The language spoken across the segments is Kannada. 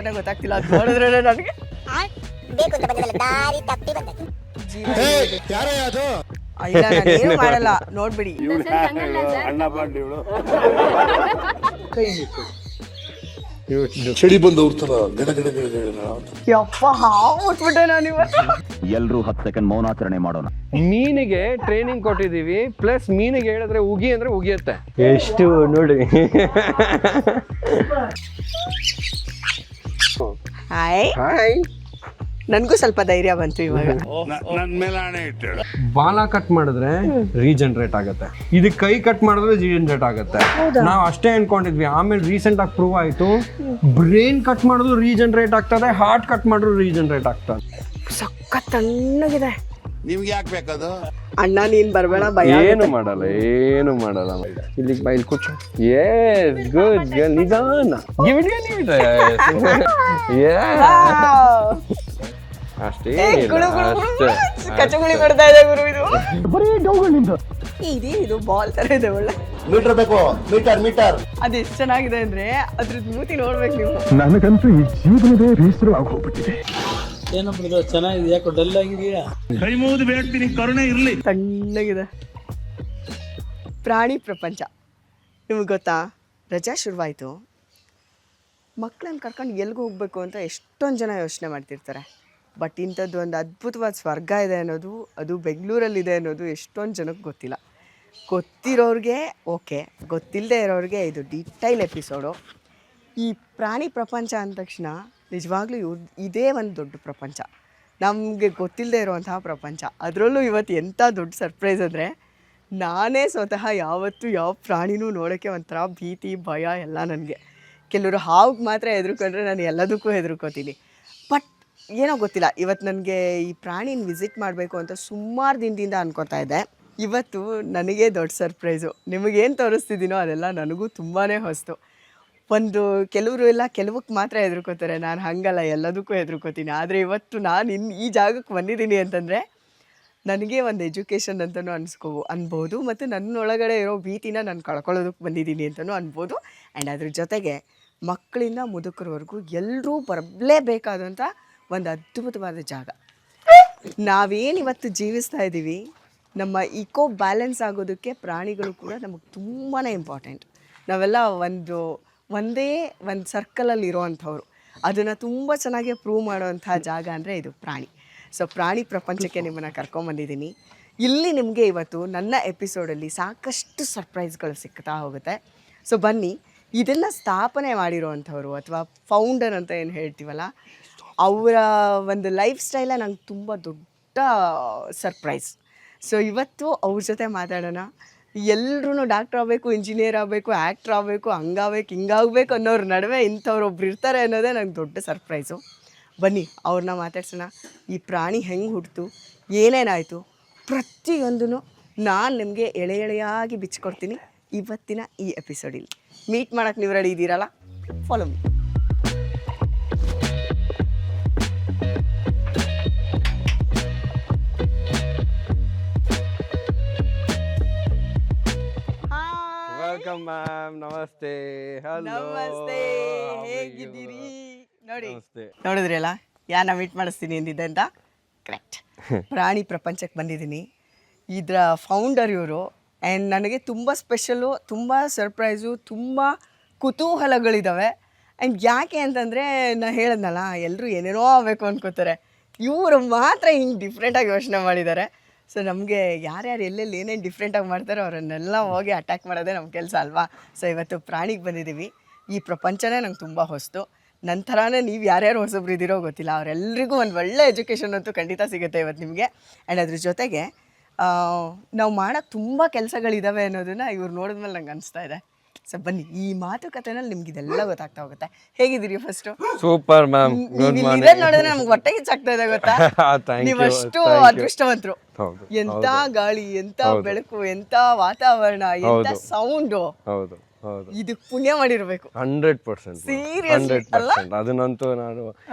ಅಂತಾನೆ ಗೊತ್ತಾಗ್ತಿಲ್ಲ ಅದು ನೋಡಿದ್ರೆ ನನಗೆ ಇಲ್ಲ ನಾನೇನು ಮಾಡಲ್ಲ ನೋಡ್ಬಿಡಿ ಚಳಿ ಬಂದವ್ರ ತರ ಯಪ್ಪ ಹಾಕ್ಬಿಟ್ಬಿಟ್ಟೆ ನಾನು ಇವತ್ತು. ಎಲ್ರೂ 10 ಸೆಕೆಂಡ್ ಮೌನಾಚರಣೆ ಮಾಡೋಣ. ಮೀನಿಗೆ ಟ್ರೈನಿಂಗ್ ಕೊಟ್ಟಿದೀವಿ, ಪ್ಲಸ್ ಮೀನಿಗೆ ಹೇಳಿದ್ರೆ ಉಗಿ ಅಂದ್ರೆ ಉಗಿಯುತ್ತೆ. ಎಷ್ಟು ನೋಡಿ. Hi hi. ನನ್ಗೂ ಸ್ವಲ್ಪ ಧೈರ್ಯ ಬಂತು ಇವಾಗ. ನನ್ ಮೇಲೆ ಹಣೆ ಇಟ್ಟು ಬಾಲ ಕಟ್ ಮಾಡಿದ್ರೆ ರೀಜನರೇಟ್ ಆಗುತ್ತೆ, ಇದಕ್ಕೆ ಕೈ ಕಟ್ ಮಾಡಿದ್ರೆ ರೀಜನರೇಟ್ ಆಗುತ್ತೆ. ನಾವು ಅಷ್ಟೇ ಅನ್ಕೊಂಡಿದ್ವಿ, ಆಮೇಲೆ ರೀಸೆಂಟ್ ಆಗಿ ಪ್ರೂವ್ ಆಯ್ತು ಬ್ರೈನ್ ಕಟ್ ಮಾಡಿದ್ರು ರೀಜನರೇಟ್ ಆಗ್ತದೆ, ಹಾರ್ಟ್ ಕಟ್ ಮಾಡಿದ್ರು ರೀಜನರೇಟ್ ಆಗ್ತದೆ. ಸಖತ್ ತಣ್ಣಗಿದೆ. ನಿಮ್ಗೆ ಯಾಕೆ ಬೇಕದು? ಅಣ್ಣ ನೀನ್ ಬರ್ಬೇಡ, ಭಯ ಏನು ಮಾಡಲ್ಲ, ಏನು ಮಾಡಲ್ಲ. ಇಲ್ಲಿಗೆ ಬೈಲ್ ಕೂಚು. ಎಸ್ ಗುಡ್ ಗರ್ಲ್, ನಿಧಾನ. Give it give it. ಅಷ್ಟೇ ಅಷ್ಟೇ ಕಚಗುಳಿ ಮಾಡ್ತಾ ಇದೆ ಗುರು ಇದು. ಇದೇನಿದು ಬಾಲ್ ತರ ಇದೆ ಒಳ್ಳೆ. ಮೀಟರ್ ಬೇಕು, ಮೀಟರ್. ಅದು ಎಷ್ಟು ಚೆನ್ನಾಗಿದೆ ಅಂದ್ರೆ ಅದ್ರದ್ದು ಮೂತಿ ನೋಡ್ಬೇಕು ನೀವು. ನನಗಂತೂ ಈ ಜೀವನದೇ ಬೇಸರವಾಗಿ ಹೋಗ್ಬಿಟ್ಟಿದೆ. ಏನಪ್ಪ ಚೆನ್ನಾಗಿದೆ, ಯಾಕೋ ಡಲ್ ಆಗಿದೆಯಾ? ಕೈ ಮುಗಿದು ಬೇಡ್ತೀನಿ, ಕರುಣೆ ಇರ್ಲಿ. ತಣ್ಣಗಿದೆ. ಪ್ರಾಣಿ ಪ್ರಪಂಚ ನಿಮ್ಗೆ ಗೊತ್ತಾ? ರಜಾ ಶುರುವಾಯಿತು, ಮಕ್ಕಳನ್ನ ಕರ್ಕೊಂಡು ಎಲ್ಲಿಗೆ ಹೋಗ್ಬೇಕು ಅಂತ ಎಷ್ಟೊಂದು ಜನ ಯೋಚನೆ ಮಾಡ್ತಿರ್ತಾರೆ. ಬಟ್ ಇಂಥದ್ದು ಒಂದು ಅದ್ಭುತವಾದ ಸ್ವರ್ಗ ಇದೆ ಅನ್ನೋದು, ಅದು ಬೆಂಗಳೂರಲ್ಲಿದೆ ಅನ್ನೋದು ಎಷ್ಟೊಂದು ಜನಕ್ಕೆ ಗೊತ್ತಿಲ್ಲ. ಗೊತ್ತಿರೋರಿಗೆ ಓಕೆ, ಗೊತ್ತಿಲ್ಲದೆ ಇರೋರಿಗೆ ಇದು ಡೀಟೈಲ್ ಎಪಿಸೋಡು. ಈ ಪ್ರಾಣಿ ಪ್ರಪಂಚ ಅಂದ ತಕ್ಷಣ ನಿಜವಾಗ್ಲೂ ಇದೇ ಒಂದು ದೊಡ್ಡ ಪ್ರಪಂಚ, ನಮಗೆ ಗೊತ್ತಿಲ್ಲದೆ ಇರುವಂತಹ ಪ್ರಪಂಚ. ಅದರಲ್ಲೂ ಇವತ್ತು ಎಂಥ ದೊಡ್ಡ ಸರ್ಪ್ರೈಸ್ ಅಂದರೆ, ನಾನೇ ಸ್ವತಃ ಯಾವತ್ತೂ ಯಾವ ಪ್ರಾಣಿನೂ ನೋಡೋಕ್ಕೆ ಒಂಥರ ಭೀತಿ ಭಯ ಎಲ್ಲ ನನಗೆ. ಕೆಲವರು ಹಾವಿಗೆ ಮಾತ್ರ ಹೆದರ್ಕೊಂಡ್ರೆ ನಾನು ಎಲ್ಲದಕ್ಕೂ ಹೆದರ್ಕೋತೀನಿ. ಬಟ್ ಏನೋ ಗೊತ್ತಿಲ್ಲ, ಇವತ್ತು ನನಗೆ ಈ ಪ್ರಾಣಿನ ವಿಸಿಟ್ ಮಾಡಬೇಕು ಅಂತ ಸುಮಾರು ದಿನದಿಂದ ಅನ್ಕೋತಾ ಇದ್ದೆ. ಇವತ್ತು ನನಗೆ ದೊಡ್ಡ ಸರ್ಪ್ರೈಸು. ನಿಮಗೇನು ತೋರಿಸ್ತಿದ್ದೀನೋ ಅದೆಲ್ಲ ನನಗೂ ತುಂಬಾ ಹೊಸ್ತು. ಒಂದು ಕೆಲವರು ಎಲ್ಲ ಕೆಲವಕ್ಕೆ ಮಾತ್ರ ಹೆದರ್ಕೋತಾರೆ, ನಾನು ಹಾಗಲ್ಲ, ಎಲ್ಲದಕ್ಕೂ ಹೆದರ್ಕೋತೀನಿ. ಆದರೆ ಇವತ್ತು ನಾನು ಈ ಜಾಗಕ್ಕೆ ಬಂದಿದ್ದೀನಿ ಅಂತಂದರೆ ನನಗೆ ಒಂದು ಎಜುಕೇಷನ್ ಅಂತಲೂ ಅನ್ಬೋದು, ಮತ್ತು ನನ್ನೊಳಗಡೆ ಇರೋ ಭೀತಿನ ನಾನು ಕಳ್ಕೊಳ್ಳೋದಕ್ಕೆ ಬಂದಿದ್ದೀನಿ ಅಂತಲೂ ಅನ್ಬೋದು. ಆ್ಯಂಡ್ ಅದ್ರ ಜೊತೆಗೆ ಮಕ್ಕಳಿಂದ ಮುದುಕರವರೆಗೂ ಎಲ್ಲರೂ ಬರಲೇಬೇಕಾದಂಥ ಒಂದು ಅದ್ಭುತವಾದ ಜಾಗ. ನಾವೇನಿವತ್ತು ಜೀವಿಸ್ತಾ ಇದ್ದೀವಿ, ನಮ್ಮ ಇಕೋ ಬ್ಯಾಲೆನ್ಸ್ ಆಗೋದಕ್ಕೆ ಪ್ರಾಣಿಗಳು ಕೂಡ ನಮಗೆ ತುಂಬಾ ಇಂಪಾರ್ಟೆಂಟ್. ನಾವೆಲ್ಲ ಒಂದೇ ಒಂದು ಸರ್ಕಲಲ್ಲಿ ಇರೋವಂಥವ್ರು. ಅದನ್ನು ತುಂಬ ಚೆನ್ನಾಗಿ ಪ್ರೂವ್ ಮಾಡೋವಂಥ ಜಾಗ ಅಂದರೆ ಇದು ಪ್ರಾಣಿ. ಸೊ ಪ್ರಾಣಿ ಪ್ರಪಂಚಕ್ಕೆ ನಿಮ್ಮನ್ನು ಕರ್ಕೊಂಬಂದಿದ್ದೀನಿ. ಇಲ್ಲಿ ನಿಮಗೆ ಇವತ್ತು ನನ್ನ ಎಪಿಸೋಡಲ್ಲಿ ಸಾಕಷ್ಟು ಸರ್ಪ್ರೈಸ್ಗಳು ಸಿಗ್ತಾ ಹೋಗುತ್ತೆ. ಸೊ ಬನ್ನಿ, ಇದನ್ನು ಸ್ಥಾಪನೆ ಮಾಡಿರೋವಂಥವ್ರು ಅಥವಾ ಫೌಂಡರ್ ಅಂತ ಏನು ಹೇಳ್ತೀವಲ್ಲ, ಅವರ ಒಂದು ಲೈಫ್ ಸ್ಟೈಲ ನಂಗೆ ತುಂಬ ದೊಡ್ಡ ಸರ್ಪ್ರೈಸ್. ಸೊ ಇವತ್ತು ಅವ್ರ ಜೊತೆ ಮಾತಾಡೋಣ. ಎಲ್ಲರೂ ಡಾಕ್ಟ್ರ್ ಆಗಬೇಕು, ಇಂಜಿನಿಯರ್ ಆಗಬೇಕು, ಆ್ಯಕ್ಟ್ರ್ ಆಗಬೇಕು, ಹಂಗಾಗಬೇಕು ಹಿಂಗಾಗಬೇಕು ಅನ್ನೋರ ನಡುವೆ ಇಂಥವ್ರು ಒಬ್ರು ಇರ್ತಾರೆ ಅನ್ನೋದೇ ನಂಗೆ ದೊಡ್ಡ ಸರ್ಪ್ರೈಸು. ಬನ್ನಿ ಅವ್ರನ್ನ ಮಾತಾಡ್ಸೋಣ. ಈ ಪ್ರಾಣಿ ಹೆಂಗೆ ಹುಟ್ಟಿತು, ಏನೇನಾಯಿತು, ಪ್ರತಿಯೊಂದೂ ನಾನು ನಿಮಗೆ ಎಳೆಯಾಗಿ ಬಿಚ್ಚಿಕೊಡ್ತೀನಿ ಇವತ್ತಿನ ಈ ಎಪಿಸೋಡಲ್ಲಿ. ಮೀಟ್ ಮಾಡೋಕ್ಕೆ ನೀವು ರೆಡಿ ಇದ್ದೀರಲ್ಲ? Follow me. ವೆಲ್ಕಮ್ ಮ್ಯಾಮ್, ನಮಸ್ತೆ. ನಮಸ್ತೆ, ಹೇಗಿದ್ದೀರಿ? ನೋಡಿ, ನಮಸ್ತೆ. ನೋಡಿದ್ರಿ ಅಲ್ಲ ಯಾನ ಮೀಟ್ ಮಾಡಿಸ್ತೀನಿ ಎಂದಿದ್ದೆ ಅಂತ. ಕರೆಕ್ಟ್. ಪ್ರಾಣಿ ಪ್ರಪಂಚಕ್ಕೆ ಬಂದಿದ್ದೀನಿ. ಇದರ ಫೌಂಡರ್ ಇವರು. ಆ್ಯಂಡ್ ನನಗೆ ತುಂಬ ಸ್ಪೆಷಲು, ತುಂಬ ಸರ್ಪ್ರೈಸು, ತುಂಬ ಕುತೂಹಲಗಳಿದ್ದಾವೆ. ಆ್ಯಂಡ್ ಯಾಕೆ ಅಂತಂದರೆ ನಾನು ಹೇಳಿದ್ನಲ್ಲ, ಎಲ್ಲರೂ ಏನೇನೋ ಆಗಬೇಕು ಅನ್ಕೋತಾರೆ, ಇವರು ಮಾತ್ರ ಹಿಂಗೆ ಡಿಫ್ರೆಂಟಾಗಿ ಯೋಚನೆ ಮಾಡಿದ್ದಾರೆ. ಸೊ ನಮಗೆ ಯಾರ್ಯಾರು ಎಲ್ಲೆಲ್ಲಿ ಏನೇನು ಡಿಫ್ರೆಂಟಾಗಿ ಮಾಡ್ತಾರೋ ಅವರನ್ನೆಲ್ಲ ಹೋಗಿ ಅಟ್ಯಾಕ್ ಮಾಡೋದೇ ನಮ್ಮ ಕೆಲಸ ಅಲ್ವಾ. ಸೊ ಇವತ್ತು ಪ್ರಾಣಿಗೆ ಬಂದಿದ್ದೀವಿ. ಈ ಪ್ರಪಂಚನೇ ನಂಗೆ ತುಂಬ ಹೊಸ್ತು. ನನ್ನ ಥರನೇ ನೀವು ಯಾರ್ಯಾರು ಹೊಸಬ್ರು ಇದ್ದೀರೋ ಗೊತ್ತಿಲ್ಲ, ಅವರೆಲ್ಲರಿಗೂ ಒಂದು ಒಳ್ಳೆ ಎಜುಕೇಷನ್ ಅಂತೂ ಖಂಡಿತ ಸಿಗುತ್ತೆ ಇವತ್ತು ನಿಮಗೆ. ಆ್ಯಂಡ್ ಅದ್ರ ಜೊತೆಗೆ ನಾವು ಮಾಡೋಕ್ಕೆ ತುಂಬ ಕೆಲಸಗಳಿದ್ದಾವೆ ಅನ್ನೋದನ್ನು ಇವ್ರು ನೋಡಿದ್ಮೇಲೆ ನಂಗೆ ಅನಿಸ್ತಾ ಇದೆ. ಸೊ ಬನ್ನಿ, ಈ ಮಾತುಕತೆನಲ್ಲಿ ನಿಮ್ಗೆ ಇದೆಲ್ಲ ಗೊತ್ತಾಗ್ತಾ ಹೋಗುತ್ತೆ. ಹೇಗಿದ್ದೀರಿ? First super ma'am, good morning. ನೋಡಿದ್ರೆ ನಮ್ಗೆ ಹೊಟ್ಟೆ ಕಿಚ್ಚಾಗ್ತಾ ಇದೆ ಗೊತ್ತಾ. ನೀವಷ್ಟು ಅದೃಷ್ಟವಂತರು. ಎಂತ ಗಾಳಿ, ಎಂತ ಬೆಳಕು, ಎಂತ ವಾತಾವರಣ, ಎಂತ ಸೌಂಡು. ಹೌದು ಹೌದು, ಇದಕ್ಕೆ ಪುಣ್ಯ ಮಾಡಿರ್ಬೇಕು. 100%. Seriously, 100%. ಅದನ್ನಂತೂ ನಾನು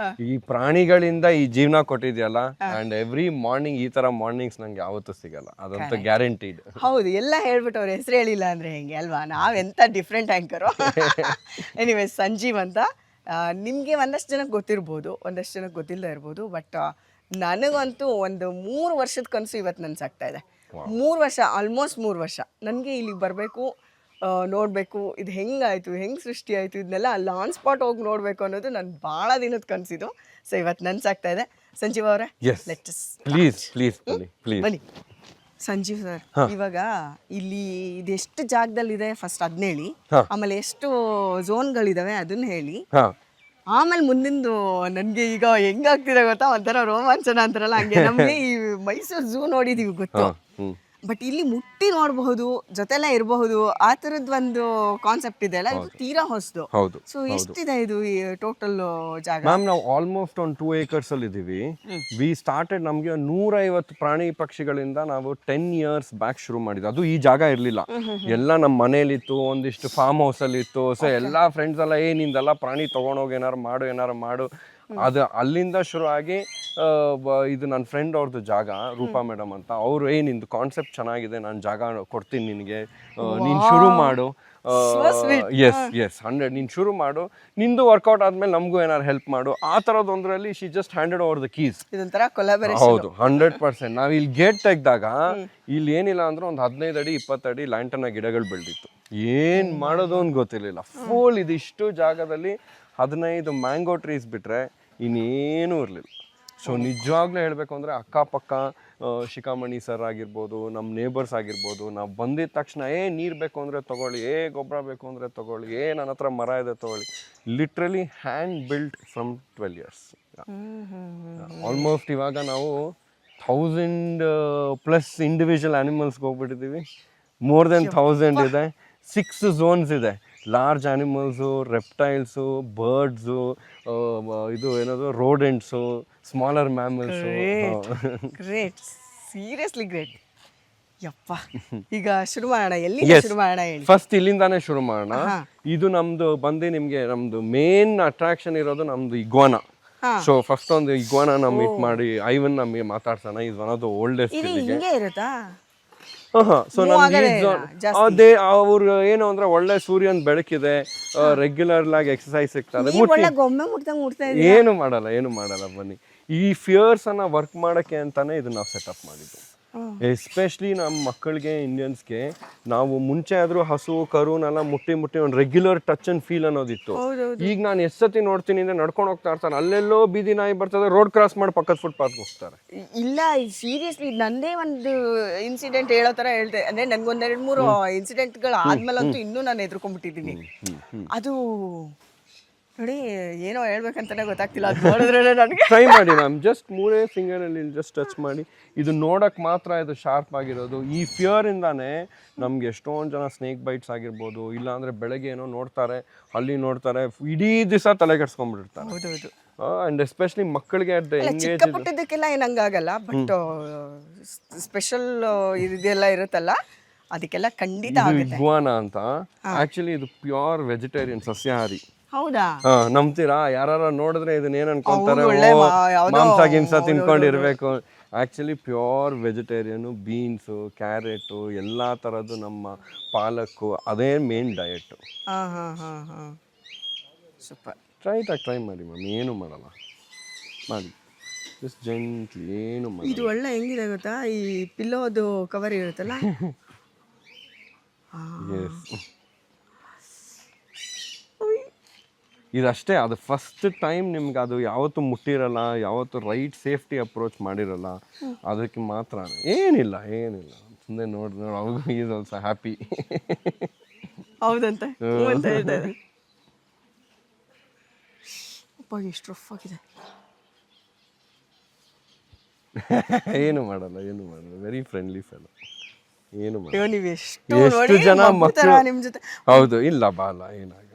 ಈ ಪ್ರಾಣಿಗಳಿಂದ ಈ ಜೀವನ ಕೊಟ್ಟಿದ್ಯಲ್ಲ, ಅಂಡ್ ಎವ್ರಿ ಮಾರ್ನಿಂಗ್ ಈ ತರ ಮಾರ್ನಿಂಗ್ಸ್ ನಂಗೆ ಯಾವತ್ತೂ ಸಿಗಲ್ಲ, ಅದಂತೂ ಗ್ಯಾರಂಟಿಡ್. ಹೌದು, ಎಲ್ಲ ಹೇಳ್ಬಿಟ್ಟು ಅವ್ರ ಹೆಸರು ಹೇಳಿಲ್ಲ ಅಂದ್ರೆ ಹೆಂಗೆ ಅಲ್ವಾ, ನಾವೆಂತ ಡಿಫ್ರೆಂಟ್ ಆಂಕರು. ಎನಿವೇಸ್, ಸಂಜೀವ್ ಅಂತ ನಿಮಗೆ ಒಂದಷ್ಟು ಜನಕ್ಕೆ ಗೊತ್ತಿರ್ಬೋದು, ಒಂದಷ್ಟು ಜನಕ್ಕೆ ಗೊತ್ತಿಲ್ಲದೆ ಇರ್ಬೋದು. ಬಟ್ ನನಗಂತೂ ಒಂದು 3 ವರ್ಷದ ಕನಸು ಇವತ್ತು ನನಸಾಗ್ತಾ ಇದೆ. 3 ವರ್ಷ, ಆಲ್ಮೋಸ್ಟ್ 3 ವರ್ಷ ನನಗೆ ಇಲ್ಲಿಗೆ ಬರಬೇಕು, ನೋಡಬೇಕು, ಇದು ಹೆಂಗಾಯಿತು, ಹೆಂಗೆ ಸೃಷ್ಟಿ ಆಯಿತು, ಇದನ್ನೆಲ್ಲ ಅಲ್ಲಿ ಆನ್ ಸ್ಪಾಟ್ ಹೋಗಿ ನೋಡಬೇಕು ಅನ್ನೋದು ನನ್ನ ಭಾಳ ದಿನದ ಕನಸಿದು. ಸೊ ಇವತ್ತು ನನಸಾಗ್ತಾ ಇದೆ. ಸಂಜೀವ್ ಅವರೇ, ಪ್ಲೀಸ್ ಬನ್ನಿ. ಸಂಜೀವ್ ಸರ್, ಇವಾಗ ಇಲ್ಲಿ ಇದೆಷ್ಟು ಜಾಗದಲ್ಲಿದೆ ಫಸ್ಟ್ ಅದನ್ನ ಹೇಳಿ, ಆಮೇಲೆ ಎಷ್ಟು ಝೋನ್ಗಳಿದಾವೆ ಅದನ್ನ ಹೇಳಿ, ಆಮೇಲೆ ಮುಂದಿಂದು ನನಗೆ ಈಗ ಹೆಂಗಾಗ್ತಿದೆ ಗೊತ್ತಾ, ಒಂಥರ ರೋಮಾಂಚನ ಅಂತಾರಲ್ಲ ಹಂಗೆ. ನಮಗೆ ಈ ಮೈಸೂರು ಝೂ ನೋಡಿದೀವಿ ಗೊತ್ತು, ಬಟ್ ಇಲ್ಲಿ ಮುಟ್ಟಿ ನೋಡಬಹುದು, ಜೊತೆಲ್ಲ ಇರಬಹುದು, ಆ ಥರದ್ದು ಒಂದು ಕಾನ್ಸೆಪ್ಟ್ ಇದೆ ಅಲ್ಲ, ಇದು ತೀರಾ ಹೊಸದು. ಸೊ ಎಷ್ಟಿದೆ ಇದು ಈ ಟೋಟಲ್ ಜಾಗ? ಮ್ಯಾಮ್ ನಾವು ಆಲ್ಮೋಸ್ಟ್ ಒಂದು 2 acres ಅಲ್ಲಿ ಇದ್ದೀವಿ. ವಿ ಸ್ಟಾರ್ಟೆಡ್, ನಮಗೆ 150 ಪ್ರಾಣಿ ಪಕ್ಷಿಗಳಿಂದ ನಾವು 10 years ಬ್ಯಾಕ್ ಶುರು ಮಾಡಿದ್ವಿ. ಅದು ಈ ಜಾಗ ಇರಲಿಲ್ಲ, ಎಲ್ಲ ನಮ್ಮ ಮನೇಲಿತ್ತು, ಒಂದಿಷ್ಟು ಫಾರ್ಮ್ ಹೌಸಲ್ಲಿ ಇತ್ತು. ಸೊ ಎಲ್ಲ ಫ್ರೆಂಡ್ಸ್ ಎಲ್ಲ ನಿಂದೆಲ್ಲ ಪ್ರಾಣಿ ತೊಗೊಂಡೋಗಿ ಏನಾರು ಮಾಡು ಅದು ಅಲ್ಲಿಂದ ಶುರು ಆಗಿ ಇದು ನನ್ನ ಫ್ರೆಂಡ್ ಅವ್ರದ್ದು ಜಾಗ, ರೂಪಾ ಮೇಡಮ್ ಅಂತ. ಅವರು ನಿಂದು ಕಾನ್ಸೆಪ್ಟ್ ಚೆನ್ನಾಗಿದೆ, ನಾನು ಜಾಗ ಕೊಡ್ತೀನಿ ನಿನಗೆ, ನೀನು ಶುರು ಮಾಡು. ಎಸ್ 100 ನೀನು ಶುರು ಮಾಡು, ನಿಂದು ವರ್ಕೌಟ್ ಆದ್ಮೇಲೆ ನಮಗೂ ಏನಾರು ಹೆಲ್ಪ್ ಮಾಡು, ಆ ಥರದ್ದು ಒಂದರಲ್ಲಿ she just handed over the keys. ಇದೊಂಥರ ಕೊಲಾಬರೇಷನ್. ಹೌದು, 100%. ನಾವು ಇಲ್ಲಿ ಗೇಟ್ ತೆಗ್ದಾಗ ಇಲ್ಲಿ ಏನಿಲ್ಲ ಅಂದ್ರೆ ಒಂದು 15 ಅಡಿ 20 ಅಡಿ ಲ್ಯಾಂಟನ ಗಿಡಗಳು ಬೆಳೆದಿತ್ತು. ಏನು ಮಾಡೋದು ಅಂತ ಗೊತ್ತಿರಲಿಲ್ಲ. ಫುಲ್ ಇದಿಷ್ಟು ಜಾಗದಲ್ಲಿ 15 ಮ್ಯಾಂಗೋ ಟ್ರೀಸ್ ಬಿಟ್ರೆ ಇನ್ನೇನೂ ಇರಲಿಲ್ಲ. ಸೊ ನಿಜವಾಗ್ಲೂ ಹೇಳಬೇಕು ಅಂದರೆ ಅಕ್ಕಪಕ್ಕ ಶಿಖಾಮಣಿ ಸರ್ ಆಗಿರ್ಬೋದು, ನಮ್ಮ ನೇಬರ್ಸ್ ಆಗಿರ್ಬೋದು, ನಾವು ಬಂದಿದ ತಕ್ಷಣ ನೀರು ಬೇಕು ಅಂದರೆ ತೊಗೊಳ್ಳಿ, ಗೊಬ್ಬರ ಬೇಕು ಅಂದರೆ ತೊಗೊಳ್ಳಿ, ನನ್ನ ಹತ್ರ ಮರ ಇದೆ ತೊಗೊಳ್ಳಿ. Literally hand built from 12 years. Almost ಇವಾಗ ನಾವು 1000+ ಇಂಡಿವಿಜುವಲ್ ಆ್ಯನಿಮಲ್ಸ್ಗೆ ಹೋಗ್ಬಿಟ್ಟಿದ್ದೀವಿ. ಮೋರ್ ದೆನ್ 1000 ಇದೆ. 6 zones ಇದೆ. ಲಾರ್ಜ್ ಆ್ಯನಿಮಲ್ಸು, ರೆಪ್ಟೈಲ್ಸು, ಬರ್ಡ್ಸು, ಇದು ಏನದು rodents, smaller mammals. Great, seriously great. ಯಪ್ಪ, ಈಗ ಶುರು ಮಾಡೋಣ. ಎಲ್ಲಿ ಶುರು ಮಾಡೋಣ ಹೇಳಿ? ಫಸ್ಟ್ ಇಲ್ಲಿಂದಾನೇ ಶುರು ಮಾಡೋಣ. ಇದು ನಮ್ದು ಬಂದು ನಿಮಗೆ ನಮ್ದು ಮೇನ್ ಅಟ್ರಾಕ್ಷನ್ ಇರೋದು ನಮ್ದು ಇಗ್ವಾನ. ಸೊ ಫಸ್ಟ್ ಒಂದು ಇಗ್ವಾನ ನಾವು ಮೀಟ್ ಮಾಡಿ ಐವನ್ ನಮಗೆ ಮಾತಾಡ್ಸೋಣ. Is one of the oldest. ಹಿಂಗೆ ಇರುತ್ತಾ? ಸೊ ಅದೇ ಅವ್ರು ಏನು ಅಂದ್ರೆ ಒಳ್ಳೆ ಸೂರ್ಯನ ಬೆಳಕಿದೆ, ರೆಗ್ಯುಲರ್ ಆಗಿ ಎಕ್ಸಸೈಸ್ ಸಿಗ್ತದೆ. ಏನು ಮಾಡಲ್ಲ ಬನ್ನಿ. ಈ ಫಿಯರ್ಸ್ ಅನ್ನ ವರ್ಕ್ ಮಾಡಕ್ಕೆ ಅಂತಾನೆ ಇದನ್ನ ನಾವು ಸೆಟಪ್ ಮಾಡಿದ್ದು. ಎಸ್ಪೆಷಲಿ ನಮ್ಮ ಮಕ್ಕಳಿಗೆ, ಇಂಡಿಯನ್ಸ್ಗೆ, ನಾವು ಮುಂಚೆ ಆದ್ರೂ ಹಸು ಕರುನೆಲ್ಲ ಮುಟ್ಟಿ ಒಂದು ರೆಗ್ಯುಲರ್ ಟಚ್ ಅಂಡ್ ಫೀಲ್ ಅನ್ನೋದಿತ್ತು. ಈಗ ನಾನು ಎಷ್ಟು ಸತಿ ನೋಡ್ತೀನಿ ಅಂದ್ರೆ ನಡ್ಕೊಂಡು ಹೋಗ್ತಾ ಇರ್ತಾರೆ, ಅಲ್ಲೆಲ್ಲೋ ಬೀದಿ ನಾಯಿ ಬರ್ತದೆ, ರೋಡ್ ಕ್ರಾಸ್ ಮಾಡಿ ಪಕ್ಕದ ಫುಟ್ಪಾತ್ಗೆ ಹೋಗ್ತಾರೆ. ಇಲ್ಲ, ಸೀರಿಯಸ್ಲಿ ನಂದೇ ಒಂದು ಇನ್ಸಿಡೆಂಟ್ ಹೇಳೋ ತರ ಹೇಳ್ದೆ. ಅಂದ್ರೆ ನನ್ಗೊಂದ್ 2-3 ಇನ್ಸಿಡೆಂಟ್ಗಳು ಆದ್ಮೇಲಂತೂ ಇನ್ನೂ ನಾನು ಎದುರ್ಕೊಂಡ್ಬಿಟ್ಟಿದ್ದೀನಿ. ಅದು ನೋಡಿ, ಏನೋ ಹೇಳ್ಬೇಕಂತಾನೆ ಗೊತ್ತಾಗ್ತಿಲ್ಲ. ಅದು ನೋಡಿದ್ರೆ ನನಗೆ ಟ್ರೈ ಮಾಡಿ ಮ್ಯಾಮ್, ಜಸ್ಟ್ 3 ಫಿಂಗರಲ್ಲಿ ಜಸ್ಟ್ ಟಚ್ ಮಾಡಿ. ಇದು ನೋಡಕ್ ಮಾತ್ರ ಇದು ಶಾರ್ಪ್ ಆಗಿರೋದು. ಈ ಫಿಯರ್ ಇಂದಾನೆ ನಮ್ಗೆ ಎಷ್ಟೊಂದು ಜನ ಸ್ನೇಕ್ ಬೈಟ್ಸ್ ಆಗಿರ್ಬೋದು, ಇಲ್ಲ ಅಂದ್ರೆ ಬೆಳಗ್ಗೆ ಏನೋ ನೋಡ್ತಾರೆ, ಅಲ್ಲಿ ನೋಡ್ತಾರೆ, ಇಡೀ ದಿವಸ ತಲೆ ಕೆಡ್ಸ್ಕೊಂಡ್ಬಿಟ್ಟಿರ್ತಾರೆ. ಹೌದೌದು. ಅಂಡ್ ಎಸ್ಪೆಷಲಿ ಮಕ್ಕಳಿಗೆ ಚಿಕ್ಕ ಪುಟ್ಟದಕ್ಕೆಲ್ಲ ಏನಂಗಾಗಲ್ಲ, ಬಟ್ ಸ್ಪೆಷಲ್ ಇದೆಲ್ಲ ಇರುತ್ತಲ್ಲ, ಅದಕ್ಕೆಲ್ಲ ಖಂಡಿತ ಆಗುತ್ತೆ. ಇಗ್ವಾನಾ ಅಂತ ಆಕ್ಚುಲಿ ಇದು ಪ್ಯೂರ್ ವೆಜಿಟೇರಿಯನ್, ಸಸ್ಯಾಹಾರಿ. ಹೌದಾ? ನಂಬ್ತೀರಾ? ಯಾರು ನೋಡಿದ್ರೆ ಇದನ್ನ ಏನ್ ಅನ್ಕೊಂತಾರೆ, ಮಾಂಸ ಗಿಂಸ ತಿನ್ಕೊಂಡಿರ್ಬೇಕು. Actually pure vegetarian. Beans, carrot, ಎಲ್ಲಾ ತರದ್ದು, ನಮ್ಮ ಪಾಲಕ್ಕು, ಅದೇ ಮೇನ್ ಡಯಟ್. ಸೂಪರ್. ಟ್ರೈ ಮಾಡಿ ಮ್ಯಾಮ್, ಏನು ಮಾಡಲ್ಲ, ಮಾಡಿ ಜಸ್ಟ್ ಜೆಂಟ್ಲಿ, ಏನು ಮಾಡಿ. ಇದು ಒಳ್ಳೆ ಹೆಂಗಿದೆ ಗೊತ್ತಾ, ಈ ಪಿಲ್ಲೋದು ಕವರ್ ಇರುತ್ತಲ್ಲ. ಇದಷ್ಟೇ, ಅದು ಫಸ್ಟ್ ಟೈಮ್ ನಿಮ್ಗೆ ಅದು ಯಾವತ್ತೂ ಮುಟ್ಟಿರಲ್ಲ, ಯಾವತ್ತು ರೈಟ್ ಸೇಫ್ಟಿ ಅಪ್ರೋಚ್ ಮಾಡಿರಲ್ಲ, ಅದಕ್ಕೆ ಮಾತ್ರ. ಏನಿಲ್ಲ ಸುಮ್ಮನೆ ನೋಡಿ ಅವ್ರಿಗೂ ಈಸ್ ಆಲ್ಸೋ ಹ್ಯಾಪಿ. ಹೌದಂತೆ ಅಪ್ಪ, ಎಷ್ಟು ರಫ್ ಆಗಿದೆ. ಏನು ಮಾಡಲ್ಲ, ವೆರಿ ಫ್ರೆಂಡ್ಲಿ ಫೆಲೋ. ಏನು ಮಾಡಲ್ಲ. ನೀವು ಎಷ್ಟು ಜನ ಮಕ್ಕಳು ನಿಮ್ಮ ಜೊತೆ. ಹೌದು, ಇಲ್ಲ ಬಾಲ, ಏನಾಗಲ್ಲ.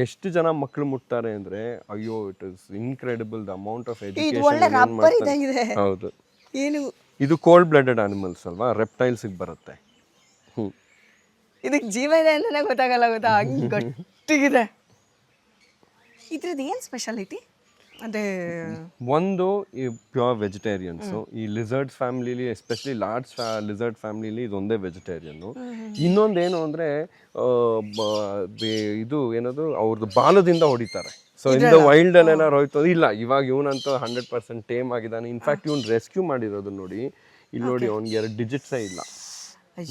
ಎಷ್ಟು ಜನ ಮಕ್ಕಳು ಮುಟ್ತಾರೆ ಅಂದ್ರೆ, ಅಯ್ಯೋ, it is incredible the amount of education. ಹೌದು, ಏನು ಇದು ಕೋಲ್ಡ್ ಬ್ಲಡೆಡ್ ಆನಿಮಲ್ಸ್ ಅಲ್ವಾ, ರೆಪ್ಟೈಲ್ಸ್ ಬರುತ್ತೆ. ಇದಕ್ಕೆ ಜೀವ ಇದೆ ಅಂತಾನೆ ಗೊತ್ತಾಗಲ್ಲ, ಗೊತ್ತಾ, ಹಂಗೆ ಗಟ್ಟಿಗಿದೆ. ಇದ್ರದ್ದು ಏನು ಸ್ಪೆಷಾಲಿಟಿ? ಅದೇ ಒಂದು ಈ ಪ್ಯೂರ್ ವೆಜಿಟೇರಿಯನ್ಸು. ಈ ಲಿಸರ್ಡ್ಸ್ ಫ್ಯಾಮಿಲಿಲಿ, ಎಸ್ಪೆಷಲಿ ಲಾರ್ಜ್ ಲಿಸರ್ಡ್ ಫ್ಯಾಮಿಲಿಲಿ ಇದೊಂದೇ ವೆಜಿಟೇರಿಯನ್ನು. ಇನ್ನೊಂದೇನು ಅಂದರೆ, ಇದು ಏನದು, ಅವ್ರದ್ದು ಬಾಲದಿಂದ ಹೊಡಿತಾರೆ. ಸೊ ಇನ್ ದ ವೈಲ್ಡ್ ಅಲ್ಲಿ ಏನಾರು ಹೋಯ್ತು ಇಲ್ಲ, ಇವಾಗ ಇವನಂತೂ 100% ಟೇಮ್ ಆಗಿದ್ದಾನೆ. ಇನ್ಫ್ಯಾಕ್ಟ್ ಇವ್ನು ರೆಸ್ಕ್ಯೂ ಮಾಡಿರೋದು ನೋಡಿ, ಇಲ್ಲಿ ನೋಡಿ ಅವ್ನಿಗೆ 2 ಡಿಜಿಟ್ಸೇ ಇಲ್ಲ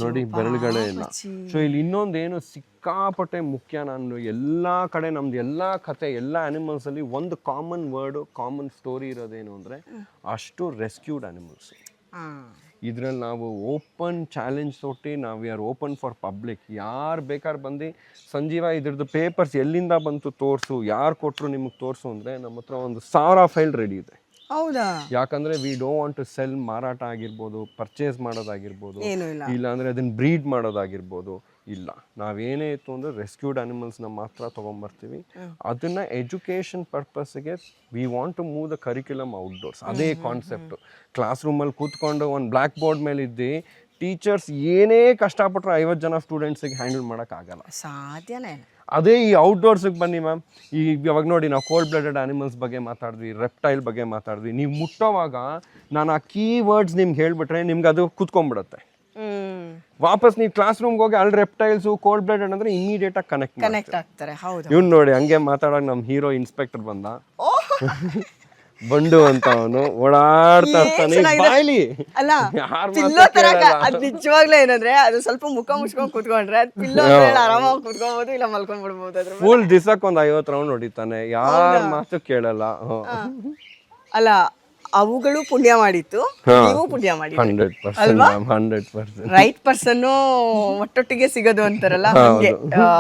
ನೋಡಿ, ಬೆರಳುಗಳೇ ಇಲ್ಲ. ಸೊ ಇಲ್ಲಿ ಇನ್ನೊಂದೇನು ಸಿಕ್ಕಾಪಟ್ಟೆ ಮುಖ್ಯ, ನಾನು ಎಲ್ಲ ಕಡೆ ನಮ್ದು ಎಲ್ಲ ಕತೆ ಎಲ್ಲ ಅನಿಮಲ್ಸ್ ಅಲ್ಲಿ ಒಂದು ಕಾಮನ್ ವರ್ಡ್ ಕಾಮನ್ ಸ್ಟೋರಿ ಇರೋದೇನು ಅಂದ್ರೆ ಅಷ್ಟು ರೆಸ್ಕ್ಯೂಡ್ ಅನಿಮಲ್ಸ್. ಇದ್ರಲ್ಲಿ ನಾವು ಓಪನ್ ಚಾಲೆಂಜ್ ತೊಟ್ಟು ನಾವು ಆರ್ ಓಪನ್ ಫಾರ್ ಪಬ್ಲಿಕ್. ಯಾರು ಬೇಕಾದ್ರೆ ಬಂದು ಸಂಜೀವ ಇದ್ರದ್ದು ಪೇಪರ್ಸ್ ಎಲ್ಲಿಂದ ಬಂತು ತೋರಿಸು, ಯಾರು ಕೊಟ್ಟರು ನಿಮಗೆ ತೋರಿಸು ಅಂದರೆ ನಮ್ಮ ಹತ್ರ 1000 ಫೈಲ್ ರೆಡಿ ಇದೆ. ಹೌದಾ? ಯಾಕಂದ್ರೆ we don't want to sell, ಮಾರಾಟ ಆಗಿರ್ಬೋದು, ಪರ್ಚೇಸ್ ಮಾಡೋದಾಗಿರ್ಬೋದು, ಏನೂ ಇಲ್ಲ. ಇಲ್ಲ ಅಂದ್ರೆ ಅದನ್ನ ಬ್ರೀಡ್ ಮಾಡೋದಾಗಿರ್ಬೋದು, ಇಲ್ಲ. ನಾವೇನೇ ಇತ್ತು ಅಂದ್ರೆ ರೆಸ್ಕ್ಯೂಡ್ ಅನಿಮಲ್ಸ್ನ ಮಾತ್ರ ತೊಗೊಂಬರ್ತೀವಿ. ಅದನ್ನ ಎಜುಕೇಷನ್ ಪರ್ಪಸ್ಗೆ we want to move the curriculum outdoors. ಅದೇ ಕಾನ್ಸೆಪ್ಟು. ಕ್ಲಾಸ್ ರೂಮಲ್ಲಿ ಕೂತ್ಕೊಂಡು ಒಂದು ಬ್ಲ್ಯಾಕ್ ಬೋರ್ಡ್ ಮೇಲೆ ಇದ್ದು ಟೀಚರ್ಸ್ ಏನೇ ಕಷ್ಟಪಟ್ಟರು 50 ಜನ ಸ್ಟೂಡೆಂಟ್ಸಿಗೆ ಹ್ಯಾಂಡಲ್ ಮಾಡೋಕ್ಕಾಗಲ್ಲ, ಸಾಧ್ಯನೇ ಇಲ್ಲ. ಅದೇ ಈ ಔಟ್ಡೋರ್ಸಿಗೆ ಬನ್ನಿ ಮ್ಯಾಮ್. ಇವಾಗ ನೋಡಿ, ನಾವು ಕೋಲ್ಡ್ ಬ್ಲಡೆಡ್ ಅನಿಮಲ್ಸ್ ಬಗ್ಗೆ ಮಾತಾಡಿದ್ವಿ, ರೆಪ್ಟೈಲ್ ಬಗ್ಗೆ ಮಾತಾಡಿದ್ವಿ. ನೀವು ಮುಟ್ಟೋವಾಗ ನಾನು ಆ ಕೀ ವರ್ಡ್ಸ್ ನಿಮ್ಗೆ ಹೇಳ್ಬಿಟ್ರೆ ನಿಮ್ಗೆ ಅದು ಕುತ್ಕೊಂಡ್ಬಿಡುತ್ತೆ. ವಾಪಸ್ ನೀವು ಕ್ಲಾಸ್ ರೂಮ್ಗೆ ಹೋಗಿ ಅಲ್ಲಿ ರೆಪ್ಟೈಲ್ಸು ಕೋಲ್ಡ್ ಬ್ಲಡೆಡ್ ಅಂದ್ರೆ ಇಮಿಡಿಯೇಟ್ ಆಗಿ ಕನೆಕ್ಟ್ ಆಗ್ತಾರೆ. ಹೌದು. ಇವ್ನು ನೋಡಿ ಹಂಗೆ ಮಾತಾಡೋಕೆ ನಮ್ಮ ಹೀರೋ ಇನ್ಸ್ಪೆಕ್ಟರ್ ಬಂದ, ಬಂಡು ಅಂತ ಅವನು ಓಡಾಡ್ತಾ ಇರ್ತಾನೆ ಬಾಯ್ಲಿ. ಅಲ್ಲ, ಪಿಲ್ಲೋ ತರ ಅದ್ ನಿಜವಾಗ್ಲೂ ಏನಂದ್ರೆ ಅದು ಸ್ವಲ್ಪ ಮುಖ ಮುಚ್ಕೊಂಡ್ ಕೂತ್ಕೊಂಡ್ರೆ ಅದು ಪಿಲ್ಲೋ ಆರಾಮಾಗಿ ಕೂತ್ಕೊಬಹುದು, ಇಲ್ಲ ಮಲ್ಕೊಂಡ್ ಬಿಡ್ಬೋದು. ಅದ್ರ ಫುಲ್ ದಿಸಕ್ಕೆ ಒಂದು 50 ರೌಂಡ್ ಹೊಡಿತಾನೆ, ಯಾರ ಮಾತು ಕೇಳಲ್ಲ. ಅಲ್ಲ, ಅವುಗಳು ಪುಣ್ಯ ಮಾಡಿತ್ತು, ನೀವು ಪುಣ್ಯ ಮಾಡಿ. 100% ರೈಟ್ ಪರ್ಸನ್ ಒಟ್ಟೊಟ್ಟಿಗೆ ಸಿಗೋದು ಅಂತಾರಲ್ಲ, ಹಂಗೆ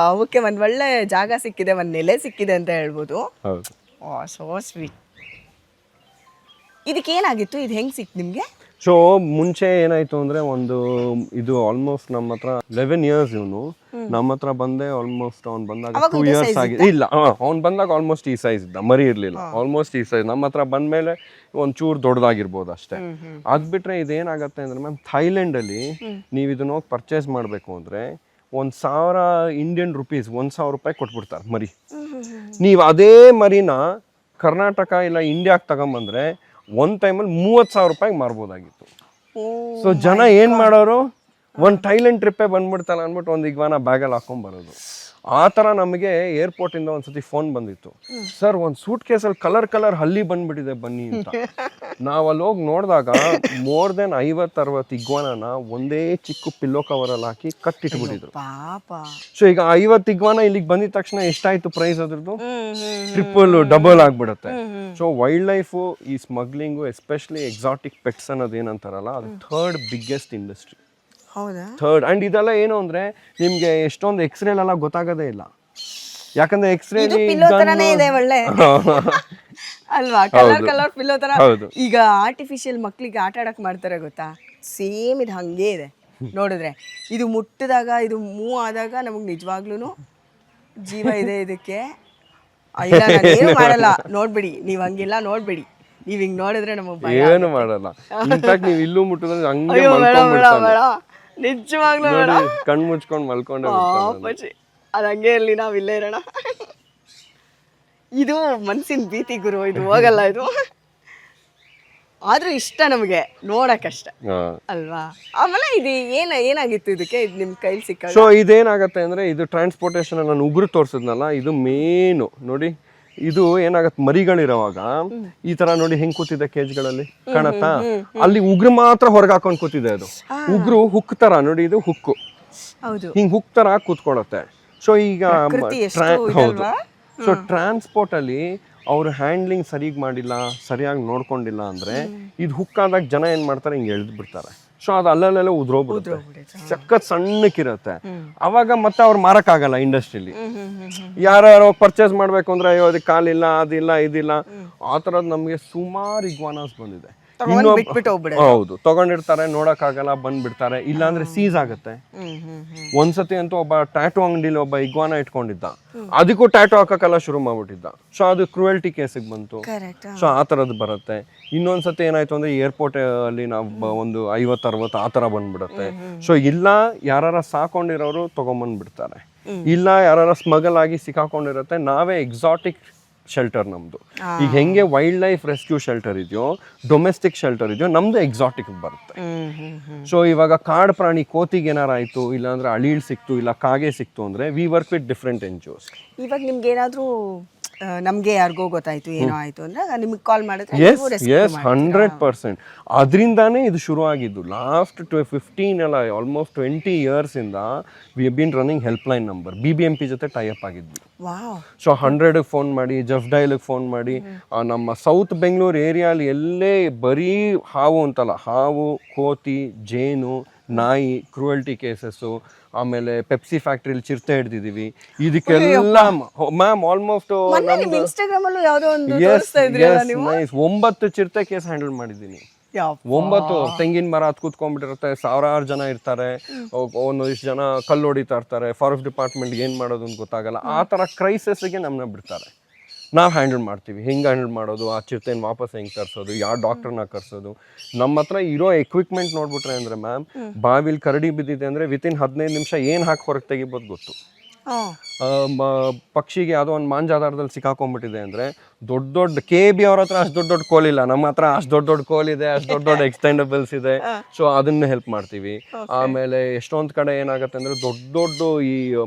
ಅವಕ್ಕೆ ಒಂದ್ ಒಳ್ಳೆ ಜಾಗ ಸಿಕ್ಕಿದೆ, ಒಂದ್ ನೆಲೆ ಸಿಕ್ಕಿದೆ ಅಂತ ಹೇಳ್ಬೋದು. ಹೌದು. So sweet. ಇದಕ್ಕೇನಾಗಿತ್ತು? ಇದು ಹೆಂಗ್ ಸಿಕ್ತು ನಿಮ್ಗೆ? ಸೊ ಮುಂಚೆ ಏನಾಯ್ತು ಅಂದ್ರೆ ಇದು ಆಲ್ಮೋಸ್ಟ್ ನಮ್ಮ ಹತ್ರ 11 years ಇವನು ನಮ್ಮ ಹತ್ರ ಬಂದೆ. ಆಲ್ಮೋಸ್ಟ್ ಅವ್ನು ಬಂದಾಗ 2 years ಆಗಿದೆ. ಇಲ್ಲ, ಅವ್ನು ಬಂದಾಗ ಆಲ್ಮೋಸ್ಟ್ ಈ ಸೈಜ್ ಇದ್ದ, ಮರಿ ಇರ್ಲಿಲ್ಲ. ಆಲ್ಮೋಸ್ಟ್ ಈ ಸೈಜ್. ನಮ್ಮ ಹತ್ರ ಬಂದ್ಮೇಲೆ ಒಂಚೂರು ದೊಡ್ಡದಾಗಿರ್ಬೋದು ಅಷ್ಟೇ. ಅದ್ ಬಿಟ್ರೆ ಇದೇನಾಗತ್ತೆ ಅಂದ್ರೆ ಮ್ಯಾಮ್, ಥೈಲ್ಯಾಂಡ್ ಅಲ್ಲಿ ನೀವು ಇದನ್ನ ಹೋಗಿ ಪರ್ಚೇಸ್ ಮಾಡ್ಬೇಕು ಅಂದ್ರೆ 1000 ಇಂಡಿಯನ್ ರುಪೀಸ್, 1000 ರೂಪಾಯಿ ಕೊಟ್ಬಿಡ್ತಾರೆ ಮರಿ. ನೀವು ಅದೇ ಮರಿನ ಕರ್ನಾಟಕ ಇಲ್ಲ ಇಂಡಿಯಾಗೆ ತಗೊಂಬಂದ್ರೆ ಒಂದ್ ಟೈಮಲ್ಲಿ 30,000 ರೂಪಾಯಿಗೆ ಮಾರ್ಬೋದಾಗಿತ್ತು. ಸೊ ಜನ ಏನ್ ಮಾಡೋರು, ಒಂದು ಥೈಲ್ಯಾಂಡ್ ಟ್ರಿಪ್ಪೇ ಬಂದ್ಬಿಡ್ತಲ್ಲ ಅಂದ್ಬಿಟ್ಟು ಒಂದು ಇಗ್ವಾನ ಬ್ಯಾಗಲ್ಲಿ ಹಾಕೊಂಡ್ ಬರೋದು. ಆ ಥರ ನಮಗೆ ಏರ್ಪೋರ್ಟಿಂದ ಒಂದ್ಸತಿ ಫೋನ್ ಬಂದಿತ್ತು, ಸರ್ ಒಂದು ಸೂಟ್ ಕೇಸಲ್ಲಿ ಕಲರ್ ಹಲ್ಲಿ ಬಂದ್ಬಿಟ್ಟಿದೆ ಬನ್ನಿ ಅಂತ. ನಾವು ಅಲ್ಲಿ ಹೋಗಿ ನೋಡಿದಾಗ ಮೋರ್ ದೆನ್ 50-60 ಇಗ್ವಾನ ಒಂದೇ ಚಿಕ್ಕ ಪಿಲ್ಲೋ ಕವರಲ್ಲಿ ಹಾಕಿ ಕಟ್ಟಿಟ್ಬಿಟ್ಟಿದ್ರು. ಸೊ ಈಗ 50 ಇಗ್ವಾನ ಇಲ್ಲಿಗೆ ಬಂದಿದ ತಕ್ಷಣ ಎಷ್ಟಾಯ್ತು ಪ್ರೈಸ್ ಅದ್ರದ್ದು? ಟ್ರಿಪಲ್ ಡಬಲ್ ಆಗ್ಬಿಡುತ್ತೆ. ಸೊ ವೈಲ್ಡ್ ಲೈಫು, ಈ ಸ್ಮಗ್ಲಿಂಗು, ಎಸ್ಪೆಷಲಿ ಎಕ್ಸಾಟಿಕ್ ಪೆಟ್ಸ್ ಅನ್ನೋದು ಏನಂತಾರಲ್ಲ, ಅದು 3rd biggest industry. Third. And ಇದೆಲ್ಲ ಏನು ಅಂದ್ರೆ ನಿಮ್ಗೆ ಎಷ್ಟೊಂದು ಎಕ್ಸ್ರೇಲೆಲ್ಲ ಗೊತ್ತಾಗೋದೇ ಇಲ್ಲ. ಯಾಕಂದ್ರೆ ಎಕ್ಸ್ರೇ ಅಲ್ವಾ, ಕಲರ್ ಪಿಲ್ಲೋ ತರ. ಈಗ ಆರ್ಟಿಫಿಷಿಯಲ್ ಮಕ್ಳಿಗೆ ಆಟ ಆಡಕ್ ಮಾಡ್ತಾರೆ ಗೊತ್ತಾ, ಸೇಮ್ ಇದು ಹಂಗೆ ಇದೆ ನೋಡಿದ್ರೆ. ಇದು ಮುಟ್ಟಿದಾಗ, ಇದು ಮೂವ್ ಆದಾಗ ನಮಗ್ ನಿಜವಾಗ್ಲೂ ಜೀವ ಇದೆ ಇದಕ್ಕೆ. ಇಲ್ಲ, ನಾನೇನು ಮಾಡಲ್ಲ, ನೋಡ್ಬೇಡಿ ನೀವು, ಹಂಗಿಲ್ಲ ನೋಡ್ಬೇಡಿ ನೀವ್. ಹಿಂಗ್ ನೋಡಿದ್ರೆ ನಮಗ್ ಏನು ಮಾಡಲ್ಲ. ಇನ್ಫ್ಯಾಕ್ಟ್ ನೀವು ಇಲ್ಲೂ ಮುಟ್ಟಿದ್ರೆ ಹಂಗೆ ಮಲ್ಕೊಂಡ್ಬಿಡ್ತಾನೆ. ನಿಜವಾಗ್ಲೂ ಕಣ್ ಮುಚ್ಕೊಂಡು ಮಲ್ಕೊಂಡೆ. ಅದ್ ಹಂಗೆ ಇರ್ಲಿ, ನಾವ್ ಇಲ್ಲೇ ಇರೋಣ. ಇದು ಮನ್ಸಿನ ಭೀತಿ ಗುರು, ಇದು ಹೋಗಲ್ಲ ಇದು. ಆದ್ರೂ ಇಷ್ಟ ನಮಗೆ ನೋಡಕ್ಕಷ್ಟ ಅಲ್ವಾ. ಆಮೇಲೆ ಇದು ಏನಾಗಿತ್ತು ಇದಕ್ಕೆ, ಇದು ನಿಮ್ ಕೈಲಿ ಸಿಕ್ಕ? ಸೊ ಇದೇನಾಗತ್ತೆ ಅಂದ್ರೆ, ಇದು ಟ್ರಾನ್ಸ್ಪೋರ್ಟೇಷನ್ ನಾನು ಉಗುರು ತೋರ್ಸಿದ್ನಲ್ಲ, ಇದು ಮೇನು ನೋಡಿ. ಇದು ಏನಾಗತ್ತೆ, ಮರಿಗಳಿರೋವಾಗ ಈ ತರ ನೋಡಿ ಹೆಂಗ್ ಕೂತಿದೆ ಕೇಜ್ಗಳಲ್ಲಿ ಕಾಣತ್ತಾ, ಅಲ್ಲಿ ಉಗ್ರು ಮಾತ್ರ ಹೊರಗೆ ಹಾಕೊಂಡ್ ಕೂತಿದೆ. ಅದು ಉಗ್ರು ಹುಕ್ ತರ ನೋಡಿ, ಇದು ಹುಕ್ಕು ಹಿಂಗ್ ಹುಕ್ ತರ ಕೂತ್ಕೊಳತ್ತೆ. ಸೊ ಈಗ ಹೌದು. ಸೊ ಟ್ರಾನ್ಸ್ಪೋರ್ಟ್ ಅಲ್ಲಿ ಅವ್ರು ಹ್ಯಾಂಡ್ಲಿಂಗ್ ಸರಿಯಾಗಿ ಮಾಡಿಲ್ಲ, ಸರಿಯಾಗಿ ನೋಡ್ಕೊಂಡಿಲ್ಲ ಅಂದ್ರೆ ಇದು ಹುಕ್ ಆದಾಗ ಜನ ಏನ್ ಮಾಡ್ತಾರೆ, ಹಿಂಗೆ ಎಳ್ದು ಬಿಡ್ತಾರೆ. ಸೊ ಅದು ಅಲ್ಲೆಲ್ಲ ಉದ್ರೋಗ್ಬಿಡುತ್ತೆ, ಸಖತ್ ಸಣ್ಣಕ್ಕಿರತ್ತೆ. ಅವಾಗ ಮತ್ತೆ ಅವ್ರು ಮಾರಕ್ಕಾಗಲ್ಲ ಇಂಡಸ್ಟ್ರಿಲಿ. ಯಾರು ಪರ್ಚೇಸ್ ಮಾಡ್ಬೇಕು ಅಂದ್ರೆ, ಅಯ್ಯೋ ಅದಕ್ಕೆ ಕಾಲಿಲ್ಲ, ಅದಿಲ್ಲ, ಇದಿಲ್ಲ, ಆ ಥರದ್ದು ನಮಗೆ ಸುಮಾರು ಇಗ್ವಾನಾಸ್ ಬಂದಿದೆ. ಹೌದು, ತಗೊಂಡಿರ್ತಾರೆ, ನೋಡಕ್ಕಾಗಲ್ಲ, ಬಂದ್ಬಿಡ್ತಾರೆ. ಇಲ್ಲಾಂದ್ರೆ ಸೀಸ್ ಆಗುತ್ತೆ. ಒಂದ್ಸತಿ ಅಂತೂ ಒಬ್ಬ ಟ್ಯಾಟೂ ಅಂಗಡಿಲಿ ಒಬ್ಬ ಇಗ್ವಾನ ಇಟ್ಕೊಂಡಿದ್ದ, ಅದಕ್ಕೂ ಟ್ಯಾಟೂ ಹಾಕಕ್ಕೆಲ್ಲ ಶುರು ಮಾಡ್ಬಿಟ್ಟಿದ್ದ. ಸೊ ಅದು ಕ್ರೂಯಲ್ಟಿ ಕೇಸಿಗೆ ಬಂತು. ಸೊ ಆ ಥರದ್ದು ಬರುತ್ತೆ. ಇನ್ನೊಂದ್ಸತಿ ಏನಾಯ್ತು ಅಂದ್ರೆ, ಏರ್ಪೋರ್ಟ್ ಅಲ್ಲಿ ನಾವು ಒಂದು 50-60 ಆ ಥರ ಬಂದ್ಬಿಡುತ್ತೆ. ಸೊ ಇಲ್ಲ ಯಾರ ಸಾಕೊಂಡಿರೋರು ತಗೊಂಬಂದ್ಬಿಡ್ತಾರೆ, ಇಲ್ಲ ಯಾರ ಸ್ಮಗಲ್ ಆಗಿ ಸಿಕ್ಕಾಕೊಂಡಿರುತ್ತೆ. ನಾವೇ ಎಕ್ಸಾಟಿಕ್ ಶೆಲ್ಟರ್ ನಮ್ದು. ಈಗ ಹೆಂಗೆ ವೈಲ್ಡ್ ಲೈಫ್ ರೆಸ್ಕ್ಯೂ ಶೆಲ್ಟರ್ ಇದೆಯೋ, ಡೊಮೆಸ್ಟಿಕ್ ಶೆಲ್ಟರ್ ಇದೆಯೋ, ನಮ್ದು ಎಕ್ಸಾಟಿಕ್ ಬರುತ್ತೆ. ಸೊ ಇವಾಗ ಕಾಡು ಪ್ರಾಣಿ, ಕೋತಿಗೆ ಏನಾರ ಆಯ್ತು, ಇಲ್ಲಾಂದ್ರೆ ಅಳಿಲ್ ಸಿಕ್ತು, ಇಲ್ಲ ಕಾಗೆ ಸಿಕ್ತು ಅಂದ್ರೆ we work with different NGOs. ಇವಾಗ ನಿಮ್ಗೆ ಏನಾದ್ರೂ ನಮಗೆ ಯಾರಿಗೋ ಗೊತ್ತಾಯ್ತು ಏನೋ ಆಯ್ತು ಅಂದ್ರೆ ನಿಮಗೆ ಕಾಲ್ ಮಾಡಿದ್ರೆ ಎಸ್ ಎಸ್ 100%. ಅದರಿಂದಾನೇ ಇದು ಶುರು ಆಗಿದ್ದು. ಲಾಸ್ಟ್ 15 ಅಲ್ಲ ಆಲ್ಮೋಸ್ಟ್ 20 ಇಯರ್ಸಿಂದ we have been running help line number. BBMP ಜೊತೆ ಟೈಅಪ್ ಆಗಿದ್ವಿ. ವಾವ್. ಸೊ 100ಗೆ ಫೋನ್ ಮಾಡಿ, ಜಫ್ ಡೈಲ್ಗೆ ಫೋನ್ ಮಾಡಿ, ನಮ್ಮ ಸೌತ್ ಬೆಂಗಳೂರು ಏರಿಯಾಲಿ ಎಲ್ಲೇ ಬರೀ ಹಾವು ಅಂತಲ್ಲ, ಹಾವು, ಕೋತಿ, ಜೇನು, ನಾಯಿ ಕ್ರೂಯಲ್ಟಿ ಕೇಸಸ್ಸು, ಆಮೇಲೆ ಪೆಪ್ಸಿ ಫ್ಯಾಕ್ಟ್ರಿಲಿ ಚಿರತೆ ಹಿಡ್ದಿದೀವಿ. ಇದಕ್ಕೆಲ್ಲ ಮ್ಯಾಮ್ ಆಲ್ಮೋಸ್ಟ್ ಇನ್ಸ್ಟಾಗ್ರಾಮ್ ಅಲ್ಲೂ ಯಾವ್ದೋ ಒಂದು ತೋರಿಸ್ತಾ ಇದ್ರಲ್ಲ ನೀವು. 9 ಚಿರತೆ ಕೇಸ್ ಹ್ಯಾಂಡಲ್ ಮಾಡಿದ್ದೀನಿ. 9 ತೆಂಗಿನ ಮರ ಹತ್ ಕೂತ್ಕೊಂಡ್ಬಿಟ್ಟಿರುತ್ತೆ, ಸಾವಿರಾರು ಜನ ಇರ್ತಾರೆ, ಒಂದಿಷ್ಟು ಜನ ಕಲ್ಲು ಹೊಡಿತಾ ಇರ್ತಾರೆ, ಫಾರೆಸ್ಟ್ ಡಿಪಾರ್ಟ್ಮೆಂಟ್ ಏನ್ ಮಾಡೋದು ಅಂತ ಗೊತ್ತಾಗಲ್ಲ. ಆ ತರ ಕ್ರೈಸಿಸ್ಗೆ ನಮ್ಮನ್ನ ಬಿಡ್ತಾರೆ. ನಾವು ಹ್ಯಾಂಡಲ್ ಮಾಡ್ತೀವಿ. ಹೆಂಗೆ ಹ್ಯಾಂಡಲ್ ಮಾಡೋದು, ಆ ಚಿರತೆನ ವಾಪಸ್ ಹೆಂಗೆ ತರಿಸೋದು, ಯಾವ ಡಾಕ್ಟರ್ನ ಕರ್ಸೋದು. ನಮ್ಮ ಹತ್ರ ಇರೋ ಎಕ್ವಿಪ್ಮೆಂಟ್ ನೋಡ್ಬಿಟ್ರೆ ಅಂದ್ರೆ ಮ್ಯಾಮ್, ಬಾವಿಲಿ ಕರಡಿ ಬಿದ್ದಿದೆ ಅಂದ್ರೆ ವಿತಿನ್ 15 ನಿಮಿಷ ಏನು ಹಾಕಿ ಹೊರಗೆ ತೆಗಿಬೋದು ಗೊತ್ತು. ಪಕ್ಷಿಗೆ ಯಾವುದೋ ಒಂದು ಮಾಂಜಾಧಾರದಲ್ಲಿ ಸಿಕ್ಕಾಕೊಂಡ್ಬಿಟ್ಟಿದೆ ಅಂದರೆ ದೊಡ್ಡ KB ಅವ್ರ ಹತ್ರ ಅಷ್ಟು ದೊಡ್ಡ ಕೋಲಿಲ್ಲ, ನಮ್ಮ ಹತ್ರ ಅಷ್ಟು ದೊಡ್ಡ ಕೋಲಿದೆ, ಅಷ್ಟು ದೊಡ್ಡ ಎಕ್ಸ್ಟೆಂಡಬಲ್ಸ್ ಇದೆ. ಸೊ ಅದನ್ನ ಹೆಲ್ಪ್ ಮಾಡ್ತೀವಿ. ಆಮೇಲೆ ಎಷ್ಟೊಂದು ಕಡೆ ಏನಾಗುತ್ತೆ ಅಂದರೆ ದೊಡ್ಡ ಈ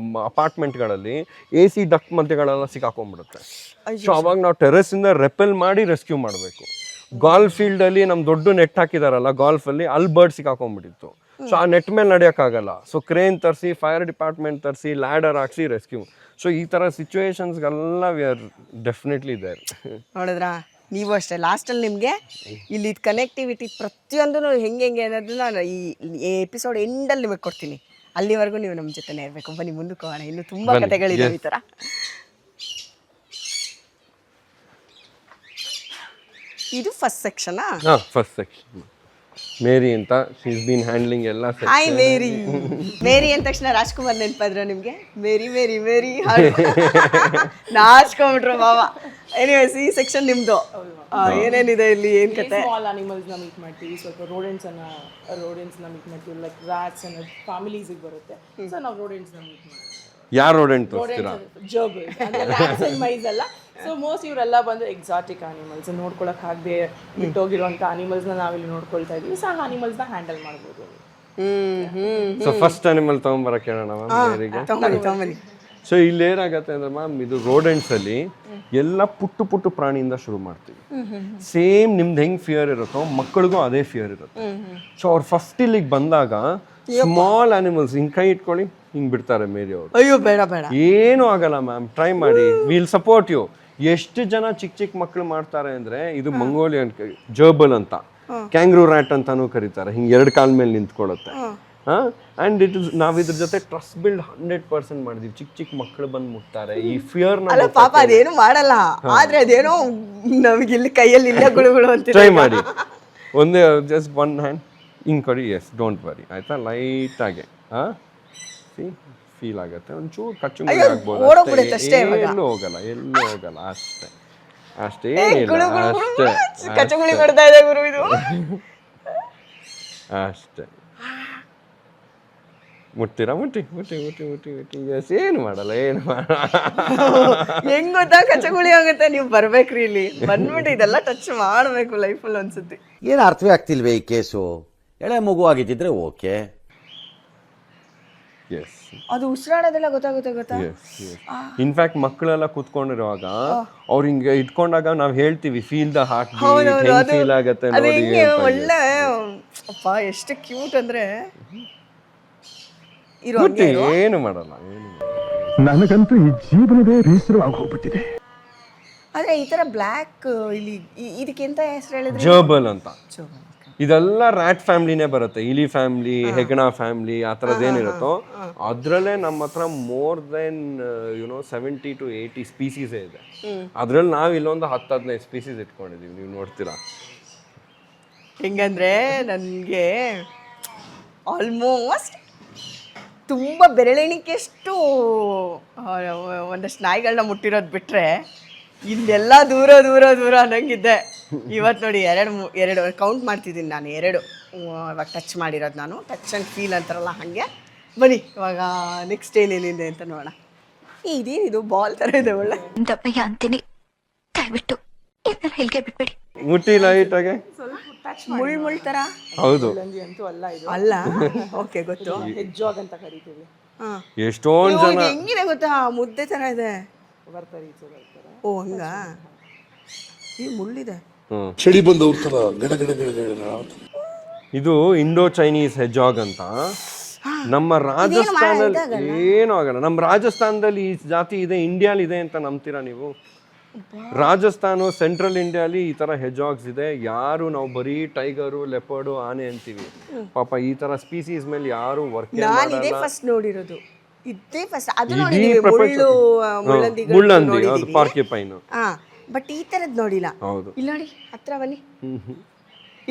ಅಪಾರ್ಟ್ಮೆಂಟ್ಗಳಲ್ಲಿ AC ಡಕ್ಟ್ ಮಧ್ಯಗಳೆಲ್ಲ ಸಿಕ್ಕಾಕೊಂಡ್ಬಿಡುತ್ತೆ. ಸೊ ಅವಾಗ ನಾವು ಟೆರೆಸ್ಸಿಂದ ರೆಪೆಲ್ ಮಾಡಿ ರೆಸ್ಕ್ಯೂ ಮಾಡಬೇಕು. ಗಾಲ್ಫ್ ಫೀಲ್ಡಲ್ಲಿ ನಮ್ಮ ದೊಡ್ಡ ನೆಟ್ ಹಾಕಿದಾರಲ್ಲ ಗಾಲ್ಫಲ್ಲಿ, ಅಲ್ಲಿ ಬರ್ಡ್ ಸಿಕ್ಕಾಕೊಂಡ್ಬಿಟ್ಟಿತ್ತು. ಸೊ ಆ ನೆಟ್ ಮೇಲೆ ನಡೆಯೋಕ್ಕಾಗಲ್ಲ. ಸೊ ಕ್ರೇನ್ ತರಿಸಿ, ಫೈರ್ ಡಿಪಾರ್ಟ್ಮೆಂಟ್ ತರಿಸಿ, ಲ್ಯಾಡರ್ ಹಾಕ್ಸಿ ರೆಸ್ಕ್ಯೂ. ಸೊ ಈ ಥರ ಸಿಚುವೇಶನ್ಸ್ಗೆಲ್ಲ ವಿ ಆರ್ ಡೆಫಿನೆಟ್ಲಿ ದೇರ್. ನೋಡಿದ್ರಾ, ನೀವು ಅಷ್ಟೇ ಲಾಸ್ಟಲ್ಲಿ ನಿಮಗೆ ಇಲ್ಲಿ ಕನೆಕ್ಟಿವಿಟಿ ಪ್ರತಿಯೊಂದೂ ಹೆಂಗೆ ಅನ್ನೋದನ್ನ ಈ ಎಪಿಸೋಡ್ ಎಂಡಲ್ಲಿ ನಿಮಗೆ ಕೊಡ್ತೀನಿ. ಅಲ್ಲಿವರೆಗೂ ನೀವು ನಮ್ಮ ಜೊತೆನೇ ಇರಬೇಕು. ಬನ್ನಿ ಮುಂದಕ್ಕೆ ಹೋಗೋಣ, ಇನ್ನೂ ತುಂಬ ಕಥೆಗಳಿದೆ ಈ ಥರ. ಇದು ಫಸ್ಟ್ ಸೆಕ್ಷನಾ? ಹಾಂ, ಫಸ್ಟ್ ಸೆಕ್ಷನ್. ಮೇರಿ ಅಂತ, ಶಿ ಇಸ್ ಬೀನ್ ಹ್ಯಾಂಡ್ಲಿಂಗ್ ಎಲ್ಲ. Hi Mary. ಮೇರಿ ಅಂದ ತಕ್ಷಣ ರಾಜ್ಕುಮಾರ್ ನೆನಪಾದ್ರ ನಿಮಗೆ? ಮೇರಿ ಮೇರಿ ಮೇರಿ ನಾಚ್ಕೊಂಡ್ಬಿಟ್ರು ಮಾವ. ಎನಿವೇಸ್, ಈ ಸೆಕ್ಷನ್ ನಿಮ್ದು. ಏನೇನಿದೆ ಇಲ್ಲಿ, ಏನ್ ಕತೆ? ಸ್ಮಾಲ್ ಅನಿಮಲ್ಸ್ನ ಮೀಟ್ ಮಾಡ್ತೀವಿ, ಸ್ವಲ್ಪ ರೋಡೆಂಟ್ಸ್ನ ಮೀಟ್ ಮಾಡ್ತೀವಿ, ಲೈಕ್ ರ್ಯಾಟ್ಸ್ ಅನ್ನೋ ಫ್ಯಾಮಿಲೀಸಿಗೆ ಬರುತ್ತೆ. ಸೊ ನಾವು ರೋಡೆಂಟ್ಸ್ನ ಮೀಟ್ ಮಾಡ್ತೀವಿ. ಯಾರು ರೋಡೆಂಟ್ ತೋರಿಸ್ತೀರಾ? ಮೈಸ್ ಅಲ್ಲ. ಸೊ ಮೋಸ್ಟ್ ಇವರೆಲ್ಲ ಬಂದು ಎಕ್ಸಾಟಿಕ್ ಅನಿಮಲ್ಸ್, ನೋಡ್ಕೊಳಕ್ ಆಗದೆ ಬಿಟ್ಟೋಗಿರುವಂಥ ಅನಿಮಲ್ಸ್ನ ನಾವಿಲ್ಲಿ ನೋಡ್ಕೊಳ್ತಾ ಇದೀವಿ. ಸೊ ಆ ಅನಿಮಲ್ಸ್ನ ಹ್ಯಾಂಡಲ್ ಮಾಡ್ಬೋದು. ಸೊ ಫಸ್ಟ್ ಅನಿಮಲ್ ತಗೊಂಬರಕ್ಕೆ ಕೇಳೋಣ ಮ್ಯಾಮ್. ಸೊ ಇಲ್ಲಿ ಏನಾಗತ್ತೆ ಅಂದ್ರೆ ಮ್ಯಾಮ್, ಇದು ರೋಡೆಂಟ್ಸ್ ಅಲ್ಲಿ ಎಲ್ಲ ಪುಟ್ಟು ಪ್ರಾಣಿಯಿಂದ ಶುರು ಮಾಡ್ತೀವಿ. ಸೇಮ್ ನಿಮ್ದು ಹೆಂಗ್ ಫಿಯರ್ ಇರುತ್ತೋ ಮಕ್ಕಳಿಗೂ ಅದೇ ಫಿಯರ್ ಇರುತ್ತೆ. ಸೊ ಅವ್ರು ಫಸ್ಟ್ ಇಲ್ಲಿಗೆ ಬಂದಾಗ ಸ್ಮಾಲ್ ಅನಿಮಲ್ಸ್ ಹಿಂಗ್ ಕೈ ಇಟ್ಕೊಳ್ಳಿ, ಹಿಂಗ್ ಬಿಡ್ತಾರೆ ಮೇರಿ ಅವರು. ಅಯ್ಯೋ ಬೇಡ ಬೇಡ, ಏನು ಆಗಲ್ಲ ಮ್ಯಾಮ್, ಟ್ರೈ ಮಾಡಿ, ವಿಲ್ ಸಪೋರ್ಟ್ ಯು. ಎಷ್ಟು ಜನ ಚಿಕ್ಕ ಮಕ್ಕಳು ಮಾಡ್ತಾರೆ ಅಂದ್ರೆ, ಇದು ಮಂಗೋಲಿಯನ್ ಜರ್ಬಲ್ ಅಂತ, ಕ್ಯಾಂಗ್ರೂ ರ್ಯಾಟ್ ಅಂತಾನೂ ಕರೀತಾರೆ. ಹಿಂಗೆ 2 ಕಾಲ ಮೇಲೆ ನಿಂತ್ಕೊಳ್ಳುತ್ತೆ. ಅಂಡ್ ಇಟ್ ಇಸ್, ನಾವ್ ಇದ್ರ ಜೊತೆ ಟ್ರಸ್ಟ್ ಬಿಲ್ಡ್ 100% ಮಾಡಿದೀವಿ. ಚಿಕ್ಕ ಮಕ್ಕಳು ಬಂದು ಮುಟ್ತಾರೆ. ಈ ಫಿಯರ್ ಅಲ್ಲ ಪಾಪ ಅದೇನು ಮಾಡಲ್ಲ, ಆದ್ರೆ ಅದೇನೋ ನಮಗೆ ಇಲ್ಲಿ ಕೈಯಲ್ಲಿ ಇಲ್ಲ ಗುಳುಗುಳು ಅಂತ. ಟ್ರೈ ಮಾಡಿ, ಒಂದೇ ಜಸ್ಟ್ 1 ಹ್ಯಾಂಡ್ ಹಿಂಗ್ ಕೊಡಿ. ಎಸ್, ಡೋಂಟ್ ವರಿ ಆಯ್ತಾ, ಲೈಟ್ ಆಗಿ ಫೀಲ್ ಆಗುತ್ತೆ. ಒಂಚೂರು ಕಚ್ಚುಂಗಿ ಆಗ್ಬೋದು, ಎಲ್ಲೂ ಹೋಗಲ್ಲ ಅಷ್ಟೇ ಏನಿಲ್ಲ, ಕಚ್ಚಗುಳಿ ಮಾಡ್ತಾ ಇದೆ ಗುರು ಇದು. ಅಷ್ಟೇ ಮುಟ್ತೀರಾ? ಮುಟ್ಟಿ. ಎಸ್, ಏನು ಮಾಡಲ್ಲ. ಹೆಂಗ್ ಗೊತ್ತಾ, ಕಚ್ಚಗುಳಿ ಆಗುತ್ತೆ. ನೀವು ಬರ್ಬೇಕ್ರಿ ಇಲ್ಲಿ, ಬಂದ್ಬಿಟ್ಟು ಇದೆಲ್ಲ ಟಚ್ ಮಾಡ್ಬೇಕು ಲೈಫಲ್ಲಿ ಅನ್ಸುತ್ತೆ. ಏನು ಅರ್ಥವೇ ಆಗ್ತಿಲ್ವೇ ಈ ಕೇಸು? ಎಳೆ ಮಗು ಆಗಿದ್ದಿದ್ರೆ ಓಕೆ. ಎಸ್, ಅದು ಉಸಿರಾಡೋದೆಲ್ಲ ಗೊತ್ತಾ? ಇನ್ಫ್ಯಾಕ್ಟ್ ಮಕ್ಕಳೆಲ್ಲ ಕೂತ್ಕೊಂಡಿರುವಾಗ ಅವ್ರು ಹಿಂಗೆ ಇಟ್ಕೊಂಡಾಗ ನಾವ್ ಹೇಳ್ತೀವಿ, feel the heart beat, feel ಆಗತ್ತೆ ನೋಡಿ. ಒಳ್ಳೆ ಅಪ್ಪ, ಎಷ್ಟು ಕ್ಯೂಟ್ ಅಂದ್ರೆ. ಏನು ಮಾಡಲ್ಲ. ನನಗಂತೂ ಈ ಜೀವನವೇ ಬೇಸರವಾಗಿ ಹೋಗ್ಬಿಟ್ಟಿದೆ. ಆದ್ರೆ ಈ ತರ ಬ್ಲ್ಯಾಕ್ ಇಲ್ಲಿ ಇದಕ್ಕೆ ಎಂತ ಹೆಸರು ಹೇಳಿದ್ರೆ? ಜರ್ಬಲ್ ಅಂತ. ಇದೆಲ್ಲ ರ್ಯಾಟ್ ಫ್ಯಾಮಿಲಿನೇ ಬರುತ್ತೆ. ಇಲಿ ಫ್ಯಾಮಿಲಿ, ಹೆಗಣ ಫ್ಯಾಮಿಲಿ, ಆ ಥರದ್ದು ಏನಿರುತ್ತೋ ಅದರಲ್ಲೇ ನಮ್ಮ ಹತ್ರ ಮೋರ್ ದೆನ್ 70 to 80 ಸ್ಪೀಸೀಸೇ ಇದೆ. ಅದ್ರಲ್ಲಿ ನಾವು ಇಲ್ಲೊಂದು 10-15 ಸ್ಪೀಸೀಸ್ ಇಟ್ಕೊಂಡಿದ್ದೀವಿ, ನೀವು ನೋಡ್ತೀರಾ. ಹೆಂಗಂದ್ರೆ ನನಗೆ ಆಲ್ಮೋಸ್ಟ್ ತುಂಬ ಬೆರಳೆಣಿಕೆಷ್ಟು ಒಂದಷ್ಟು ನಾಯಿಗಳನ್ನ ಮುಟ್ಟಿರೋದು ಬಿಟ್ಟರೆ ಇಲ್ಲೆಲ್ಲ ದೂರ ಅನ್ನಂಗಿದ್ದೆ. ಇವತ್ತು ನೋಡಿ ಎರಡು ಕೌಂಟ್ ಮಾಡ್ತಿದ್ದೀನಿ ನಾನು. 2 ಇವಾಗ ಟಚ್ ಮಾಡಿರೋದು ನಾನು. ಟಚ್ ಆ್ಯಂಡ್ ಫೀಲ್ ಅಂತಾರಲ್ಲ ಹಾಗೆ. ಬನ್ನಿ ಇವಾಗ ನೆಕ್ಸ್ಟ್ ಏನೇನಿದೆ ಅಂತ ನೋಡೋಣ. ಇದೇನಿದು ಬಾಲ್ ಥರ ಇದೆ, ಒಳ್ಳೆ ದಪ್ಪಯ್ಯ ಅಂತೀನಿ, ದಯವಿಟ್ಟು ಇದನ್ನ ಹೇಳಿಕೆ ಬಿಟ್ಬಿಡಿ. ಮುಟ್ಟಿ ಲೈಟಾಗೆ ಮುಳ್ ಥರ. ಹೌದು, ಅಂತೂ ಅಲ್ಲ ಇದು. ಅಲ್ಲ, ಓಕೆ ಗೊತ್ತು. ಹೆಜ್ಜಾಗ್ ಅಂತ ಕರಿತೀವಿ. ಎಷ್ಟೊಂದು ಜನ ಹೆಂಗಿದೆ ಗೊತ್ತಾ, ಮುದ್ದೆ ಥರ ಇದೆ. ಬರ್ತಾರೆ ಈಚೆ ಬರ್ತಾರೆ. ಓ ಹಂಗ ಈ ಮುಳ್ಳಿದೆ. ಚಳಿ ಬಂದು ಊರ್ತರ ಗಡ ಗಡ ಗಡ ಗಡ. ಇದು ಇಂಡೋ ಚೈನೀಸ್ ಹೆಜಾಗ್ ಅಂತ. ನಮ್ಮ ರಾಜಸ್ಥಾನದಲ್ಲಿ ಏನೂ ಆಗಲ್ಲ. ನಮ್ಮ ರಾಜಸ್ಥಾನದಲ್ಲಿ ಈ ಜಾತಿ ಇದೆ, ಇಂಡಿಯಾಲಿ ಇದೆ ಅಂತ ನಂಬ್ತೀರಾ ನೀವು? ರಾಜಸ್ಥಾನ, ಸೆಂಟ್ರಲ್ ಇಂಡಿಯಾಲಿ ಈ ತರ ಹೆಜಾಗ್ಸ್ ಇದೆ. ಯಾರು ನಾವು ಬರೀ ಟೈಗರು, ಲೆಪರ್ಡು, ಆನೆ ಅಂತೀವಿ. ಪಾಪ ಈ ತರ ಸ್ಪೀಸೀಸ್ ಮೇಲೆ ಯಾರು ವರ್ಕ್ ನಾನು ಇದೇ ಫಸ್ಟ್ ನೋಡಿರೋದು. ಇದೇ ಫಸ್ಟ್. ಅದು ಇಡೀ ನೋಡಿದೀವಿ, ಮುಳ್ಳಂದಿ, ಅದು ಪಾರ್ಕಿಪೈನ್. ಹಾ, ಬಟ್ ಈ ತರದ್ ನೋಡಿಲ್ಲ. ಹೌದು. ಇಲ್ಲಿ ನೋಡಿ, ಹತ್ರ ಬನ್ನಿ.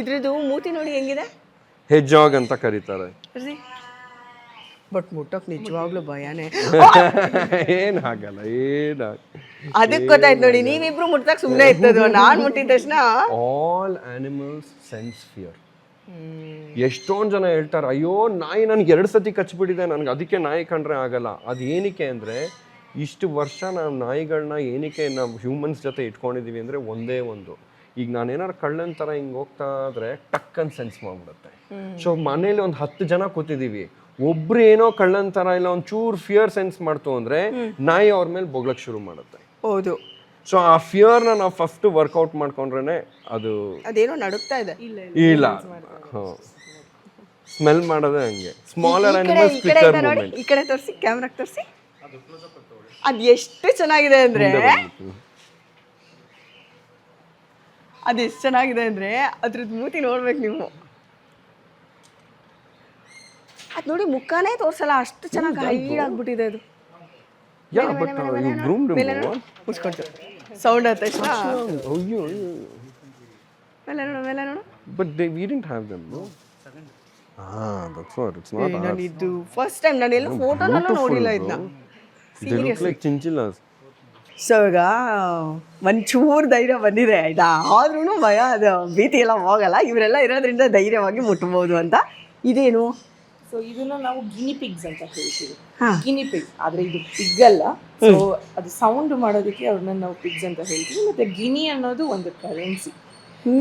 ಇದ್ರದ್ದು ಮೂತಿ ನೋಡಿ ಹೆಂಗಿದೆ. ಹೆಜಾಗ್ ಅಂತ ಕರೀತಾರೆ. ಬಟ್ ಮುಟ್ಟಕ್ ನಿಜವಾಗ್ಲೂ ಭಯನೇ. ಏನಾಗಲ್ಲ, ಅದಕ್ಕೆ ಗೊತ್ತಾಯ್ತು ನೋಡಿ, ನೀವಿಬ್ರು ಮುಟ್ಟಕ್ ಸುಮ್ಮನೆ ಇರ್ತದ. ನಾನ್ ಮುಟ್ಟಿದ ತಕ್ಷಣ ಆಲ್ ಆನಿಮಲ್ಸ್ ಸೆನ್ಸ್ ಫಿಯರ್. ಎಷ್ಟೊಂದು ಜನ ಹೇಳ್ತಾರೆ, ಅಯ್ಯೋ ನಾಯಿ ನನ್ಗೆ 2 ಸತಿ ಕಚ್ಬಿಟ್ಟಿದೆ, ನನ್ಗೆ ಅದಕ್ಕೆ ನಾಯಿ ಕಂಡ್ರೆ ಆಗಲ್ಲ. ಅದು ಏನಕ್ಕೆ ಅಂದರೆ, ಇಷ್ಟು ವರ್ಷ ನಾವು ನಾಯಿಗಳನ್ನ ಏನಕ್ಕೆ ನಾವು ಹ್ಯೂಮನ್ಸ್ ಜೊತೆ ಇಟ್ಕೊಂಡಿದೀವಿ ಅಂದರೆ ಒಂದೇ ಒಂದು, ಈಗ ನಾನೇನಾರು ಕಳ್ಳನ ಥರ ಹಿಂಗೆ ಹೋಗ್ತಾ ಇದ್ರೆ ಟಕ್ಕನ್ ಸೆನ್ಸ್ ಮಾಡ್ಬಿಡುತ್ತೆ. ಸೊ ಮನೇಲಿ ಒಂದು 10 ಜನ ಕೂತಿದ್ದೀವಿ, ಒಬ್ರು ಏನೋ ಕಳ್ಳನ ಥರ ಇಲ್ಲ ಒಂಚೂರು ಫಿಯರ್ ಸೆನ್ಸ್ ಮಾಡ್ತು ಅಂದರೆ ನಾಯಿ ಅವ್ರ ಮೇಲೆ ಬೊಗ್ಲಕ್ಕೆ ಶುರು ಮಾಡುತ್ತೆ. ಹೌದು. ಸೊ ಆ ಫಿಯರ್ನ ನಾವು ಫಸ್ಟ್ ವರ್ಕೌಟ್ ಮಾಡ್ಕೊಂಡ್ರೆ ಅದು ಅದೇನೋ ನಡುಕ್ತಾ ಇದೆ. ಇಲ್ಲ, ಸ್ಮೆಲ್ ಮಾಡೋದೇ ಹಂಗೆ. Smaller animals quicker movement. ಈ ಕಡೆ ತೋರಿಸಿ, ಕ್ಯಾಮ್ರಾಕ್ ತೋರಿಸಿ. ಅದು ಎಷ್ಟು ಚೆನ್ನಾಗಿದೆ ಅಂದ್ರೆ, ಅದ್ರದ್ದು ಮೂತಿ ನೋಡ್ಬೇಕು ನೀವು. ಅದು ನೋಡಿ, ಮುಖಾನೇ ತೋರ್ಸಲ್ಲ, ಅಷ್ಟು ಚೆನ್ನಾಗಿ ಹೈಡ್ ಆಗ್ಬಿಟ್ಟಿದೆ ಅದು. ಮುಚ್ಕೊಳ್ತೀವಿ ಸೌಂಡ್ ಆದ ತಕ್ಷಣ. ಮೇಲೆ ನೋಡು, ಮೇಲೆ ನೋಡು. But we didn't have them, no? That's what. It's not ours. ನಾನು ಇದು ಫಸ್ಟ್ ಟೈಮ್, ನಾನು ಎಲ್ಲೂ ಫೋಟೋನಲ್ಲೂ ನೋಡಿಲ್ಲ ಇದನ್ನ. They look like chinchillas. So ಈಗ ಒಂಚೂರು ಧೈರ್ಯ ಬಂದಿದೆ ಆಯ್ತಾ, ಆದ್ರೂ ಭಯ, ಅದು ಭೀತಿ ಎಲ್ಲ ಹೋಗಲ್ಲ. ಇವರೆಲ್ಲ ಇರೋದ್ರಿಂದ ಧೈರ್ಯವಾಗಿ ಮುಟ್ಬೋದು ಅಂತ. ಇದೇನು? ಸೊ ಇದನ್ನ ನಾವು ಗಿನಿ ಪಿಗ್ಸ್ ಅಂತ ಹೇಳ್ತೀವಿ. ಗಿನಿ ಪಿಗ್, ಆದ್ರೆ ಇದು ಪಿಗ್ ಅಲ್ಲ. ಸೊ ಅದು ಸೌಂಡ್ ಮಾಡೋದಕ್ಕೆ ಅವ್ರನ್ನ ನಾವು ಪಿಗ್ಸ್ ಅಂತ ಹೇಳ್ತೀವಿ. ಮತ್ತೆ ಗಿನಿ ಅನ್ನೋದು ಒಂದು ಕರೆನ್ಸಿ.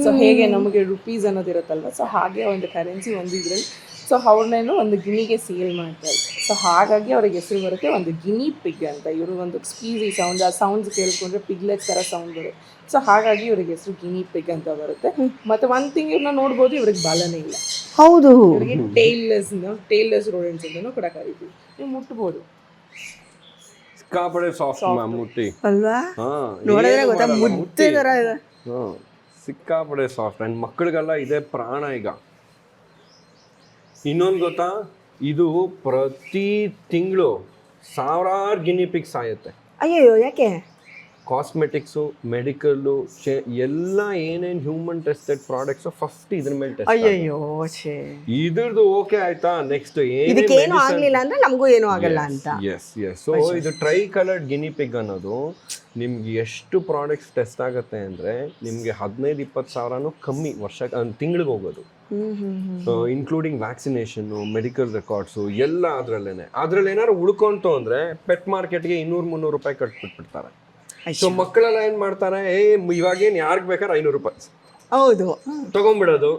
ಸೊ ಹೇಗೆ ನಮಗೆ ರುಪೀಸ್ ಅನ್ನೋದು ಇರುತ್ತಲ್ವ, ಸೊ ಹಾಗೆ ಒಂದು ಕರೆನ್ಸಿ ಒಂದು ಇದ್ರಲ್ಲಿ. ಸೊ ಅವ್ರನ್ನೇನು ಒಂದು ಗಿನಿಗೆ ಸೇಲ್ ಮಾಡ್ತಾರೆ. ಸೊ ಹಾಗಾಗಿ ಅವ್ರಿಗೆ ಹೆಸರು ಬರುತ್ತೆ ಒಂದು ಗಿನಿ ಪಿಗ್ ಅಂತ. ಇವರು ಒಂದು ಸ್ಪೀಸಿ ಸೌಂಡ್, ಆ ಸೌಂಡ್ಸ್ ಕೇಳ್ಕೊಂಡ್ರೆ ಪಿಗ್ಲೆಟ್ ಥರ ಸೌಂಡ್ ಬರುತ್ತೆ. ಸೊ ಹಾಗಾಗಿ ಇವ್ರಿಗೆ ಹೆಸರು ಗಿನಿ ಪಿಗ್ ಅಂತ ಬರುತ್ತೆ. ಮತ್ತೆ ಒಂದು ಥಿಂಗ್ ಇವ್ರನ್ನ ನೋಡ್ಬೋದು, ಇವ್ರಿಗೆ ಬಾಲನೇ ಇಲ್ಲ. ಹೌದು, ಇವರಿಗೆ ಟೇಲ್ಲೆಸ್ ರೋಡೆಂಟ್ಸ್ ಅಂತಲೂ ಕೂಡ ಕರಿತೀವಿ. ನೀವು ಮುಟ್ಬೋದು. ಸಿಕ್ಕಾಪಡೆ ಸಾಫ್ಟ್ ಮುಟ್ಟಿ ಅಲ್ವಾ? ನೋಡಿದ್ರೆ ಗೊತ್ತಾ, ಮುದ್ದೆ ಥರ ಇದೆ. ಸಿಕ್ಕಾಪಡೆ ಸಾಫ್ಟ್. ಆ್ಯಂಡ್ ಮಕ್ಕಳಿಗೆಲ್ಲ ಇದೇ ಪ್ರಾಣ. ಈಗ ಇನ್ನೊಂದು ಗೊತ್ತಾ, ಇದು ಪ್ರತಿ ತಿಂಗಳು 1000 ಗಿನಿ ಪಿಗ್ಸ್ ಆಯುತ್ತೆ. ಅಯ್ಯೋ, ಯಾಕೆ? ಕಾಸ್ಮೆಟಿಕ್ಸು, ಮೆಡಿಕಲ್ಲು, ಎಲ್ಲ ಏನೇನು ಹ್ಯೂಮನ್ ಟೆಸ್ಟೆಡ್ ಪ್ರಾಡಕ್ಟ್ಸ್ ಫಸ್ಟ್ ಇದ್ರ ಮೇಲೆ ಟೆಸ್ಟ್. ಅಯ್ಯೋ, ಇದ್ರದ್ದು ಓಕೆ ಆಯ್ತಾ, ನೆಕ್ಸ್ಟ್ ಏನು ಆಗ್ಲಿಲ್ಲ ಅಂದ್ರೆ ನಮಗೂ ಏನೂ ಆಗಲ್ಲ ಅಂತ. ಎಸ್. ಸೊ ಇದು ಟ್ರೈ ಕಲರ್ಡ್ ಗಿನಿ ಪಿಗ್ ಅನ್ನೋದು ನಿಮ್ಗೆ ಎಷ್ಟು ಪ್ರಾಡಕ್ಟ್ಸ್ ಟೆಸ್ಟ್ ಆಗುತ್ತೆ ಅಂದ್ರೆ ನಿಮ್ಗೆ 15-20 ಸಾವಿರನೂ ಕಮ್ಮಿ ವರ್ಷ ತಿಂಗಳಿಗೆ ಹೋಗೋದು. ಇನ್ಕ್ಲೂಡಿಂಗ್ ವ್ಯಾಕ್ಸಿನೇಷನ್ನು, ಮೆಡಿಕಲ್ ರೆಕಾರ್ಡ್ಸು ಎಲ್ಲ ಅದ್ರಲ್ಲಿ ಏನಾದ್ರು ಉಳ್ಕೊಂತು ಅಂದ್ರೆ ಪೆಟ್ ಮಾರ್ಕೆಟ್ಗೆ 200-300 ರೂಪಾಯಿ ಕಟ್ಬಿಟ್ಬಿಡ್ತಾರೆ. ಸೊ ಮಕ್ಕಳೆಲ್ಲ ಏನ್ ಮಾಡ್ತಾರೆ, ಇವಾಗೇನು ಯಾರಿಗೆ ಬೇಕಾದ್ರೆ 500 ರೂಪಾಯಿ ಹೌದು ತಗೊಂಡ್ಬಿಡೋದು,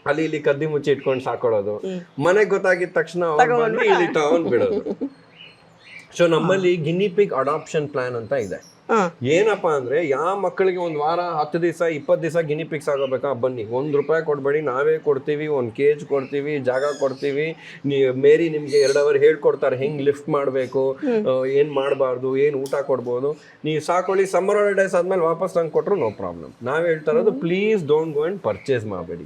ಅಲ್ಲಿ ಇಲ್ಲಿ ಕದ್ದಿ ಮುಚ್ಚಿ ಇಟ್ಕೊಂಡು ಸಾಕೊಳ್ಳೋದು. ಮನೆಗೆ ಗೊತ್ತಾಗಿದ ತಕ್ಷಣ ಇಲ್ಲಿ ತಗೊಂಡ್ಬಿಡೋದು. ಸೊ ನಮ್ಮಲ್ಲಿ ಗಿನಿ ಪಿಗ್ ಅಡಾಪ್ಷನ್ ಪ್ಲಾನ್ ಅಂತ ಇದೆ. ಏನಪ್ಪಾ ಅಂದ್ರೆ, ಯಾವ ಮಕ್ಕಳಿಗೆ 1 ವಾರ 10 ದಿವಸ 20 ದಿವಸ ಗಿನಿ ಪಿಕ್ಸ್ ಆಗೋಬೇಕಾ, ಬನ್ನಿ, 1 ರೂಪಾಯಿ ಕೊಡ್ಬೇಡಿ, ನಾವೇ ಕೊಡ್ತೀವಿ, 1 ಕೇಜ್ ಕೊಡ್ತೀವಿ, ಜಾಗ ಕೊಡ್ತೀವಿ. ಮೇರಿ ನಿಮ್ಗೆ 2 ಅವರ್ ಹೇಳ್ಕೊಡ್ತಾರೆ ಹೆಂಗ್ ಲಿಫ್ಟ್ ಮಾಡಬೇಕು, ಏನ್ ಮಾಡಬಾರ್ದು, ಏನ್ ಊಟ ಕೊಡ್ಬೋದು. ನೀವು ಸಾಕೊಳ್ಳಿ, ಸಮ್ಮರ್ ಹಾಲಿಡೇಸ್ ಆದ್ಮೇಲೆ ವಾಪಸ್ ನಂಗೆ ಕೊಟ್ಟರು ನೋ ಪ್ರಾಬ್ಲಮ್. ನಾವ್ ಹೇಳ್ತಾ ಇರೋದು, please don't go and purchase ಮಾಡಬೇಡಿ.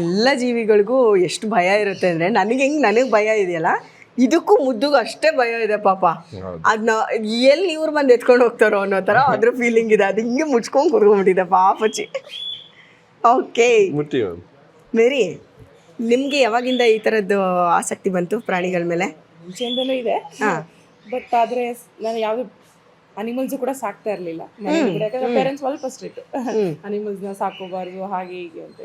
ಎಲ್ಲ ಜೀವಿಗಳಿಗೂ ಎಷ್ಟು ಭಯ ಇರುತ್ತೆ ಅಂದ್ರೆ, ನನಗೆ ಭಯ ಇದೆಯಲ್ಲ, ಇದಕ್ಕೂ ಮುದ್ದುಗೂ ಅಷ್ಟೇ ಭಯ ಇದೆ ಪಾಪ. ಅದನ್ನ ಎಲ್ಲಿ ಇವ್ರು ಬಂದು ಎತ್ಕೊಂಡು ಹೋಗ್ತಾರೋ ಅನ್ನೋ ಥರ ಅದ್ರ ಫೀಲಿಂಗ್ ಇದೆ. ಅದು ಹಿಂಗೆ ಮುಚ್ಕೊಂಡು ಕುರ್ಕೊಂಡ್ಬಿಟ್ಟಿದೆ ಪಾಪಚ್ಚಿ. ಓಕೆ ಮೇರಿ, ನಿಮಗೆ ಯಾವಾಗಿಂದ ಈ ಥರದ್ದು ಆಸಕ್ತಿ ಬಂತು ಪ್ರಾಣಿಗಳ ಮೇಲೆ? ಮುಂಚೆಯಿಂದಲೂ ಇದೆ. ಬಟ್ ಆದರೆ ನಾನು ಯಾವುದೇ ಅನಿಮಲ್ಸು ಕೂಡ ಸಾಕ್ತಾ ಇರಲಿಲ್ಲ. ಯಾಕಂದ್ರೆ ಪೇರೆಂಟ್ಸ್ ಸ್ವಲ್ಪ ಸ್ಟ್ರಿಕ್ಟ್, ಅನಿಮಲ್ಸ್ನ ಸಾಕೋಬಾರ್ದು ಹಾಗೆ ಹೀಗೆ ಅಂತ.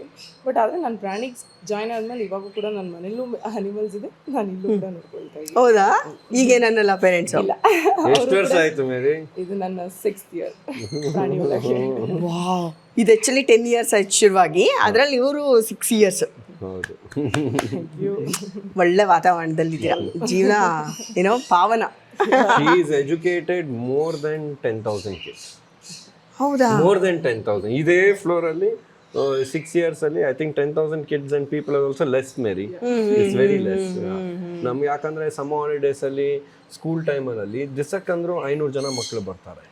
ಬಟ್ ಆದರೆ ನಾನು ಪ್ರಾಣಿಗೆ ಜಾಯ್ನ್ ಆದ್ಮೇಲೆ ಇವಾಗ ಕೂಡ ನನ್ನ ಮನೇಲೂ ಅನಿಮಲ್ಸ್ ಇದೆ, ನಾನು ಇಲ್ಲೂ ಕೂಡ ನೋಡ್ಕೊಳ್ತಾ ಇದ್ದೀನಿ. ಹೌದಾ? ಈಗೇನನ್ನಲ್ಲ ಪೇರೆಂಟ್ಸ್? ಇಲ್ಲ, ಎಷ್ಟು ವರ್ಷ ಆಯ್ತು ಮೇರಿ? ಇದು ನನ್ನ 6th ಇಯರ್ ಪ್ರಾಣಿ ಒಳಗೆ. ವಾವ್, ಇದು ಆ್ಯಕ್ಚುಲಿ 10 ಇಯರ್ಸ್ ಆಯ್ತು ಶುರುವಾಗಿ, ಅದರಲ್ಲಿ ಇವರು 6 ಇಯರ್ಸ್. ಹೌದು. ಒಳ್ಳೆ ವಾತಾವರಣದಲ್ಲಿದ್ದೀರಾ, ಜೀವನ ಏನೋ ಪಾವನ. She is educated more than 10,000 kids. ಹೌದಾ? More than 10,000. ಇದೇ ಫ್ಲೋರ್ ಅಲ್ಲಿ 6 years ಅಲ್ಲಿ I think 10,000 kids and people are also less Mary. It's very less. ನಮ್ಗೆ ಯಾಕಂದ್ರೆ ಸಮ್ಮರ್ ಹಾಲಿಡೇಸ್ ಅಲ್ಲಿ ಸ್ಕೂಲ್ ಟೈಮಲ್ಲಿ ದಿಸಕ್ಕಂದ್ರು 500 ಜನ ಮಕ್ಕಳು ಬರ್ತಾರೆ.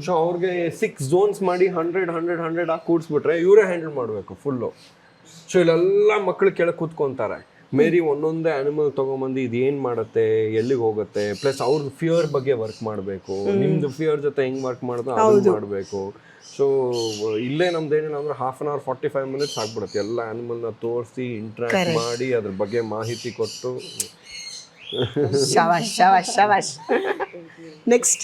ಸೊ ಅವ್ರಿಗೆ 6 zones ಮಾಡಿ 100 ಆಗಿ ಕೂಡ್ಸ್ಬಿಟ್ರೆ ಇವರೇ ಹ್ಯಾಂಡಲ್ ಮಾಡಬೇಕು ಫುಲ್ಲು. ಸೊ ಇಲ್ಲೆಲ್ಲ ಮಕ್ಕಳು ಕೆಳಗೆ ಕೂತ್ಕೊಂತಾರೆ. ಮೇರಿ ಒಂದೊಂದೇ ಅನಿಮಲ್ ತಗೊಂಬಂದು ಇದು ಏನು ಮಾಡುತ್ತೆ, ಎಲ್ಲಿಗೆ ಹೋಗುತ್ತೆ, ಪ್ಲಸ್ ಅವ್ರ ಫಿಯರ್ ಬಗ್ಗೆ ವರ್ಕ್ ಮಾಡಬೇಕು. ನಿಮ್ದು ಫಿಯರ್ ಜೊತೆ ಹೆಂಗ್ ವರ್ಕ್ ಮಾಡೋದು ಅದನ್ನ ಮಾಡಬೇಕು. ಸೊ ಇಲ್ಲೇ ನಮ್ದು ಏನಿಲ್ಲ ಅಂದ್ರೆ 1/2 hour 45 minutes ಆಗ್ಬಿಡುತ್ತೆ ಎಲ್ಲ ಅನಿಮಲ್ನ ತೋರಿಸಿ ಇಂಟ್ರಾಕ್ಟ್ ಮಾಡಿ ಅದ್ರ ಬಗ್ಗೆ ಮಾಹಿತಿ ಕೊಟ್ಟು. ಶವಾಶ್. ನೆಕ್ಸ್ಟ್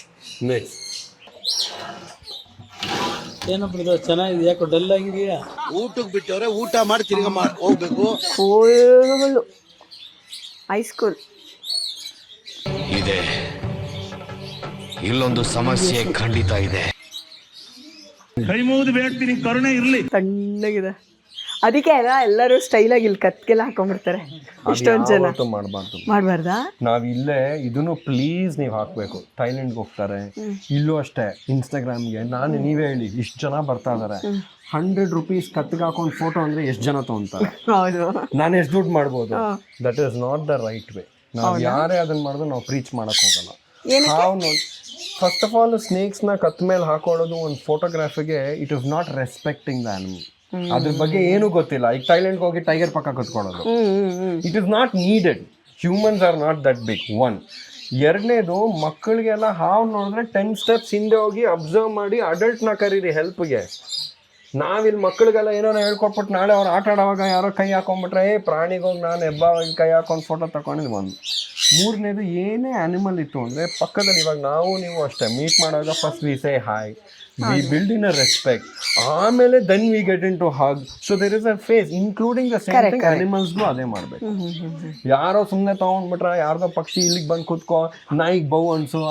ಏನೋ ಬ್ರದರ್ ಚೆನ್ನಾಗಿದೆ, ಯಾಕೋ ಡಲ್ ಹಂಗಿಯ? ಊಟಕ್ಕೆ ಬಿಟ್ಟವ್ರೆ, ಊಟ ಮಾಡಿ ತಿರ್ಗಾ ಹೋಗ್ಬೇಕು. ಫುಲ್ಲು ಹೈಸ್ಕೂಲ್ ಇದೆ. ಇಲ್ಲೊಂದು ಸಮಸ್ಯೆ ಖಂಡಿತ ಇದೆ. ಕೈ ಮುಗಿದು ಬೇಡ್ತೀನಿ, ಕರುಣೆ ಇರ್ಲಿ. ತಣ್ಣಗಿದೆ. ಅದಕ್ಕೆ ಅಲ್ಲ ಎಲ್ಲರೂ ಸ್ಟೈಲಾಗಿ ಇಲ್ಲಿ ಕತ್ಗೆಲ್ಲ ಹಾಕೊಂಡ್ಬಿಡ್ತಾರೆ. ಇಷ್ಟೊಂದು ಜನ ಮಾಡಬಾರ್ದಾ? ನಾವ್ ಇಲ್ಲೇ ಇದನ್ನು ಪ್ಲೀಸ್ ನೀವು ಹಾಕ್ಬೇಕು. ಥೈಲ್ಯಾಂಡ್ಗೆ ಹೋಗ್ತಾರೆ, ಇಲ್ಲೂ ಅಷ್ಟೇ. ಇನ್ಸ್ಟಾಗ್ರಾಮ್ಗೆ ನೀವೇ ಹೇಳಿ, ಇಷ್ಟು ಜನ ಬರ್ತಾ ಇದಾರೆ, 100 rupees ಕತ್ತಿಗೆ ಹಾಕೊಂಡು ಫೋಟೋ ಅಂದ್ರೆ ಎಷ್ಟು ಜನ ತಗೊಂತಾರೆ? ಹೌದು. ನಾನು ಎಷ್ಟು ದುಡ್ಡು ಮಾಡ್ಬೋದು? That is not the right way. ನಾವು ಯಾರೇ ಅದನ್ನ ಮಾಡಿದ್ರು ನಾವು ಪ್ರೀಚ್ ಮಾಡಕ್ ಹೋಗಲ್ಲ. ಫಸ್ಟ್ ಆಫ್ ಆಲ್ ಸ್ನೇಕ್ಸ್ನ ಕತ್ ಮೇಲೆ ಹಾಕೊಳ್ಳೋದು ಒಂದು ಫೋಟೋಗ್ರಾಫಿಗೆ it is not respecting the animal. ಅದ್ರ ಬಗ್ಗೆ ಏನೂ ಗೊತ್ತಿಲ್ಲ. ಈಗ ಥೈಲ್ಯಾಂಡ್ಗೆ ಹೋಗಿ ಟೈಗರ್ ಪಕ್ಕ ಕತ್ಕೊಳ್ಳೋದು, it is not needed. Humans are not that big. 1. 2ನೇದು, ಮಕ್ಕಳಿಗೆಲ್ಲ ಹಾವು ನೋಡಿದ್ರೆ 10 steps ಹಿಂದೆ ಹೋಗಿ ಅಬ್ಸರ್ವ್ ಮಾಡಿ ಅಡಲ್ಟ್ನ ಕರೀರಿ ಹೆಲ್ಪ್ಗೆ. ನಾವಿಲ್ಲಿ ಮಕ್ಕಳಿಗೆಲ್ಲ ಏನೋ ಹೇಳ್ಕೊಟ್ಬಿಟ್ಟು ನಾಳೆ ಅವ್ರು ಆಟ ಆಡೋವಾಗ ಯಾರೋ ಕೈ ಹಾಕೊಂಡ್ಬಿಟ್ರೆ ಪ್ರಾಣಿಗೆ ಹೋಗಿ ನಾನು ಹೆಬ್ಬಾವಾಗಿ ಕೈ ಹಾಕೊಂಡು ಫೋಟೋ ತಗೊಂಡಿದ್ದು 1. 3ನೇದು, ಏನೇ ಅನಿಮಲ್ ಇತ್ತು ಅಂದರೆ ಪಕ್ಕದಲ್ಲಿ ಇವಾಗ ನಾವು ನೀವು ಅಷ್ಟೇ ಮೀಟ್ ಮಾಡುವಾಗ first we say hi, we build in a respect, ಆಮೇಲೆ then we get in to hug. So there is a phase including the same thing. ಅನಿಮಲ್ಸ್ಗೂ ಅದೇ ಮಾಡಬೇಕು. ಯಾರೋ ಸುಮ್ಮನೆ ತೊಗೊಂಡ್ಬಿಟ್ರೆ ಯಾರ್ದೋ ಪಕ್ಷಿ ಇಲ್ಲಿಗೆ ಬಂದು ಕೂತ್ಕೋ, ನಾಯಿಗೆ ಬೌ ಅನ್ಸು,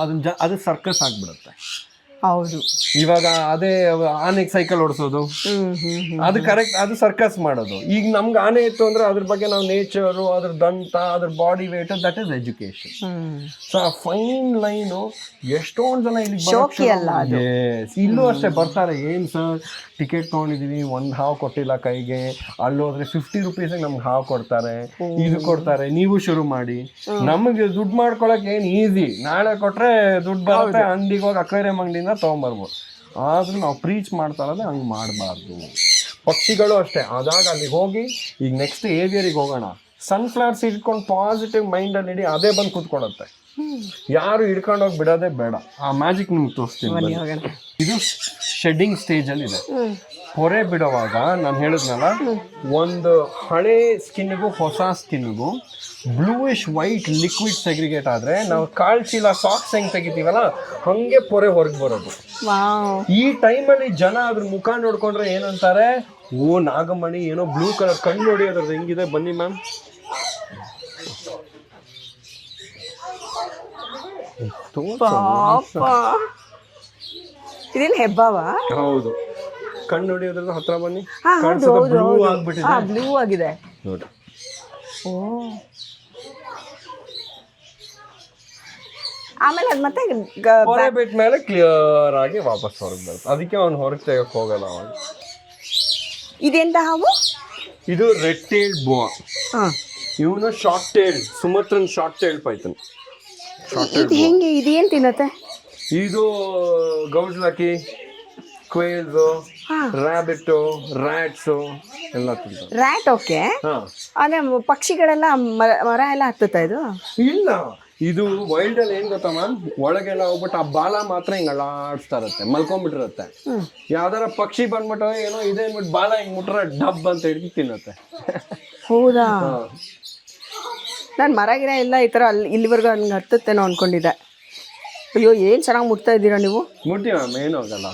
ಅದು ಸರ್ಕಸ್ ಆಗಿಬಿಡುತ್ತೆ. ಹೌದು. ಇವಾಗ ಅದೇ ಆನೆಗೆ ಸೈಕಲ್ ಓಡಿಸೋದು, ಅದು ಕರೆಕ್ಟ್, ಅದು ಸರ್ಕಸ್ ಮಾಡೋದು. ಈಗ ನಮ್ಗೆ ಆನೆ ಇತ್ತು ಅಂದ್ರೆ ಅದ್ರ ಬಗ್ಗೆ ನಾವು ನೇಚರು, ಅದ್ರ ದಂತ, ಅದ್ರ body weight, that is education. So ಆ ಫೈನ್ ಲೈನು ಎಷ್ಟೊಂದು ಜನ ಇಲ್ಲಿ ಇಲ್ಲೂ ಅಷ್ಟೇ ಬರ್ತಾರೆ. ಏನ್ ಸರ್ ಟಿಕೆಟ್ ತೊಗೊಂಡಿದೀವಿ, ಒಂದು ಹಾವು ಕೊಟ್ಟಿಲ್ಲ ಕೈಗೆ, ಅಲ್ಲೋದ್ರೆ 50 rupees ನಮ್ಗೆ ಹಾವು ಕೊಡ್ತಾರೆ, ಇದು ಕೊಡ್ತಾರೆ, ನೀವು ಶುರು ಮಾಡಿ. ನಮಗೆ ದುಡ್ಡು ಮಾಡ್ಕೊಳಕ್ ಏನ್ ಈಸಿ, ನಾಳೆ ಕೊಟ್ರೆ ದುಡ್ಡು ಬರುತ್ತೆ, ಅಂಗಡಿಗೆ ಹೋಗಿ ಅಕ್ವೇರಿಯಂ ಅಂಗಡಿಯಿಂದ ತೊಗೊಂಬರ್ಬೋದು. ಆದ್ರೂ ನಾವು ಪ್ರೀಚ್ ಮಾಡ್ತಾ ಇರೋದೇ ಹಂಗೆ ಮಾಡಬಾರ್ದು. ಪಕ್ಷಿಗಳು ಅಷ್ಟೇ. ಅದಾಗ ಅಲ್ಲಿಗೆ ಹೋಗಿ ಈಗ ನೆಕ್ಸ್ಟ್ ಏವಿಯರಿಗೆ ಹೋಗೋಣ, ಸನ್ಫ್ಲವರ್ಸ್ ಇಟ್ಕೊಂಡು ಪಾಸಿಟಿವ್ ಮೈಂಡಲ್ಲಿ ಇಡಿ, ಅದೇ ಬಂದು ಕೂತ್ಕೊಳುತ್ತೆ. ಯಾರು ಹಿಡ್ಕೊಂಡೋಗಿ ಬಿಡೋದೇ ಬೇಡ. ಆ ಮ್ಯಾಜಿಕ್ ನಿಮ್ಗೆ ತೋರಿಸ್ತೀನಿ. ಇದು ಶೆಡ್ಡಿಂಗ್ ಸ್ಟೇಜಲ್ಲಿ ಇದೆ. ಹೊರೆ ಬಿಡುವಾಗ ನಾನು ಹೇಳಿದ್ನಲ್ಲ, ಒಂದು ಹಳೆ ಸ್ಕಿನ್ನಿಗೂ ಹೊಸ ಸ್ಕಿನ್ನಿಗೂ ಬ್ಲೂಯಿಶ್ ವೈಟ್ ಲಿಕ್ವಿಡ್ ಸೆಗ್ರಿಗೇಟ್ ಆದರೆ ನಾವು ಕಾಲ್ ಚೀಲ ಸಾಕ್ಸ್ ಹೆಂಗೆ ತೆಗಿತೀವಲ್ಲ ಹಂಗೆ ಪೊರೆ ಹೊರಗೆ ಬರೋದು. ಈ ಟೈಮಲ್ಲಿ ಜನ ಅದ್ರ ಮುಖ ನೋಡ್ಕೊಂಡ್ರೆ ಏನಂತಾರೆ, ಓ ನಾಗಮಣಿ ಏನೋ ಬ್ಲೂ ಕಲರ್ ಕಣ್ಣು ನೋಡಿ ಅದ್ರದ್ದು ಹೆಂಗಿದೆ, ಬನ್ನಿ ಮ್ಯಾಮ್. ಇದೇನು ಹೆಬ್ಬಾವ? ಹೌದು, ಕಣ್ಣು ನೋಡಿ ಅದ್ರದ್ದು ಹತ್ರ ಬನ್ನಿ. ಬ್ಲೂ ಆಗಿದೆ ನೋಡಿ. ಓ, ಆಮೇಲೆ ಅದು ಮತ್ತೆ ಹೊರೆ ಬಿಟ್ಟ ಮೇಲೆ ಕ್ಲಿಯರ್ ಆಗಿ ವಾಪಸ್ ಹೊರಗೆ ಬರುತ್ತೆ. ಅದಕ್ಕೆ ಅವ್ನು ಹೊರಗೆ ತೆಗಕ್ಕೆ ಹೋಗಲ್ಲ ಅವಾಗ. ಇದೆಂತ ಹಾವು? ಇದು ರೆಡ್ ಟೇಲ್ ಬೋವಾ. ಇವನು short tail, Sumatran short tail python. ಇದು ಹೆಂಗೆ, ಇದು ಏನು ತಿನ್ನತ್ತೆ? ಇದು ಗೌಜ್ಲಕ್ಕಿ, ಕ್ವೇಲ್ಸು, ರ್ಯಾಬಿಟ್ಟು, ರ್ಯಾಟ್ಸು ಎಲ್ಲ ತಿಂತಾರೆ. ರ್ಯಾಟ್ ಓಕೆ, ಅಂದ್ರೆ ಪಕ್ಷಿಗಳೆಲ್ಲ ಮರ ಎಲ್ಲ ಹತ್ತುತ್ತಾ ಇದು? ಇಲ್ಲ, ಇದು ವೈಲ್ಡ್ ಅಲ್ಲಿ ಏನ್ ಗೊತ್ತಾ ಮ್ಯಾಮ್, ಒಳಗೆಲ್ಲ ಹೋಗ್ಬಿಟ್ಟು ಆ ಬಾಲ ಮಾತ್ರ ಹಿಂಗ್ ಅಳ್ಳಾಡಿಸ್ತಾ ಇರುತ್ತೆ, ಮಲ್ಕೊಂಡ್ಬಿಟ್ಟಿರುತ್ತೆ. ಯಾವ್ದಾರ ಪಕ್ಷಿ ಬಂದ್ಬಿಟ್ಟು ಏನೋ ಇದೆ ಅಂದ್ಬಿಟ್ಟು ಬಾಲ ಹಿಂಗ್ ಮುಟ್ರೆ ಡಬ್ ಅಂತ ಹಿಡಿದು ತಿನ್ನತ್ತೆ. ಹೌದಾ? ನಾನು ಮರ ಗಿರ ಎಲ್ಲ ಈ ಥರ ಇಲ್ಲಿವರೆಗೂ ಹಂಗೆ ಹತ್ತುತ್ತೇನೋ ಅನ್ಕೊಂಡಿದ್ದೆ. ಅಯ್ಯೋ, ಏನು ಚೆನ್ನಾಗಿ ಮುಟ್ತಾ ಇದ್ದೀರಾ ನೀವು. ಮುಟ್ಟಿ ಮ್ಯಾಮ್, ಏನೂ ಆಗಲ್ಲ.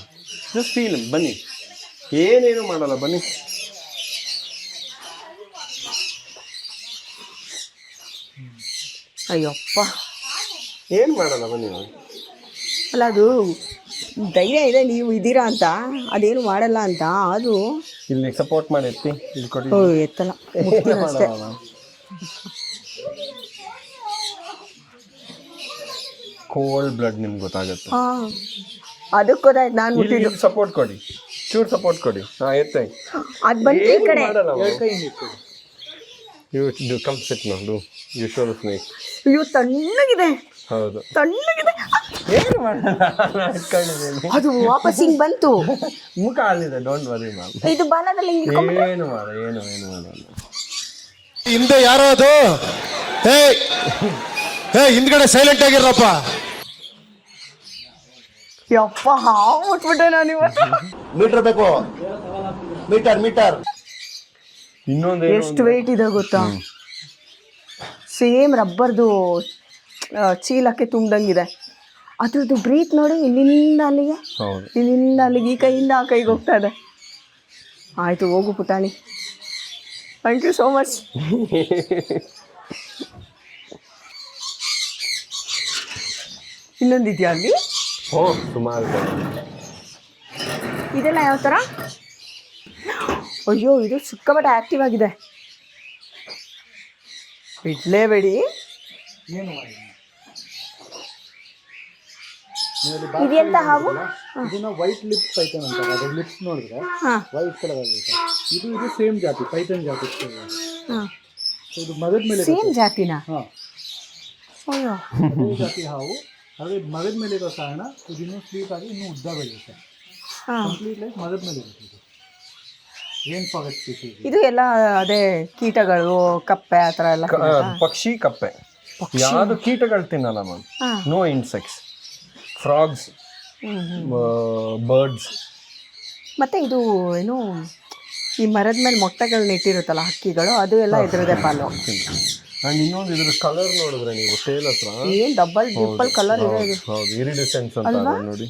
ಜಸ್ಟ್ ಫೀಲ್, ಬನ್ನಿ, ಏನೇನು ಮಾಡಲ್ಲ, ಬನ್ನಿ. ಅಯ್ಯಪ್ಪ, ಏನು ಮಾಡಲ್ಲ, ಬನ್ನಿ. ಅಲ್ಲ, ಅದು ಧೈರ್ಯ ಇದೆ ನೀವು ಇದ್ದೀರಾ ಅಂತ, ಅದೇನು ಮಾಡಲ್ಲ ಅಂತ. ಅದು ಇಲ್ಲಿ ಸಪೋರ್ಟ್ ಮಾಡಿ ಎತ್ತಿ, ಇಲ್ಲಿ ಕೊಡಿ. ಓ, ಎತ್ತಲ್ಲ, ಅಷ್ಟೇ. ಕೋಲ್ಡ್ ಬ್ಲಡ್ ನಿಮ್ಗೆ ಗೊತ್ತಾಗುತ್ತೆ. ಅದಕ್ಕೆ ಗೊತ್ತಾಯ್ತು ನಾನು ಮುಟ್ಟಿದ್ದು. ಸಪೋರ್ಟ್ ಕೊಡಿ, ಚೂರ್ ಸಪೋರ್ಟ್ ಕೊಡಿ. ಹಾ, ಎತ್ತೈ. ಅದು ಬಂತು ಈ ಕಡೆ. You come sit now, do you show the snake. ಅಯ್ಯೋ ತಣ್ಣಗಿದೆ. ಹೌದು, ತಣ್ಣಗಿದೆ. ಏನು ಮಾಡಲ್ಲ, ಇಟ್ಕೊಂಡಿದ್ದೀನಿ. ಅದು ವಾಪಸ್ ಹಿಂಗ್ ಬಂತು. ಮುಖ ಅಲ್ಲಿದೆ, ಡೋಂಟ್ ವರಿ ಮ್ಯಾಮ್. ಇದು ಬಾಲದಲ್ಲಿ ಏನು ಮಾಡಲ್ಲ. ಹಿಂದೆ ಯಾರೋ ಅದು ಹಿಂದ್ಗಡೆ ಸೈಲೆಂಟ್ ಆಗಿರಪ್ಪ. ಯಪ್ಪ ಹಾವು ಮುಟ್ಬಿಟ್ಟೆ ನಾನು ಇವತ್ತು. ಮೀಟರ್ ಬೇಕು, ಮೀಟರ್. ಇನ್ನೊಂದು ಎಷ್ಟು ವೆಯ್ಟ್ ಇದೆ ಗೊತ್ತಾ? ಸೇಮ್ ರಬ್ಬರ್ದು ಚೀಲಕ್ಕೆ ತುಂಬ್ದಂಗಿದೆ. ಅದ್ರದ್ದು ಬ್ರೀತ್ ನೋಡಿ, ಇಲ್ಲಿಂದ ಅಲ್ಲಿಗೆ, ಹೌದು, ಇಲ್ಲಿಂದ ಅಲ್ಲಿಗೆ, ಈ ಕೈಯಿಂದ ಆ ಕೈಗೆ ಹೋಗ್ತಾ ಇದೆ. ಆಯ್ತು, ಹೋಗು ಪುಟಾಣಿ. Thank you so much. ಇನ್ನೊಂದಿದೆಯಾ ಅಲ್ಲಿ? ಸುಮಾರು. ಇದೆಲ್ಲ ಯಾವ ಥರ? ಅಯ್ಯೋ, ಇದು ಸಿಕ್ಕಾಪಟ್ಟೆ ಆಕ್ಟಿವ್ ಆಗಿದೆ. ಇಡ್ಲೇಬೇಡಿ. ಇದೆಂತ ಹಾವು? ಇದನ್ನ ವೈಟ್ ಲಿಪ್ ಪೈಥಾನ್ ಅಂತಾರೆ. ಅದ್ರ ಲಿಪ್ಸ್ ನೋಡಿದ್ರೆ ವೈಟ್ ಕಲರ್ ಆಗುತ್ತೆ. ಇದು ಸೇಮ್ ಜಾತಿ, ಪೈಥಾನ್ ಜಾತಿ. ಇದು ಮರದ ಮೇಲೆ ಸೇಮ್ ಜಾತಿನ? ಅದೇ ಜಾತಿ ಹಾವು. ಅದೇ ಮರದ ಮೇಲೆ ಇರೋ ಕಾರಣ ಇದು ಇನ್ನೂ ಸ್ವೀಟ್ ಆಗಿ ಇನ್ನೂ ಉದ್ದ ಬೆಳೆಯುತ್ತೆ. ಕಂಪ್ಲೀಟ್ ಲೈಕ್ ಮರದ ಮೇಲೆ ಇರುತ್ತೆ. ಇದು ಏನ್ ಫಾರೆಸ್ಟ್ ಸ್ಪೀಸೀಸ್. ಇದು ಎಲ್ಲ ಅದೇ ಕೀಟಗಳು, ಕಪ್ಪೆ ಆ ಥರ ಎಲ್ಲ. ಪಕ್ಷಿ, ಕಪ್ಪೆ, ಯಾವುದು ಕೀಟಗಳು ತಿನ್ನಲ್ಲ ma'am. No insects, frogs, birds. ಮತ್ತೆ ಇದು ಏನು, ಈ ಮರದ ಮೇಲೆ ಮೊಟ್ಟೆಗಳನ್ನ ಇಟ್ಟಿರುತ್ತಲ್ಲ ಹಕ್ಕಿಗಳು, ಅದು ಎಲ್ಲ ಇದ್ರದೇ ಪಾಲು. ಅಂಡ್ ಇನ್ನೊಂದು ಇದ್ರ ಕಲರ್ ನೋಡಿದ್ರೆ ನೀವು ಟೇಲ್ ಹತ್ರ ಏನ್ ಡಬಲ್ ಟ್ರಿಪಲ್ ಕಲರ್ ಇದೆ ಇದು. ಹೌದು, ಇರಿಡಿಸೆನ್ಸ್ ಅಂತ ನೋಡಿ.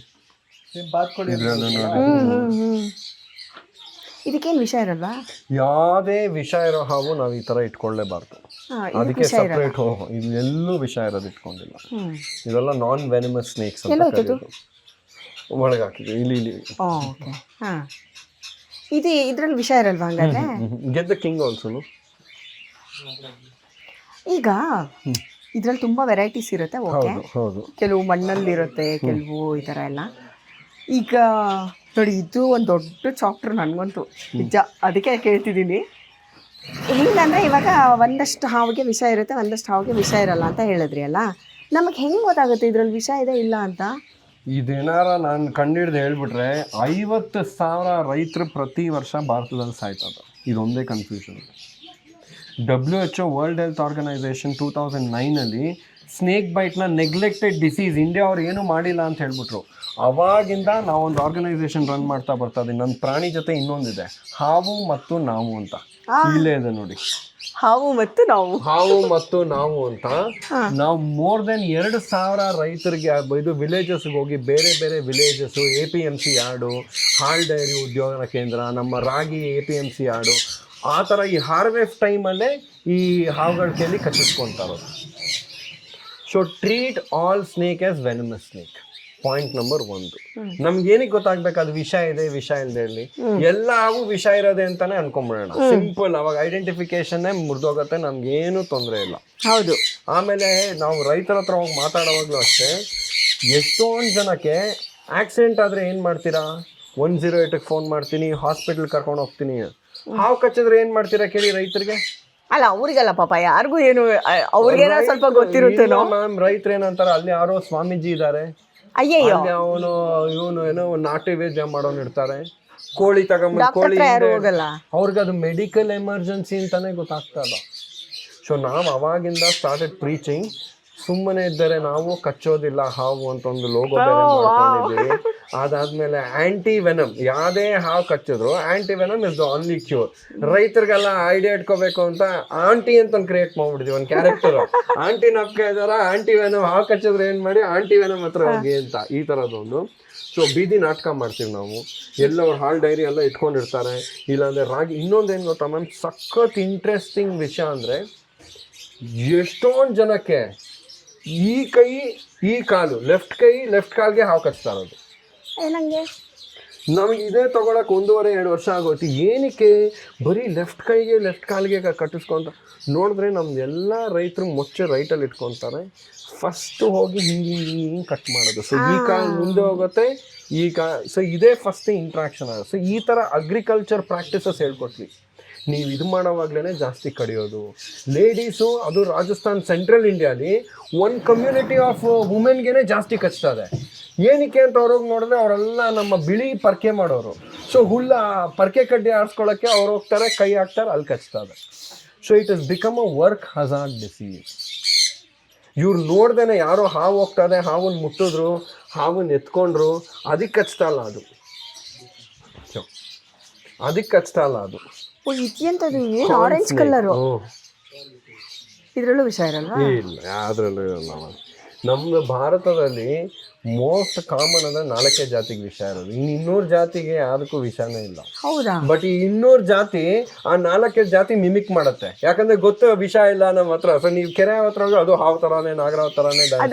ಇದಕ್ಕೇನು ವಿಷ ಇರಲ್ವಾ? ಯಾವುದೇ ವಿಷ ಇರೋ ಹಾವು ನಾವು ಈ ತರ ಇಟ್ಕೊಳ್ಳೇಬಾರ್ದು. ಅದಕ್ಕೆ ಸಪ್ರೇಟ್ ಇಲ್ಲೆಲ್ಲೂ ವಿಷ ಇರೋದು ಇಟ್ಕೊಂಡಿಲ್ಲ. ಇದೆಲ್ಲ ನಾನ್ ವೆನಮಸ್ ಸ್ನೇಕ್ಸ್ ಅಂತ ಕರೀತಾರೆ. ಒಳಗೆ ಹಾಕಿದ್ವಿ ಇಲ್ಲಿ. ಇದು ಇದ್ರಲ್ಲಿ ವಿಷ ಇರಲ್ವಾ ಹಂಗಾದ್ರೆ? Get the king also. ಈಗ ಇದ್ರಲ್ಲಿ ತುಂಬಾ ವೆರೈಟೀಸ್ ಇರುತ್ತೆ. ಓಕೆ, ಕೆಲವು ಮಣ್ಣಲ್ಲಿ ಇರುತ್ತೆ, ಕೆಲವು ಈ ಥರ ಎಲ್ಲ. ಈಗ ನೋಡಿ, ಇದು ಒಂದು ದೊಡ್ಡ ಚಾಪ್ಟರ್ ನನಗಂತೂ ನಿಜ. ಅದಕ್ಕೆ ಕೇಳ್ತಿದ್ದೀನಿ. ಹೆಂಗಂದ್ರೆ ಇವಾಗ ಒಂದಷ್ಟು ಹಾವಿಗೆ ವಿಷ ಇರುತ್ತೆ, ಒಂದಷ್ಟು ಹಾವಿಗೆ ವಿಷ ಇರಲ್ಲ ಅಂತ ಹೇಳಿದ್ರಿ ಅಲ್ಲ. ನಮಗೆ ಹೆಂಗೆ ಗೊತ್ತಾಗುತ್ತೆ ಇದ್ರಲ್ಲಿ ವಿಷ ಇದೆ ಇಲ್ಲ ಅಂತ? ಇದೇನಾರ ನಾನು ಕಂಡಿಡ್ದು ಹೇಳ್ಬಿಟ್ರೆ 50,000 ರೈತರು ಪ್ರತಿ ವರ್ಷ ಭಾರತದಲ್ಲಿ ಸಾಯ್ತದ. ಇದೊಂದೇ confusion. WHO world health organisation 2009 snake ಬೈಟ್ನ ನೆಗ್ಲೆಕ್ಟೆಡ್ ಡಿಸೀಸ್, ಇಂಡಿಯಾ ಅವ್ರು ಏನೂ ಮಾಡಿಲ್ಲ ಅಂತ ಹೇಳ್ಬಿಟ್ರು. ಅವಾಗಿಂದ ನಾವೊಂದು ಆರ್ಗನೈಸೇಷನ್ ರನ್ ಮಾಡ್ತಾ ಬರ್ತಾ ಇದ್ದೀನಿ. ನನ್ನ ಪ್ರಾಣಿ ಜೊತೆ ಇನ್ನೊಂದಿದೆ, ಹಾವು ಮತ್ತು ನಾವು ಅಂತ. ಇಲ್ಲೇ ಇದೆ ನೋಡಿ, ಹಾವು ಮತ್ತು ನಾವು ಅಂತ. ನಾವು ಮೋರ್ ದೆನ್ 2,000 ರೈತರಿಗೆ ಇದು ವಿಲೇಜಸ್ಗೆ ಹೋಗಿ ಬೇರೆ ಬೇರೆ ವಿಲೇಜಸ್ಸು, APMC ಯಾರ್ಡು, ಹಾಲ್ ಡೈರಿ ಉದ್ಯೋಗ ಕೇಂದ್ರ, ನಮ್ಮ ರಾಗಿ APMC ಯಾರ್ಡು, ಆ ಥರ ಈ ಹಾರ್ವೆಸ್ಟ್ ಟೈಮಲ್ಲೇ ಈ ಹಾವುಗಳ ಕೈಲಿ ಕಚ್ಚಿಸ್ಕೊತಾರೋದು. So treat all snake as venomous snake. Point number 1. ನಮ್ಗೆ ಏನಕ್ಕೆ ಗೊತ್ತಾಗ್ಬೇಕು ಅದು ವಿಷ ಇದೆ ವಿಷ ಇಲ್ಲದೆ ಇರಲಿ? ಎಲ್ಲ ಹಾವು ವಿಷ ಇರೋದೆ ಅಂತಾನೆ ಅನ್ಕೊಂಡ್ಬಿಡೋಣ. ಸಿಂಪಲ್. ಅವಾಗ ಐಡೆಂಟಿಫಿಕೇಶನ್ನೇ ಮುರಿದೋಗತ್ತೆ, ನಮ್ಗೇನು ತೊಂದರೆ ಇಲ್ಲ. ಹೌದು. ಆಮೇಲೆ ನಾವು ರೈತರ ಹತ್ರ ಹೋಗಿ ಮಾತಾಡೋವಾಗ್ಲೂ ಅಷ್ಟೇ, ಎಷ್ಟೊಂದು ಜನಕ್ಕೆ ಆಕ್ಸಿಡೆಂಟ್ ಆದರೆ ಏನು ಮಾಡ್ತೀರಾ? 108ಗೆ ಫೋನ್ ಮಾಡ್ತೀನಿ, ಹಾಸ್ಪಿಟಲ್ ಕರ್ಕೊಂಡು ಹೋಗ್ತೀನಿ. ಹಾವು ಕಚ್ಚಿದ್ರೆ ಏನು ಮಾಡ್ತೀರಾ ಕೇಳಿ ರೈತರಿಗೆ? ಅಲ್ಲ, ಅವ್ರಿಗಲ್ಲ ಪಾಪ, ಯಾರಿಗೂ ಏನು, ಅವ್ರಿಗೇನೋ ಸ್ವಲ್ಪ ಗೊತ್ತಿರುತ್ತೆ. ಮ್ಯಾಮ್, ರೈತರು ಏನಂತಾರೆ, ಅಲ್ಲಿ ಯಾರೋ ಸ್ವಾಮೀಜಿ ಇದ್ದಾರೆ, ಅವನು ಇವನು ಏನೋ ನಾಟಿ ವೈದ್ಯ ಮಾಡೋನು ಇರ್ತಾರೆ, ಕೋಳಿ ತಗೊಂಬಂದು ಕೋಳಿ ಅವ್ರಿಗೆ ಅದು ಮೆಡಿಕಲ್ ಎಮರ್ಜೆನ್ಸಿ ಅಂತಾನೆ ಗೊತ್ತಾಗ್ತದ. ಸೊ ನಾವು ಅವಾಗಿಂದ ಸ್ಟಾರ್ಟೆಡ್ ಪ್ರೀಚಿಂಗ್, ಸುಮ್ಮನೆ ಇದ್ದರೆ ನಾವು ಕಚ್ಚೋದಿಲ್ಲ ಹಾವು ಅಂತ ಒಂದು ಲೋಗೋ ಬೇರೆ ಮಾಡ್ಕೊಂಡಿದ್ದೀವಿ. ಅದಾದ್ಮೇಲೆ ಆಂಟಿ ವೆನಮ್, ಯಾವುದೇ ಹಾವು ಕಚ್ಚಿದ್ರು anti venom is the only cure. ರೈತರಿಗೆಲ್ಲ ಐಡಿಯಾ ಇಟ್ಕೋಬೇಕು ಅಂತ ಆಂಟಿ ಅಂತ ಕ್ರಿಯೇಟ್ ಮಾಡ್ಬಿಟ್ಟಿದ್ವಿ, ಒಂದು ಕ್ಯಾರೆಕ್ಟರ್. ಆಂಟಿ ನಪ್ಕೆ ಇದಾರ, ಆಂಟಿ ವೆನಮ್, ಹಾವು ಕಚ್ಚಿದ್ರೆ ಏನು ಮಾಡಿ ಆಂಟಿ ವೆನಮ್ ಹತ್ರ ಹೋಗಿ ಅಂತ, ಈ ಥರದೊಂದು. ಸೊ ಬೀದಿ ನಾಟಕ ಮಾಡ್ತೀವಿ ನಾವು. ಎಲ್ಲ ಅವ್ರು ಹಾಲ್ ಡೈರಿ ಎಲ್ಲ ಇಟ್ಕೊಂಡಿರ್ತಾರೆ, ಇಲ್ಲಾಂದರೆ ರಾಗಿ. ಇನ್ನೊಂದೇನು ಗೊತ್ತಾ ಮ್ಯಾಮ್, ಸಖತ್ ಇಂಟ್ರೆಸ್ಟಿಂಗ್ ವಿಷಯ ಅಂದರೆ, ಎಷ್ಟೊಂದು ಜನಕ್ಕೆ ಈ ಕೈ ಈ ಕಾಲು, ಲೆಫ್ಟ್ ಕೈ ಲೆಫ್ಟ್ ಕಾಲ್ಗೆ ಹಾವು ಕಚ್ತಾ ಇರೋದು. ನಮಗೆ ಇದೇ ತೊಗೊಳಕ್ಕೆ 1.5-2 ವರ್ಷ ಆಗೋಯ್ತು. ಏನಕ್ಕೆ ಬರೀ ಲೆಫ್ಟ್ ಕೈಗೆ ಲೆಫ್ಟ್ ಕಾಲಿಗೆ ಕಟ್ಟಿಸ್ಕೊಂತ ನೋಡಿದ್ರೆ ನಮ್ದು ಎಲ್ಲ ರೈತರು ಮೊಚ್ಚೆ ರೈಟಲ್ಲಿ ಇಟ್ಕೊತಾರೆ. ಫಸ್ಟ್ ಹೋಗಿ ಹಿಂಗೆ ಕಟ್ ಮಾಡೋದು. ಸೊ ಈ ಕಾಲು ಮುಂದೆ ಹೋಗುತ್ತೆ, ಸೊ ಇದೇ ಫಸ್ಟ್ ಇಂಟ್ರಾಕ್ಷನ್ ಆಗೋದು. ಸೊ ಈ ಥರ ಅಗ್ರಿಕಲ್ಚರ್ ಪ್ರಾಕ್ಟೀಸಸ್ ಹೇಳ್ಕೊಟ್ವಿ. ನೀವು ಇದು ಮಾಡೋವಾಗ್ಲೇ ಜಾಸ್ತಿ ಕಡಿಯೋದು. ಲೇಡೀಸು ಅದು ರಾಜಸ್ಥಾನ್ ಸೆಂಟ್ರಲ್ ಇಂಡಿಯಾಲಿ ಒಂದು ಕಮ್ಯುನಿಟಿ ಆಫ್ ವುಮೆನ್ಗೆ ಜಾಸ್ತಿ ಕಚ್ತದೆ. ಏನಕ್ಕೆ ಅಂತ ಅವ್ರೋಗಿ ನೋಡಿದ್ರೆ ಅವರೆಲ್ಲ ನಮ್ಮ ಬಿಳಿ ಪರ್ಕೆ ಮಾಡೋರು. ಸೊ ಪರ್ಕೆ ಕಡ್ಡಿ ಆರಿಸ್ಕೊಳ್ಳೋಕ್ಕೆ ಅವ್ರು ಹೋಗ್ತಾರೆ, ಕೈ ಹಾಕ್ತಾರೆ, ಅಲ್ಲಿ ಕಚ್ತದೆ. So it is become a work hazard disease. ಇವ್ರು ನೋಡ್ದೇನೆ ಯಾರೋ ಹಾವು ಹೋಗ್ತದೆ, ಹಾವನ್ನ ಮುಟ್ಟಿದ್ರು, ಹಾವನ್ನ ಎತ್ಕೊಂಡ್ರು, ಅದಕ್ಕೆ ಕಚ್ತಲ್ಲ ಅದು. ಅದಕ್ಕೆ ಕಚ್ತಲ್ಲ ಅದು. ಇದೆಂತದು ಏನು ಆರೆಂಜ್ ಕಲರು? ಇದರಲ್ಲೂ ವಿಷ ಇರಲ್ವಾ? ಇಲ್ಲ, ಯಾವ್ದ್ರಲ್ಲೂ ಇರಲ್ಲ. ನಮ್ದು ಭಾರತದಲ್ಲಿ ಮೋಸ್ಟ್ ಕಾಮನ್ ಅಂದ್ರೆ 4 ಜಾತಿಗೆ ವಿಷ ಇರೋದು. ಇನ್ನು 200 ಜಾತಿಗೆ ಯಾವ್ದಕ್ಕೂ ವಿಷನೇ ಇಲ್ಲ. ಹೌದಾ? ಬಟ್ ಈ 200 ಜಾತಿ ಆ 4 ಜಾತಿ ಮಿಮಿಕ್ ಮಾಡುತ್ತೆ. ಯಾಕಂದ್ರೆ ಗೊತ್ತು ವಿಷ ಇಲ್ಲ ನಮ್ಮ ಹತ್ರ. ಸೊ ನೀವು ಕೆರೆ ಹತ್ರ ಹೋಗಿ ಅದು ಹಾವು ತರಾನೇ, ನಾಗರಾವ್ ತರಾನೇ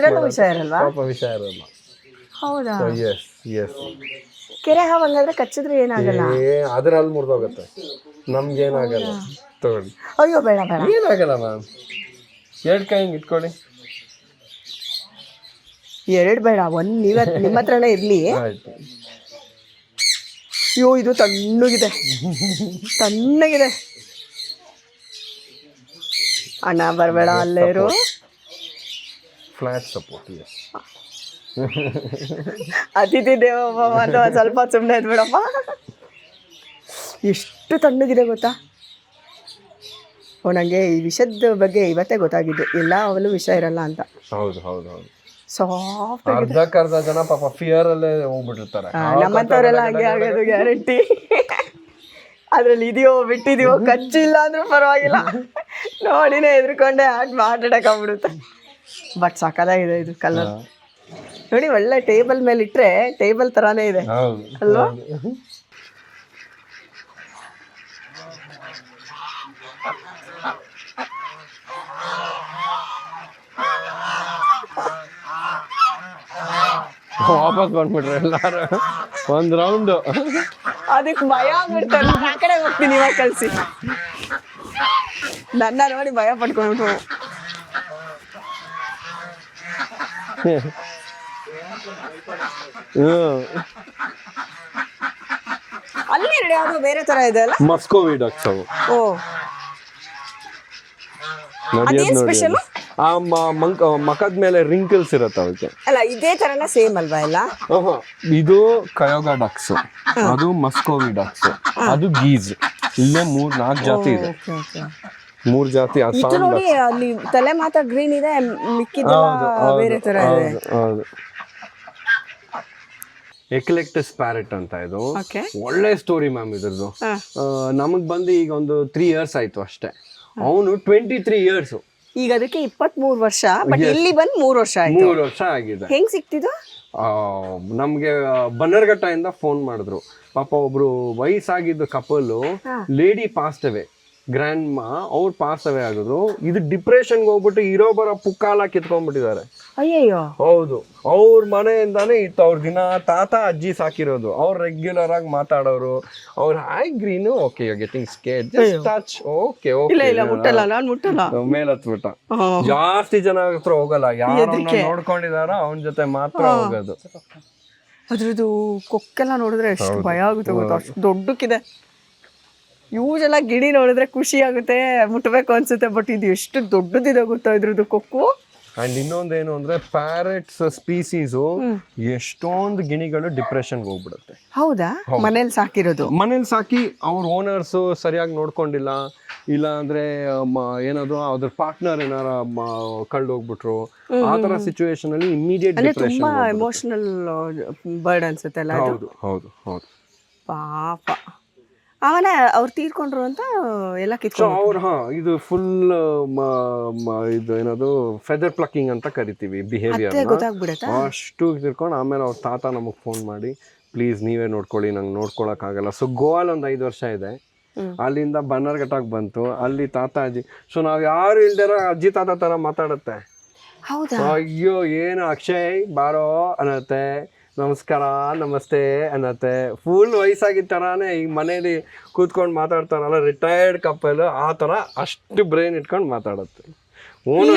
ವಿಷ ಇರಲ್ವಾ? ಪಾಪ ವಿಷ ಇರಲ್ಲ. ಹೌದಾ? Yes yes. ಕೆರೆ ಹಾವು ಹಂಗಾದ್ರೆ ಕಚ್ಚಿದ್ರೆ ಏನಾಗಲ್ಲ? ಅದ್ರಲ್ಲಿ ಮುರಿದೋಗುತ್ತೆ, ನಮ್ಗೇನಾಗಲ್ಲ. ತಗೊಳ್ಳಿ. ಅಯ್ಯೋ ಬೇಡ ಬೇಡ, ಏನಾಗಲ್ಲ ಮ್ಯಾಮ್. 2 ಕೈ ಹಿಂಗೆ ಇಟ್ಕೊಳ್ಳಿ. 2 ಬೇಡ, 1 ನಿಮ್ಮ ಹತ್ರನೇ ಇರ್ಲಿ. ಆಯ್ತು. ಅಯ್ಯೋ ಇದು ತಣ್ಣಗಿದೆ, ತಣ್ಣಗಿದೆ. ಅಣ್ಣ ಬರಬೇಡ, ಅಲ್ಲೇ ಇರು. Flat support. ಎಸ್. ಅತಿಥಿ ದೇವೋಭವ ಅಂತ ಸ್ವಲ್ಪ ಸುಮ್ಮನೆ ಇದ್ಬಿಡಪ್ಪ. ಎಷ್ಟು ತಣ್ಣಗಿದೆ ಗೊತ್ತಾ? ನನಗೆ ಈ ವಿಷದ ಬಗ್ಗೆ ಇವತ್ತೇ ಗೊತ್ತಾಗಿದ್ದು, ಎಲ್ಲ ಅವಳು ವಿಷ ಇರಲ್ಲ ಅಂತ. ಹೌದು ಹೌದು ಹೌದು. ಸಾಫ್ಟ್. ಅರ್ಧ ಜನ ಪಾಪ ಫಿಯರ್ ಅಲ್ಲೇ ಹೋಗ್ಬಿಟ್ಟಿರ್ತಾರೆ. ನಮ್ಮಂತವರೆಲ್ಲ ಹಂಗೆ ಆಗೋದು ಗ್ಯಾರಂಟಿ. ಅದ್ರಲ್ಲಿ ಇದೆಯೋ ಬಿಟ್ಟಿದೆಯೋ, ಕಚ್ಚಿಲ್ಲ ಅಂದ್ರೂ ಪರವಾಗಿಲ್ಲ, ನೋಡಿನೇ ಎದ್ರುಕೊಂಡೆ ಹಾರ್ಟ್ ಅಟ್ಯಾಕ್ ಆಗ್ಬಿಡುತ್ತೆ. ಬಟ್ ಸಕ್ಕದಾಗಿದೆ ಇದು ಕಲರ್ ನೋಡಿ. ಒಳ್ಳೆ ಟೇಬಲ್ ಮೇಲೆ ಇಟ್ರೆ ಟೇಬಲ್ ತರಾನೇ ಇದೆ ಅಲ್ವಾ? ವಾಪಸ್ ಬಂದ್ಬಿಟ್ರೆ ಎಲ್ಲಾರು ಒಂದ್ ರೌಂಡ್. ಅದಕ್ಕೆ ಭಯ ಆಗ್ಬಿಡ್ತಾರೆ. ಆ ಕಡೆ ಹೋಗ್ತೀನಿ, ಇವಾಗ ಕಳ್ಸಿ. ನನ್ನ ನೋಡಿ ಭಯ ಪಡ್ಕೊಂಡ್ಬಿಟ್ಟು ಅಲ್ಲಿ ಯಾವ್ದೋ ಬೇರೆ ತರ ಇದೆ ಅಲ್ಲ? ಮಸ್ಕೋವಿ ಡಕ್ಸ್ ಅವು. ಓ, ಅದೇನ್ ಸ್ಪೆಷಲ್? ಆ ಮಕದ ಮೇಲೆ ರಿಂಕಲ್ಸ್ ಇರತ್ತೆ ಅವಕ್ಕೆ. ಅಲ್ಲ ಇದೇ ತರನ ಸೇಮ್ ಅಲ್ವಾ ಎಲ್ಲ? ಇದು ಕಯೋಗಾ ಡಕ್ಸ್, ಅದು ಮಸ್ಕೋವಿ ಡಕ್ಸ್, ಅದು ಗೀಸ್. ಇಲ್ಲೇ 3-4 ಜಾತಿ ಇದೆ. 3 ಜಾತಿ. ಇದು ನೋಡಿ, ಅಲ್ಲಿ ತಲೆ ಮಾತ್ರ ಗ್ರೀನ್ ಇದೆ, ಮಿಕ್ಕಿದೆಲ್ಲ ಬೇರೆ ತರ ಇದೆ. ಹೌದು. ಎಕ್ಲೆಕ್ಟಸ್ ಪ್ಯಾರೆಟ್ ಅಂತ ಇದು. ಒಳ್ಳೆ ಸ್ಟೋರಿ ಮ್ಯಾಮ್ ಇದ್ರದ್ದು. ನಮಗ್ ಬಂದು ಈಗ ಒಂದು 3 years ಆಯ್ತು ಅಷ್ಟೇ. ಅವನು 23 years. ಈಗ ಅದಕ್ಕೆ 23 ವರ್ಷ. ಬಟ್ ಇಲ್ಲಿ ಬಂದು 3 ವರ್ಷ ಆಯ್ತು. 3 ವರ್ಷ ಆಗಿದೆ. ಹೆಂಗ್ ಸಿಕ್ತಿದ್ದು? ನಮ್ಗೆ ಬನ್ನರ್ಘಟ್ಟದಿಂದ ಫೋನ್ ಮಾಡಿದ್ರು. ಪಾಪ ಒಬ್ರು ವಯಸ್ಸಾಗಿದ್ದು couple, lady passed away, grand ma, ಅವ್ರು ಪಾಸ್ ಅವೇ ಆಗಿದ್ರು. ಇದು ಡಿಪ್ರೆಷನ್ಗೆ ಹೋಗ್ಬಿಟ್ಟು ಇರೋ ಬರೋ ಪುಕ್ಕಾಲ ಕಿತ್ಕೊಂಡ್ಬಿಟ್ಟಿದ್ದಾರೆ. ಅಯ್ಯಯ್ಯೋ. ಹೌದು. ಅವ್ರ ಮನೆಯಿಂದಾನೇ ಇತ್ತು. ಅವ್ರ ದಿನ ತಾತ ಅಜ್ಜಿ ಸಾಕಿರೋದು. ಅವ್ರು ರೆಗ್ಯುಲರ್ ಆಗಿ ಮಾತಾಡೋರು. ಅವ್ರ hi green, okay you getting scared, just touch, okay okay, ಮೇಲತ್ಬಿಟ್ಟ. ಜಾಸ್ತಿ ಜನ ಹತ್ರ ಹೋಗಲ್ಲ, ಯಾರು ನೋಡ್ಕೊಂಡಿದಾರ ಅವನ ಜೊತೆ ಮಾತ್ರ ಹೋಗೋದು. ಅದ್ರದ್ದು ಕೊಕ್ಕೆಲ್ಲ ನೋಡಿದ್ರೆ ಎಷ್ಟು ಭಯ ಆಗುತ್ತೆ ಗೊತ್ತಾ, ಅಷ್ಟು ದೊಡ್ಡಕ್ಕಿದೆ. ಯೂಶಲ್ ಆಗಿ ಗಿಣಿ ನೋಡಿದ್ರೆ ಖುಷಿ ಆಗುತ್ತೆ, ಮುಟ್ಬೇಕು ಅನ್ಸುತ್ತೆ. ಬಟ್ ಇದು ಎಷ್ಟು ದೊಡ್ಡದಿದೆ ಗೊತ್ತಾ ಇದ್ರದ್ದು ಕೊಕ್ಕು. ಅಂಡ್ ಇನ್ನೊಂದೇನು ಅಂದ್ರೆ ಪ್ಯಾರೆಟ್ಸ್ ಸ್ಪೀಸೀಸು ಎಷ್ಟೊಂದು ಗಿಣಿಗಳು ಡಿಪ್ರೆಷನ್ಗೆ ಹೋಗ್ಬಿಡುತ್ತೆ. ಹೌದಾ? ಮನೇಲಿ ಸಾಕಿರೋದು? ಮನೇಲಿ ಸಾಕಿ ಅವ್ರ ಓನರ್ಸು ಸರಿಯಾಗಿ ನೋಡ್ಕೊಂಡಿಲ್ಲ, ಇಲ್ಲ ಅಂದ್ರೆ ಏನಾದ್ರು ಅದ್ರ ಪಾರ್ಟ್ನರ್ ಏನಾರ ಕಳ್ದು ಹೋಗ್ಬಿಟ್ರು, ಆ ತರ ಸಿಚುವೇಶನ್ ಅಲ್ಲಿ ಇಮಿಡಿಯೇಟ್ ಡಿಪ್ರೆಷನ್. ತುಂಬಾ ಎಮೋಷನಲ್ ಬರ್ಡ್ ಅನ್ಸುತ್ತೆ ಅಲ್ಲ? ಹೌದು ಹೌದು ಹೌದು. ಪಾಪ. ಆಮೇಲೆ ಅವ್ರು ತೀರ್ಕೊಂಡ್ರು ಅಂತ ಎಲ್ಲ ಕಿತ್ಕೊಂಡು ಅವ್ರು ಇದು ಫುಲ್ ಇದು ಏನದು ಫೆದರ್ ಪ್ಲಕ್ಕಿಂಗ್ ಅಂತ ಕರಿತೀವಿ ಬಿಹೇವಿಯರ್. ಅಷ್ಟು ತೀರ್ಕೊಂಡು ಆಮೇಲೆ ಅವ್ರ ತಾತ ನಮಗೆ ಫೋನ್ ಮಾಡಿ, ಪ್ಲೀಸ್ ನೀವೇ ನೋಡ್ಕೊಳ್ಳಿ, ನಂಗೆ ನೋಡ್ಕೊಳಕ್ಕಾಗಲ್ಲ. ಸೊ ಗೋವಾಲ್ ಒಂದು 5 ವರ್ಷ ಇದೆ. ಅಲ್ಲಿಂದ ಬನ್ನರ್ಘಟ್ಟಕ್ಕೆ ಬಂತು. ಅಲ್ಲಿ ತಾತ ಅಜ್ಜಿ. ಸೊ ನಾವ್ ಯಾರು ಇಲ್ದಿರೋ ಅಜ್ಜಿ ತಾತ ತರ ಮಾತಾಡುತ್ತೆ. ಅಯ್ಯೋ ಏನು ಅಕ್ಷಯ್ ಬಾರೋ ಅನ್ನತ್ತೆ, ನಮಸ್ಕಾರ ನಮಸ್ತೆ ಅನ್ನತ್ತೆ. ಫುಲ್ ವಯಸ್ಸಾಗಿದ್ದ ಥರಾನೇ ಈಗ ಮನೇಲಿ ಕೂತ್ಕೊಂಡು ಮಾತಾಡ್ತಾರಲ್ಲ ರಿಟೈರ್ಡ್ ಕಪಲ್, ಆ ಥರ ಅಷ್ಟು ಬ್ರೈನ್ ಇಟ್ಕೊಂಡು ಮಾತಾಡುತ್ತೆ.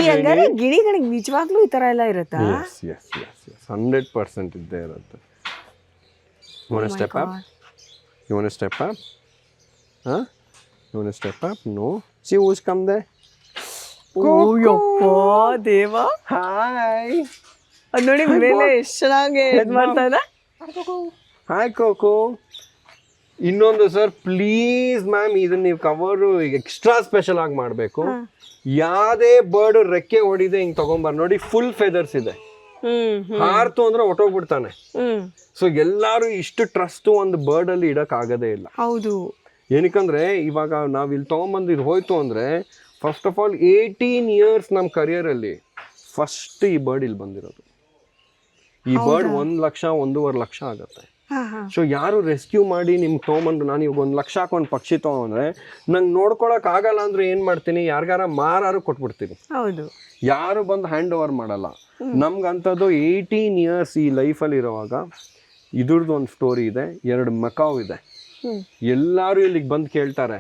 ಹಂಗಾರೆ ಗಿಣಿಗಳಿಗೆ ನಿಜವಾಗ್ಲೂ ಈ ತರ ಎಲ್ಲ ಇರುತ್ತಾ? ಎಸ್ ಎಸ್ ಎಸ್ ಎಸ್ 100% ಇದ್ದೇ ಇರುತ್ತೆ. You want to step up? You want to step up? Huh? You want to step up? No. See who's come there? ಓಯಪ್ಪ ದೇವ, Hi. ಅದ್ ನೋಡಿ ಮೇಲೆ ಎಷ್ಟು ಚೆನ್ನಾಗಿ ಇದ್ ಮಾಡ್ತಾ ಇದೆ. Hi cocoa. ಇನ್ನೊಂದು ಸರ್ ಪ್ಲೀಸ್ ಮ್ಯಾಮ್, ಇದನ್ನ ನೀವು ಕವರು ಎಕ್ಸ್ಟ್ರಾ ಸ್ಪೆಷಲ್ ಆಗಿ ಮಾಡಬೇಕು. ಯಾವುದೇ ಬರ್ಡ್ ರೆಕ್ಕೆ ಹೊಡಿದೆ ಹಿಂಗೆ ತಗೊಂಬರ್ ನೋಡಿ, ಫುಲ್ ಫೆದರ್ಸ್ ಇದೆ. ಹಾರ್ತು ಅಂದ್ರೆ ಹೊಟ್ಟೋಗ್ಬಿಡ್ತಾನೆ. ಸೊ ಎಲ್ಲಾರು ಇಷ್ಟು ಟ್ರಸ್ಟ್ ಒಂದು ಬರ್ಡ್ ಅಲ್ಲಿ ಇಡಕ್ ಆಗದೇ ಇಲ್ಲ. ಹೌದು. ಏನಕ್ಕಂದ್ರೆ ಇವಾಗ ನಾವ್ ಇಲ್ಲಿ ತಗೊಂಬಂದು ಇದು ಹೋಯ್ತು ಅಂದ್ರೆ ಫಸ್ಟ್ ಆಫ್ ಆಲ್ 18 years ನಮ್ಮ ಕರಿಯರಲ್ಲಿ ಫಸ್ಟ್ ಈ ಬರ್ಡ್ ಇಲ್ಲಿ ಬಂದಿರೋದು. ಈ ಬರ್ಡ್ 1 ಲಕ್ಷ 1.5 ಲಕ್ಷ ಆಗತ್ತೆ. ಸೊ ಯಾರು ರೆಸ್ಕ್ಯೂ ಮಾಡಿ ನಿಮ್ಗೆ ತೊಗೊಂಬಂದು, ನಾನು ಇವಾಗ 1 ಲಕ್ಷ ಹಾಕೊಂಡು ಪಕ್ಷಿ ತೊಗೊಂಡ್ರೆ ನಂಗೆ ನೋಡ್ಕೊಳಕ್ ಆಗಲ್ಲ ಅಂದ್ರೆ ಏನ್ ಮಾಡ್ತೀನಿ, ಯಾರಿಗಾರ ಮಾರಾರು ಕೊಟ್ಬಿಡ್ತೀನಿ. ಹೌದು. ಯಾರು ಬಂದು ಹ್ಯಾಂಡ್ ಓವರ್ ಮಾಡಲ್ಲ. ನಮ್ಗಂಥದ್ದು 18 years ಈ ಲೈಫಲ್ಲಿ ಇರೋವಾಗ ಇದ್ರದ್ದು ಒಂದು ಸ್ಟೋರಿ ಇದೆ. 2 ಮಕಾವ್ ಇದೆ. ಎಲ್ಲರೂ ಇಲ್ಲಿಗೆ ಬಂದು ಕೇಳ್ತಾರೆ,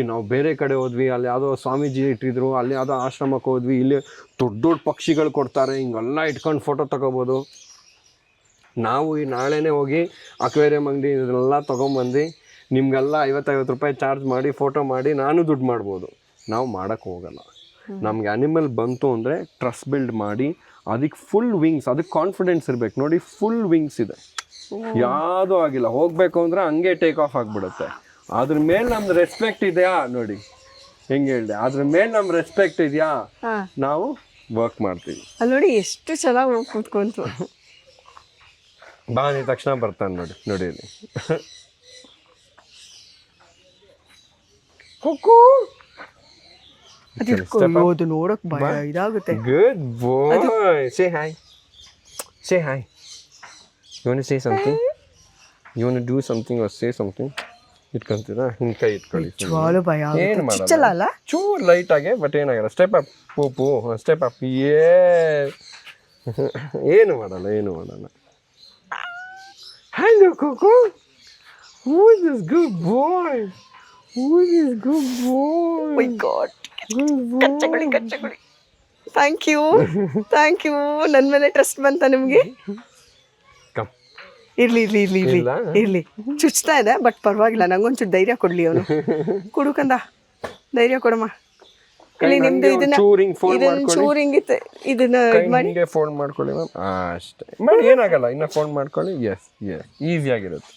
ನಾವು ಬೇರೆ ಕಡೆ ಹೋದ್ವಿ, ಅಲ್ಲಿ ಯಾವುದೋ ಸ್ವಾಮೀಜಿ ಇಟ್ಟಿದ್ರು, ಅಲ್ಲಿ ಯಾವುದೋ ಆಶ್ರಮಕ್ಕೆ ಹೋದ್ವಿ, ಇಲ್ಲಿ ದೊಡ್ಡ ದೊಡ್ಡ ಪಕ್ಷಿಗಳು ಕೊಡ್ತಾರೆ, ಹಿಂಗೆಲ್ಲ ಇಟ್ಕೊಂಡು ಫೋಟೋ ತಗೋಬೋದು. ನಾವು ಈ ನಾಳೆನೇ ಹೋಗಿ ಅಕ್ವೇರಿಯಂ ಅಂಗಡಿ ಇದನ್ನೆಲ್ಲ ತೊಗೊಂಬಂದು ನಿಮಗೆಲ್ಲ 50-50 ರೂಪಾಯಿ ಚಾರ್ಜ್ ಮಾಡಿ ಫೋಟೋ ಮಾಡಿ ನಾನು ದುಡ್ಡು ಮಾಡ್ಬೋದು. ನಾವು ಮಾಡೋಕ್ಕೆ ಹೋಗಲ್ಲ. ನಮ್ಗೆ ಆ್ಯನಿಮಲ್ ಬಂತು ಅಂದರೆ ಟ್ರಸ್ಟ್ ಬಿಲ್ಡ್ ಮಾಡಿ ಅದಕ್ಕೆ ಫುಲ್ ವಿಂಗ್ಸ್, ಅದಕ್ಕೆ ಕಾನ್ಫಿಡೆನ್ಸ್ ಇರಬೇಕು. ನೋಡಿ ಫುಲ್ ವಿಂಗ್ಸ್ ಇದೆ, ಯಾವುದೂ ಆಗಿಲ್ಲ. ಹೋಗಬೇಕು ಅಂದರೆ ಹಂಗೆ ಟೇಕ್ ಆಫ್ ಆಗಿಬಿಡುತ್ತೆ. ಅದ್ರ ಮೇಲೆ ನಮ್ದು ರೆಸ್ಪೆಕ್ಟ್ ಇದೆಯಾ ನೋಡಿ, ಹೆಂಗೆ ಹೇಳಿದೆ, ಅದ್ರ ಮೇಲೆ ನಮ್ಮ ರೆಸ್ಪೆಕ್ಟ್ ಇದೆಯಾ, ನಾವು ವರ್ಕ್ ಮಾಡ್ತೀವಿ. ಅಲ್ಲಿ ನೋಡಿ ಎಷ್ಟು ಚೆನ್ನಾಗಿ ಕೂತ್ಕೊಂತು. ಬಾ ನೀ ತಕ್ಷಣ ಬರ್ತಾನೆ ನೋಡಿ, ನೋಡಿ ಇಲ್ಲಿ ಅದು ನೋಡಕ್ ಭಯ ಇದಾಗುತ್ತೆ. Good boy. Say hi. Say hi. You want to say something? You want to do something or say something? ಇಟ್ಕೊಂತೀರಾ? ಹಿಂಗೆ ಕೈ ಇಟ್ಕೊಳ್ಳಿ. ಜ್ವಾಲು ಭಯ ಏನು ಚುಚ್ಚಲ್ಲ ಮಾಡಲ್ಲ, ಅಲ್ಲ? ಚೂರು ಲೈಟ್ ಆಗಿ, ಬಟ್ ಏನಾಗಲ್ಲ. ಸ್ಟೆಪ್ ಅಪ್ ಪೂಪು, ಸ್ಟೆಪ್ ಅಪ್. ಏನು ಮಾಡಲ್ಲ, ಏನು ಮಾಡಲ್ಲ. Hello, Coco. Who is this good boy? Who is this good boy? Oh my God. ಕಚ್ಚಗುಳಿ. Thank you. ನನ್ನ ಮೇಲೆ ಟ್ರಸ್ಟ್ ಬಂತ ನಿಮ್ಗೆ? Come. ಇರ್ಲಿ. ಚುಚ್ತಾ ಇದೆ, ಬಟ್ ಪರವಾಗಿಲ್ಲ. ನಂಗೊಂಚೂರು ಧೈರ್ಯ ಕೊಡ್ಲಿ ಅವನು. ಕುಡುಕಂದ ಧೈರ್ಯ ಕೊಡಮ್ಮ. ಇಲ್ಲಿ ನಿಮ್ದು ಇದನ್ನ ಚೂರಿಂಗ್ ಇತ್ತು, ಇದನ್ನ ಮಾಡಿ ಫೋನ್ ಮಾಡ್ಕೊಳ್ಳಿ ಮ್ಯಾಮ್. ಅಷ್ಟೇ ಮಾಡಿ, ಏನಾಗಲ್ಲ. ಇನ್ನ ಫೋನ್ ಮಾಡ್ಕೊಳ್ಳಿ. ಎಸ್ ಈಸಿ ಆಗಿರುತ್ತೆ.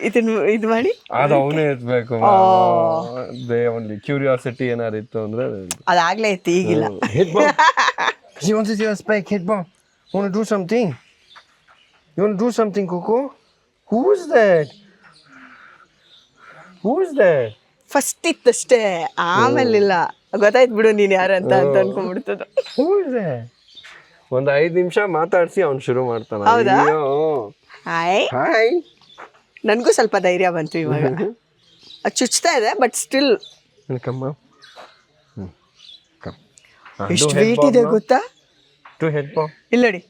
ಇದನ್ನ ಇದು ಮಾಡಿ ಅದು ಅವನೇ ಎತ್ಬೇಕು. ಒಂದು ಕ್ಯೂರಿಯಾಸಿಟಿ ಏನಾರು ಇತ್ತು ಅಂದ್ರೆ ಅದಾಗ್ಲೇ ಇತ್ತು, ಈಗಿಲ್ಲ. Hit bomb. She wants to see a spike. Hit bomb. You want to do something? You want to do something, Coco? Who's that? First ಇತ್ತಷ್ಟೇ, ಆಮೇಲಿಲ್ಲ. ಗೊತ್ತಾಯ್ತು ಬಿಡು ನೀನ್ ಯಾರಂತ ಅಂತ ಅನ್ಕೊಂಡ್ಬಿಡ್ತದ. Who's that? ಒಂದು 5 ನಿಮಿಷ ಮಾತಾಡ್ಸಿ ಅವ್ನು ಶುರು ಮಾಡ್ತಾನ. ಹೌದಾ? ಹಾಯ್. ನನಗೂ ಸ್ವಲ್ಪ ಧೈರ್ಯ ಬಂತು ಇವಾಗ. ಅದು ಚುಚ್ತಾ ಇದೆ, ಬಟ್ ಸ್ಟಿಲ್. ಎಷ್ಟು ವೇಟ್ ಇದೆ ಗೊತ್ತಾ? Do head bob. ಇಲ್ಲ ನೋಡಿ.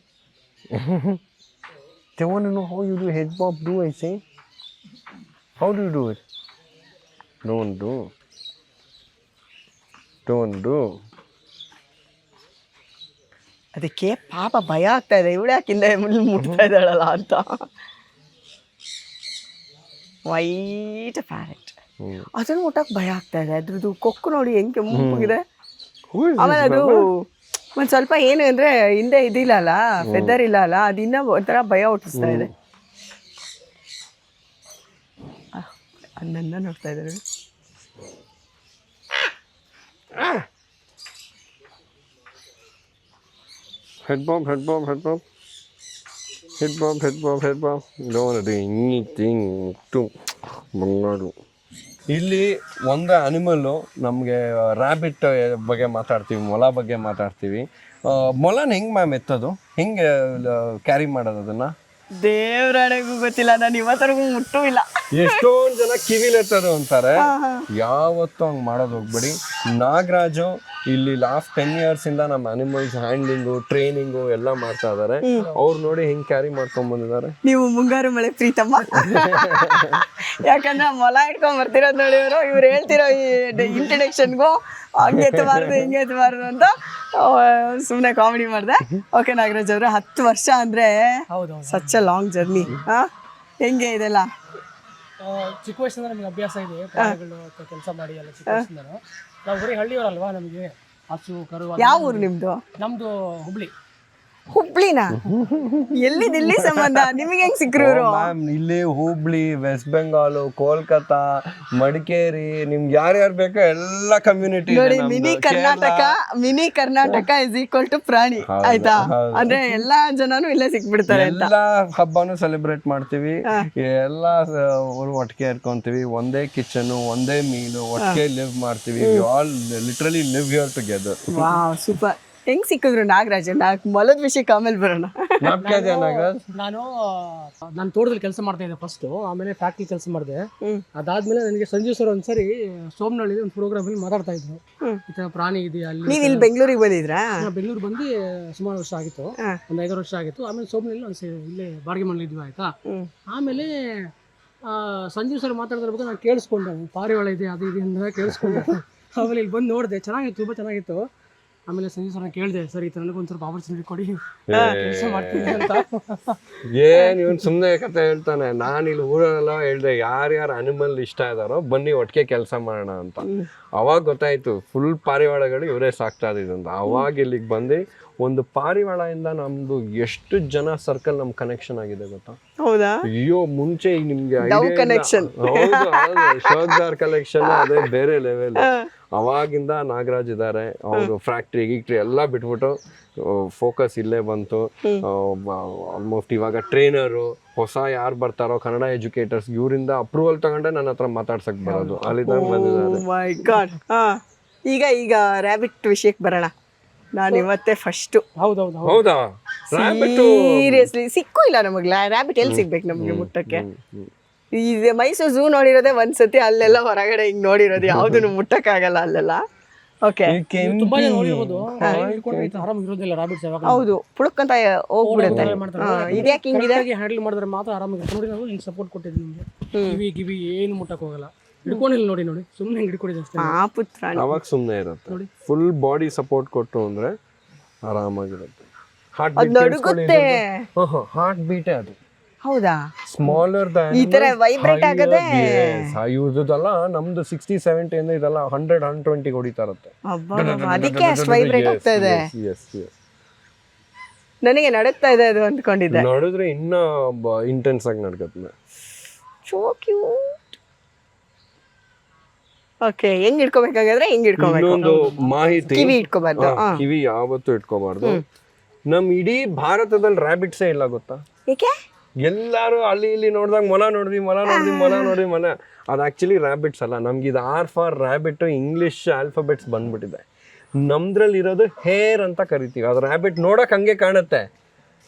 They want to know how you do head bob. Do I say? How do you do it? Don't do. ಅದಕ್ಕೆ ಪಾಪ ಭಯ ಆಗ್ತಾ ಇದೆ, ಇವಳು ಯಾಕಿಂದ ಮುಟ್ತಾ ಇದ್ದಾಳಲ್ಲ ಅಂತ. ವೈಟ್ ಪ್ಯಾರೆಟ್, ಅದನ್ನು ಮುಟ್ಟಕ್ಕೆ ಭಯ ಆಗ್ತಾ ಇದೆ. ಅದ್ರದ್ದು ಕೊಕ್ಕು ನೋಡಿ ಹೆಂಗೆ ಕೆಂಪಗಿದೆ. ಆಮೇಲೆ ಅದು ಒಂದು ಸ್ವಲ್ಪ ಏನು ಅಂದರೆ ಹಿಂದೆ ಇದಿಲ್ಲ ಅಲ್ಲ, ಫೆದರ್ ಇಲ್ಲ ಅಲ್ಲ, ಅದಿನ್ನ ಒಂಥರ ಭಯ ಹುಟ್ಟಿಸ್ತಾ ಇದೆ. ಅದನ್ನ ನೋಡ್ತಾ ಇದ್ದಾರೆ. Head bomb. Don't want to do anything to ಬಂಗಾರು. ಇಲ್ಲಿ ಒಂದು ಆನಿಮಲ್ಲು ನಮಗೆ ರ್ಯಾಬಿಟ್ ಬಗ್ಗೆ ಮಾತಾಡ್ತೀವಿ, ಮೊಲ ಬಗ್ಗೆ ಮಾತಾಡ್ತೀವಿ. ಮೊಲನ ಹೆಂಗೆ ಮ್ಯಾಮ್ ಎತ್ತೋದು, ಹೆಂಗೆ ಕ್ಯಾರಿ ಮಾಡೋದು ಅದನ್ನು? ದೇವ್ರಡೆಗೂ ಗೊತ್ತಿಲ್ಲ, ನಾನು ಇವತ್ತರೆಗೂ ಮುಟ್ಟೂ ಇಲ್ಲ. ಎಷ್ಟೊಂದ್ ಜನ ಕಿವಿಲೆತ್ತದು ಅಂತಾರೆ, ಯಾವತ್ತೂ ಹಂಗ್ ಮಾಡೋದು ಹೋಗ್ಬೇಡಿ. ನಾಗರಾಜು ಇಲ್ಲಿ ಲಾಸ್ಟ್ 10 years ಇಂದ ನಮ್ಮ ಅನಿಮಲ್ಸ್ ಹ್ಯಾಂಡ್ಲಿಂಗು ಟ್ರೈನಿಂಗು ಎಲ್ಲ ಮಾಡ್ತಾ ಇದಾರೆ. ಅವ್ರು ನೋಡಿ ಹೆಂಗ್ ಕ್ಯಾರಿ ಮಾಡ್ಕೊಂಡ್ ಬಂದಿದ್ದಾರೆ. ನೀವು ಮುಂಗಾರು ಮಳೆ ಪ್ರೀತಮ್ಮ. ಯಾಕಂದ್ರೆ ಮೊಲ ಇಟ್ಕೊಂಡ್ ಬರ್ತಿರೋದು ನೋಡಿ ಇವ್ರು ಹೇಳ್ತಿರೋ ಈ ಇಂಟ್ರಡಕ್ಷನ್ಗೂ ಹಂಗೆ ಎತ್ತಬಾರ್ದು ಹಿಂಗೆ ಎತ್ತಬಾರ್ದು ಅಂತ ಸುಮ್ಮನೆ ಕಾಮಿಡಿ ಮಾಡಿದೆ. ಓಕೆ ನಾಗರಾಜ್ ಅವರು, 10 ವರ್ಷ ಅಂದರೆ ಸಚ್ ಅ ಲಾಂಗ್ ಜರ್ನಿ. ಹೆಂಗೆ ಇದೆಲ್ಲ? ಚಿಕ್ಕ ವಯಸ್ಸಿಂದ ನಮಗೆ ಅಭ್ಯಾಸ ಇದೆ ಪ್ರಾಣಿಗಳು ಕೆಲಸ ಮಾಡಿ ಎಲ್ಲ. ಚಿಕ್ಕ ವಯಸ್ಸಿಂದ ನಾವು ಬರೀ ಹಳ್ಳಿಯವರಲ್ವಾ, ನಮಗೆ ಹಸು ಕರು. ಯಾವ ಊರು ನಿಮ್ಮದು? ನಮ್ಮದು ಹುಬ್ಳಿ. ಹುಬ್ಳಿನಾ? ಎಲ್ಲಿದೆ ಇಲ್ಲಿ ಸಂಬಂಧ? ನಿಮಗೆ ಹೆಂಗ್ ಸಿಕ್ಕರು ಇವರು? ಮ್ಯಾಮ್ ಇಲ್ಲಿ ಹುಬ್ಳಿ, ವೆಸ್ಟ್ ಬೆಂಗಾಲ್, ಕೋಲ್ಕತ್ತಾ, ಮಡಿಕೇರಿ, ನಿಮ್ಗೆ ಯಾರ್ಯಾರು ಬೇಕೋ ಎಲ್ಲ ಕಮ್ಯುನಿಟಿ ನೋಡಿ. Mini Karnataka is equal to ಪ್ರಾಣಿ. ಆಯ್ತಾ? ಅಂದ್ರೆ ಎಲ್ಲಾ ಜನನು ಇಲ್ಲೇ ಸಿಕ್ಬಿಡ್ತಾರೆ ಅಂತ. ಎಲ್ಲಾ ಹಬ್ಬನು ಸೆಲೆಬ್ರೇಟ್ ಮಾಡ್ತೀವಿ, ಎಲ್ಲಾ ಒಟ್ಟಿಗೆ ಇರ್ಕೊಂತೀವಿ. ಒಂದೇ ಕಿಚನ್, ಒಂದೇ ಮೀಲು, ಒಟ್ಟಿಗೆ ಲಿವ್ ಮಾಡ್ತೀವಿ. All literally live here together. Wow, super. ಹೆಂಗ್ ಸಿಕ್ಕಿದ್ರು ನಾಗರಾಜ್? ಮೊಲದ ವಿಷಯಕ್ಕೆ ಆಮೇಲೆ ಬರೋಣ. ನಾನು ತೋಟದಲ್ಲಿ ಕೆಲಸ ಮಾಡ್ತಾ ಇದ್ದೆ ಫಸ್ಟ್, ಆಮೇಲೆ ಫ್ಯಾಕ್ಟ್ರಿ ಕೆಲಸ ಮಾಡಿದೆ. ಅದಾದ್ಮೇಲೆ ನನಗೆ ಸಂಜೀವ್ ಸರ್ ಒಂದ್ಸರಿ ಸೋಮನಹಳ್ಳಿ ಒಂದು ಪ್ರೋಗ್ರಾಮ್ ಅಲ್ಲಿ ಮಾತಾಡ್ತಾ ಇದ್ರು, ಈ ತರ ಪ್ರಾಣಿ ಇದೆಯಾ ಅಲ್ಲಿ. ನೀವು ಇಲ್ಲಿ ಬೆಂಗಳೂರಿಗೆ ಬಂದಿದ್ರಾ? ಬೆಂಗಳೂರು ಬಂದು ಸುಮಾರು ವರ್ಷ ಆಗಿತ್ತು, ಒಂದು 5 ವರ್ಷ ಆಗಿತ್ತು. ಆಮೇಲೆ ಸೋಮನಹಳ್ಳಿ ಇಲ್ಲೇ ಬಾಡಿಗೆ ಮನೇಲಿ ಆಯ್ತಾ. ಆಮೇಲೆ ಸಂಜೀವ್ ಸರ್ ಮಾತಾಡ್ತಿರ್ಬೇಕು, ನಾನು ಕೇಳಿಸ್ಕೊಂಡೆ, ಪಾರಿವಾಳ ಇದೆ ಅದು ಇದೆ ಅಂತ ಕೇಳಿಸ್ಕೊಂಡೆ. ಆಮೇಲೆ ಇಲ್ಲಿ ಬಂದು ನೋಡಿದೆ, ಚೆನ್ನಾಗಿತ್ತು, ತುಂಬ ಚೆನ್ನಾಗಿತ್ತು. ಆಮೇಲೆ ಸಂಜೀವ್ ಸರ್ ಕೇಳಿದೆ, ಸರ್ ಈ ಥರ ನನಗೊಂದು ಸ್ವಲ್ಪ ಆಪರ್ಚುನಿಟಿ ಕೊಡಿ, ಕೆಲಸ ಮಾಡ್ತೀನಿ ಅಂತ. ಏನ್ ಇವನ್ ಸುಮ್ಮನೆ ಕತೆ ಹೇಳ್ತಾನೆ. ನಾನು ಇಲ್ಲಿ ಊರಲ್ಲೆಲ್ಲ ಹೇಳ್ದೆ, ಯಾರ್ಯಾರು ಅನಿಮಲ್ ಇಷ್ಟ ಇದಾರೋ ಬನ್ನಿ ಒಟ್ಟಿಗೆ ಕೆಲಸ ಮಾಡೋಣ ಅಂತ. ಅವಾಗ ಗೊತ್ತಾಯ್ತು ಫುಲ್ ಪಾರಿವಾಳಗಳು ಇವರೇ ಸಾಕ್ತಾ ಇದ್ದಿದ್ದು ಅಂತ. ಅವಾಗ ಇಲ್ಲಿಗೆ ಬಂದು ಒಂದು ಪಾರಿವಾಳದಿಂದ ನಮ್ದು ಎಷ್ಟು ಜನ ಸರ್ಕಲ್ ನಮ್ ಕನೆಕ್ಷನ್ ಆಗಿದೆ ಗೊತ್ತಾ? ಹೌದಾ? ಅಯ್ಯೋ, ಮುಂಚೆ ಈಗ ನಿಮ್ಗೆ ಕನೆಕ್ಷನ್. ಶೋಕ್ದಾರ್ ಕಲೆಕ್ಷನ್ ಅದೇ ಬೇರೆ ಲೆವೆಲ್. ಅವಾಗಿಂದ ನಾಗರಾಜ್ ಇದ್ದಾರೆ, ಅವರು ಫ್ಯಾಕ್ಟ್ರಿ ಗೀಕ್ಟ್ರಿ ಎಲ್ಲ ಬಿಟ್ಬಿಟ್ಟು ಫೋಕಸ್ ಇಲ್ಲೇ ಬಂತು. ಆಲ್ಮೋಸ್ಟ್ ಇವಾಗ ಟ್ರೈನರು ಹೊಸ ಯಾರು ಬರ್ತಾರೋ ಕನ್ನಡ ಎಜುಕೇಟರ್ಸ್, ಇವರಿಂದ ಅಪ್ರೂವಲ್ ತಗೊಂಡೆ ನನ್ನ ಹತ್ರ ಮಾತಾಡ್ಸಕ್ ಬರೋದು. ಅಲ್ಲಿದ್ದಾಗ ಬಂದಿದ್ದಾರೆ. ಈಗ ರ್ಯಾಬಿಟ್ ವಿಷಯಕ್ಕೆ ಬರೋಣ. ನಾನು ಇವತ್ತೇ ಫಸ್ಟ್. ಹೌದಾ? ಸೀರಿಯಸ್ಲಿ ಸಿಕ್ಕೂ ಇಲ್ಲ ನಮಗೆ ರ್ಯಾಬಿಟ್. ಎಲ್ಲಿ ಸಿಗ್ಬೇಕು ನಮಗೆ ಮುಟ್ಟಕ್ಕೆ? ಈ ಮೈಸೂರು ಝೂ ನೋಡಿರೋದೇ ಒಂದ್ಸತಿ, ಅಲ್ಲೆಲ್ಲ ಹೊರಗಡೆ ಹಿಂಗ್ ನೋಡಿರೋದು, ಯಾವ್ದು ಮುಟ್ಟಕ್ಕಾಗಲ್ಲ ಅಲ್ಲೆಲ್ಲ. ಓಕೆ, ತುಂಬಾ ಜನ ನೋಡಿರ್ಬೋದು, ಆರಾಮ್ ಇರೋದಿಲ್ಲ ರಾಬಿಟ್ಸ್. ಹೌದು, ಪುಳಕ್ಕಂತ ಹೋಗ್ಬಿಡುತ್ತೆ. ಇದ್ಯಾಕೆ ಹಿಂಗಿದೆ? ಹ್ಯಾಂಡಲ್ ಮಾಡಿದ್ರೆ ಮಾತ್ರ ಆರಾಮಾಗಿರುತ್ತೆ. ನೋಡಿ, ನಾವು ಹಿಂಗೆ ಸಪೋರ್ಟ್ ಕೊಟ್ಟಿದ್ದೀವಿ ನಿಮಗೆ. ಕಿವಿ ಏನು ಮುಟ್ಟಕ್ ಹೋಗಲ್ಲ. ಹಿಡ್ಕೊಂಡಿಲ್ಲ ನೋಡಿ, ಸುಮ್ಮನೆ ಹಿಂಗೆ ಹಿಡ್ಕೊಂಡಿದ್ದೆ ಅವಾಗ ಸುಮ್ಮನೆ ಇರುತ್ತೆ. ನೋಡಿ, ಫುಲ್ ಬಾಡಿ ಸಪೋರ್ಟ್ ಕೊಟ್ಟು ಅಂದ್ರೆ ಆರಾಮಾಗಿರುತ್ತೆ. ಹಾರ್ಟ್ ಬೀಟೇ ಅದು. ಹೌದಾ? ಸ್ಮಾಲರ್ ಈ ತರ ವೈಬ್ರೇಟ್ ಆಗದೆ ಇವ್ರದಲ್ಲ. ನಮ್ದು 60-70 ಇಂದ ಇದೆಲ್ಲ 100-120 ಹೊಡಿತಾ ಇರುತ್ತೆ. ಅದಕ್ಕೆ ಅಷ್ಟು ವೈಬ್ರೇಟ್ ಆಗ್ತಾ ಇದೆ. ನನಗೆ ನಡುತ್ತಾ ಇದೆ ಅದು ಅಂದ್ಕೊಂಡಿದ್ದೆ. ನಡೆದ್ರೆ ಇನ್ನ ಇಂಟೆನ್ಸ್ ಆಗಿ ನಡ್ಕತ್ತೆ. So cute. ಓಕೆ, ಹೆಂಗ್ ಇಟ್ಕೋಬೇಕಾದ್ರೆ ಹೆಂಗ್ ಇಟ್ಕೋಬೇಕು? ಇನ್ನೊಂದು ಮಾಹಿತಿ, ಕಿವಿ ಇಟ್ಕೋಬಾರ್ದು. ಕಿವಿ ಯಾವತ್ತೂ ಇಟ್ಕೋಬಾರ್ದು. ನಮ್ ಇಡೀ ಭಾರತದಲ್ಲಿ ರ್ಯಾಬಿಟ್ಸೇ ಇಲ್ಲ ಗೊತ್ತಾ? ಏಕೆ? ಎಲ್ಲಾರು ಅಲ್ಲಿ ಇಲ್ಲಿ ನೋಡಿದಾಗ ಮೊಲ ನೋಡಿದ್ವಿ. ಅದು ಆಕ್ಚುಲಿ ರ್ಯಾಬಿಟ್ಸ್ ಅಲ್ಲ. ನಮ್ಗೆ ಇದು R for rabbit English alphabets ಬಂದ್ಬಿಟ್ಟಿದೆ. ನಮ್ದ್ರಲ್ಲಿ ಇರೋದು ಹೇರ್ ಅಂತ ಕರಿತೀವಿ. ಅದು ರ್ಯಾಬಿಟ್ ನೋಡಕ್ ಹಂಗೆ ಕಾಣುತ್ತೆ,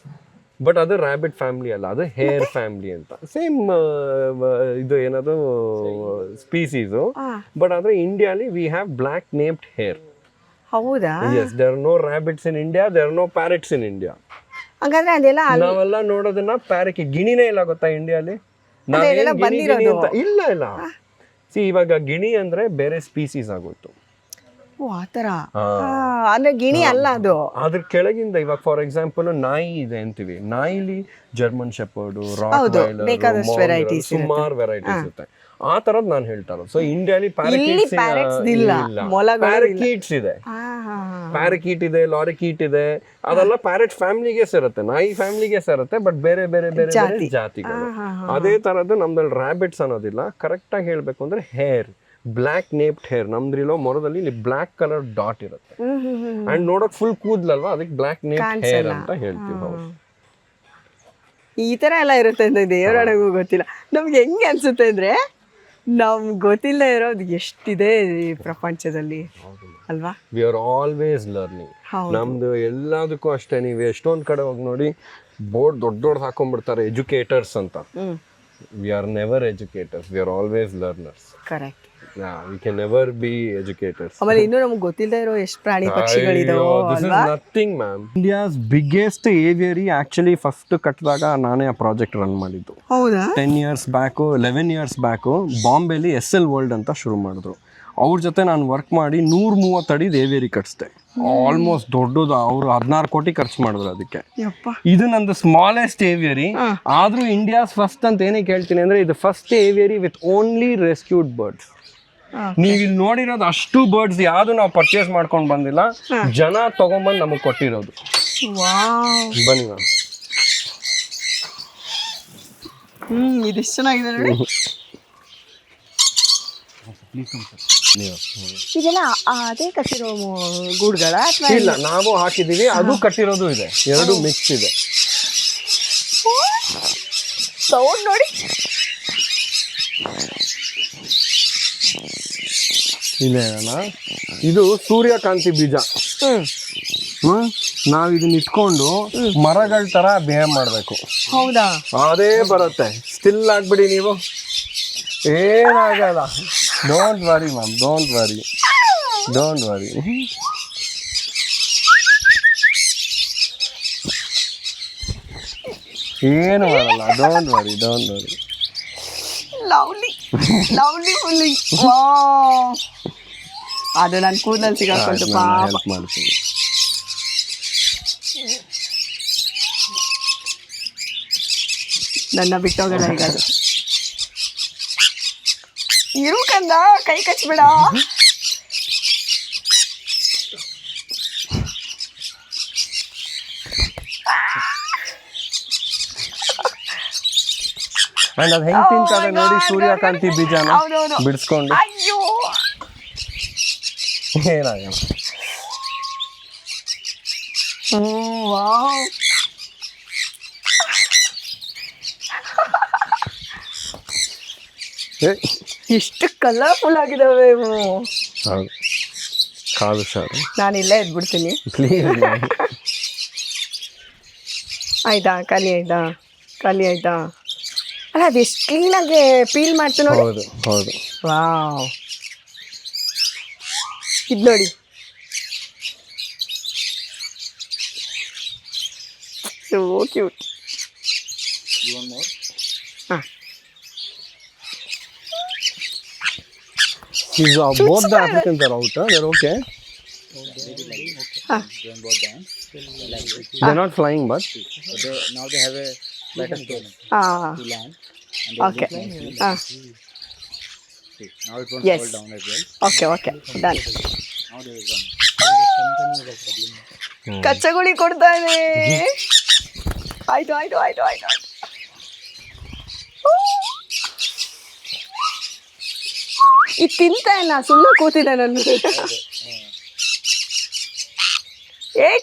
ಬಟ್ ಅದು ರ್ಯಾಬಿಟ್ ಫ್ಯಾಮಿಲಿ ಅಲ್ಲ, ಅದು ಹೇರ್ ಫ್ಯಾಮಿಲಿ ಅಂತ. ಸೇಮ್ ಇದು ಏನದು ಸ್ಪೀಸೀಸು, ಬಟ್ ಆದ್ರೆ ಇಂಡಿಯಾಲಿ we have black naped hare. ಹೌದಾ? Yes, there are no rabbits in India, there are no parrots in India. ಹಾಗಾದ್ರೆ ಅದೆಲ್ಲ ನಾವೆಲ್ಲ ನೋಡೋದನ್ನ ಪ್ಯಾರಕಿ. ಗಿಣಿನೇ ಇಲ್ಲ ಗೊತ್ತಾ ಇಂಡಿಯಾಲಿ? ಇಲ್ಲ. ಇವಾಗ ಗಿಣಿ ಅಂದ್ರೆ ಬೇರೆ ಸ್ಪೀಸೀಸ್ ಆಗೋಯ್ತು. ಓ, ಆತರ. ಅಂದ್ರೆ ಗಿಣಿ ಅಲ್ಲ ಅದು. ಅದ್ರ ಕೆಳಗಿಂದ ಇವಾಗ ಫಾರ್ ಎಕ್ಸಾಂಪಲ್ ನಾಯಿ ಇದೆ ಅಂತೀವಿ. ನಾಯಿಲಿ ಜರ್ಮನ್ ಶೆಪರ್ಡ್, ರಾಟ್ವೈಲರ್, ಸುಮಾರು ವೆರೈಟೀಸ್ ಇರುತ್ತೆ. ಆ ತರದ್ ನಾನು ಹೇಳ್ತಾ ಇರೋದು. ಸೊ ಇಂಡಿಯಾಲಿ ಪ್ಯಾರಕೀಟ್ಸ್ ಇದೆ, ಪ್ಯಾರಕೀಟ್ ಇದೆ, ಲಾರಿಕೀಟ್ ಇದೆ. ಅದೆಲ್ಲ ಪ್ಯಾರೆಟ್ ಫ್ಯಾಮಿಲಿಗೆ ಸೇರುತ್ತೆ, ನಾಯಿ ಫ್ಯಾಮಿಲಿಗೆ ಸೇರುತ್ತೆ, ಬಟ್ ಬೇರೆ ಬೇರೆ ಬೇರೆ ಜಾತಿಗಳು. ಅದೇ ತರದ್ದು ನಮ್ದಲ್ಲಿ ರ್ಯಾಬಿಟ್ಸ್ ಅನ್ನೋದಿಲ್ಲ. ಕರೆಕ್ಟ್ ಆಗಿ ಹೇಳ್ಬೇಕು ಅಂದ್ರೆ ಹೇರ್, ಬ್ಲ್ಯಾಕ್ ನೇಪ್ಡ್ ಹೇರ್. ನಮ್ದ್ರಿಲೋ ಮೊರದಲ್ಲಿ ಇಲ್ಲಿ ಬ್ಲ್ಯಾಕ್ ಕಲರ್ ಡಾಟ್ ಇರುತ್ತೆ. ಅಂಡ್ ನೋಡಕ್ ಫುಲ್ ಕೂದ್ಲಲ್ವಾ, ಅದಕ್ಕೆ ಬ್ಲ್ಯಾಕ್ ನೇಪ್ಡ್ ಹೇರ್ ಅಂತ ಹೇಳ್ತೀವಿ. ಈ ತರ ಎಲ್ಲ ಇರುತ್ತೆ ಅಂತ ದೇವರೊಳಗೂ ಗೊತ್ತಿಲ್ಲ. ನಮ್ಗೆ ಹೆಂಗೆ ಅನ್ಸುತ್ತೆ ಅಂದ್ರೆ ನಮ್ಗೆ ಗೊತ್ತಿಲ್ಲ ಇರೋದು ಎಷ್ಟಿದೆ ಈ ಪ್ರಪಂಚದಲ್ಲಿ ಅಲ್ವಾ? V are always learning. ನಮ್ದು ಎಲ್ಲದಕ್ಕೂ ಅಷ್ಟೇ. ನೀವು ಎಷ್ಟೊಂದ್ ಕಡೆ ಹೋಗಿ ನೋಡಿ, ಬೋರ್ಡ್ ದೊಡ್ಡ ಹಾಕೊಂಡ್ಬಿಡ್ತಾರೆ ಎಜುಕೇಟರ್ಸ್ ಅಂತ. We are never educators, we are always learners. Correct. We can never be educators. ಆಮೇಲೆ ಇನ್ನೂ ನಮ್ಗೆ ಗೊತ್ತಿಲ್ಲದೆ ಇರೋ ಎಷ್ಟು ಪ್ರಾಣಿ ಪಕ್ಷಿಗಳಿದಾವೋ ಅಲ್ವಾ? Nothing ma'am. India's biggest aviary actually first ಕಟ್ಟಿದಾಗ ನಾನೇ ಆ ಪ್ರಾಜೆಕ್ಟ್ ರನ್ ಮಾಡಿದ್ದು. ಹೌದಾ? 10 years ಬ್ಯಾಕು 11 years ಬ್ಯಾಕು ಬಾಂಬೆಲಿ SL ವರ್ಲ್ಡ್ ಅಂತ ಶುರು ಮಾಡಿದ್ರು. ಅವ್ರ ಜೊತೆ ನಾನು ವರ್ಕ್ ಮಾಡಿ 130 ಅಡಿದ ಏವಿಯರಿ ಕಟ್ಸಿದೆ. ಆಲ್ಮೋಸ್ಟ್ ದೊಡ್ಡದು. ಅವರು 16 ಕೋಟಿ ಖರ್ಚು ಮಾಡಿದ್ರು ಅದಕ್ಕೆ. ಇದು ನಂದು ಸ್ಮಾಲೆಸ್ಟ್ ಏವಿಯರಿ. ಆದ್ರೂ ಇಂಡಿಯಾಸ್ ಫಸ್ಟ್ ಅಂತ ಏನಕ್ಕೆ ಹೇಳ್ತೀನಿ ಅಂದ್ರೆ ಇದು first aviary with only rescued birds. ನೀವು ಇಲ್ಲಿ ನೋಡಿರೋದು ಅಷ್ಟು ಬರ್ಡ್ಸ್ ಯಾವ್ದು ನಾವು ಪರ್ಚೇಸ್ ಮಾಡ್ಕೊಂಡು ಬಂದಿಲ್ಲ, ಜನ ತಗೊಂಡ್ಬಂದು ನಮಗೆ ಕೊಟ್ಟಿರೋದು. ಬನ್ನಿ ಮ್ಯಾಮ್. ಇದಿಷ್ಟು ಚೆನ್ನಾಗಿದೆ ನೋಡಿ. ಇದೆಲ್ಲ ಅದೇ ಕಟ್ಟಿರೋ ಗೂಡುಗಳ? ಇಲ್ಲ, ನಾವು ಹಾಕಿದೀವಿ, ಅದು ಕಟ್ಟಿರೋದು ಇದೆ, ಎರಡು ಮಿಕ್ಸ್ ಇದೆ. ಸೌಂಡ್ ನೋಡಿ. ಇಲ್ಲ, ಇದು ಸೂರ್ಯಕಾಂತಿ ಬೀಜ. ನಾವ್ ಇದನ್ನ ಇಟ್ಕೊಂಡು ಮರಗಳ ತರ ಬಿಹೇವ್ ಮಾಡ್ಬೇಕು. ಹೌದಾ? ಅದೇ ಬರುತ್ತೆ. ಸ್ಟಿಲ್ ಆಗ್ಬಿಡಿ ನೀವು, ಏನಾಗಲ್ಲ. Don't worry ma'am, don't worry, don't worry. ಏನು ಮಾಡಲ್ಲ, don't worry, don't worry. Lovely lovely fully. ಅದು ನನ್ನ ಕೂದಲಲ್ಲಿ ಸಿಗಾಕೊಂಡು ಪಾಪ. ಹೆಲ್ಪ್ ಮಾಡ್ತೀನಿ. ನನ್ನ ಬಿಟ್ಟೋಗಲ್ಲ ಈಗ ಅದು. ಇರು ಕಂದ, ಕೈ ಕಚ್ಬೇಡ. ಅಂಡ್ ಅದು ಹೆಂಗ್ ತಿಂತಾರೆ ನೋಡಿ ಸೂರ್ಯಕಾಂತಿ ಬೀಜನ ಬಿಡಿಸ್ಕೊಂಡು. ಅಯ್ಯೋ, ಏನಾಗಲ್ಲ. ವಾವ್. ಎಷ್ಟು ಕಲರ್ಫುಲ್ ಆಗಿದಾವೆ ಇವು. ಹೌದು, ಕಾಲು ಸಾರು. ನಾನು ಇಲ್ಲೇ ಎದ್ಬಿಡ್ತೀನಿ. ಪ್ಲೀಸ್. ಆಯ್ತಾ? ಖಾಲಿ ಆಯ್ತಾ? ಖಾಲಿ ಆಯ್ತಾ? ಅಲ್ಲ, ಅದು ಎಷ್ಟು ಕ್ಲೀನಾಗಿ ಪೀಲ್ ಮಾಡ್ತು ನೋಡಿ. ಹೌದು ಹೌದು. ವಾವ್, ಇದು ನೋಡಿ. So cute. ಹಾಂ, both the applicants are out. They're okay. They're not flying, but now they have a better stone to land. Okay. Now it won't Yes. fall down as well. Okay, done. Now they will run. ಕಚ್ಚಗುಳಿ ಕೊಡ್ತಾನೆ. ಆಯ್ತು. ಇದು ತಿಂತಾ ಇಲ್ಲ, ಸುಮ್ಮನೆ ಕೂತಿದ್ದೆ ನಾನು.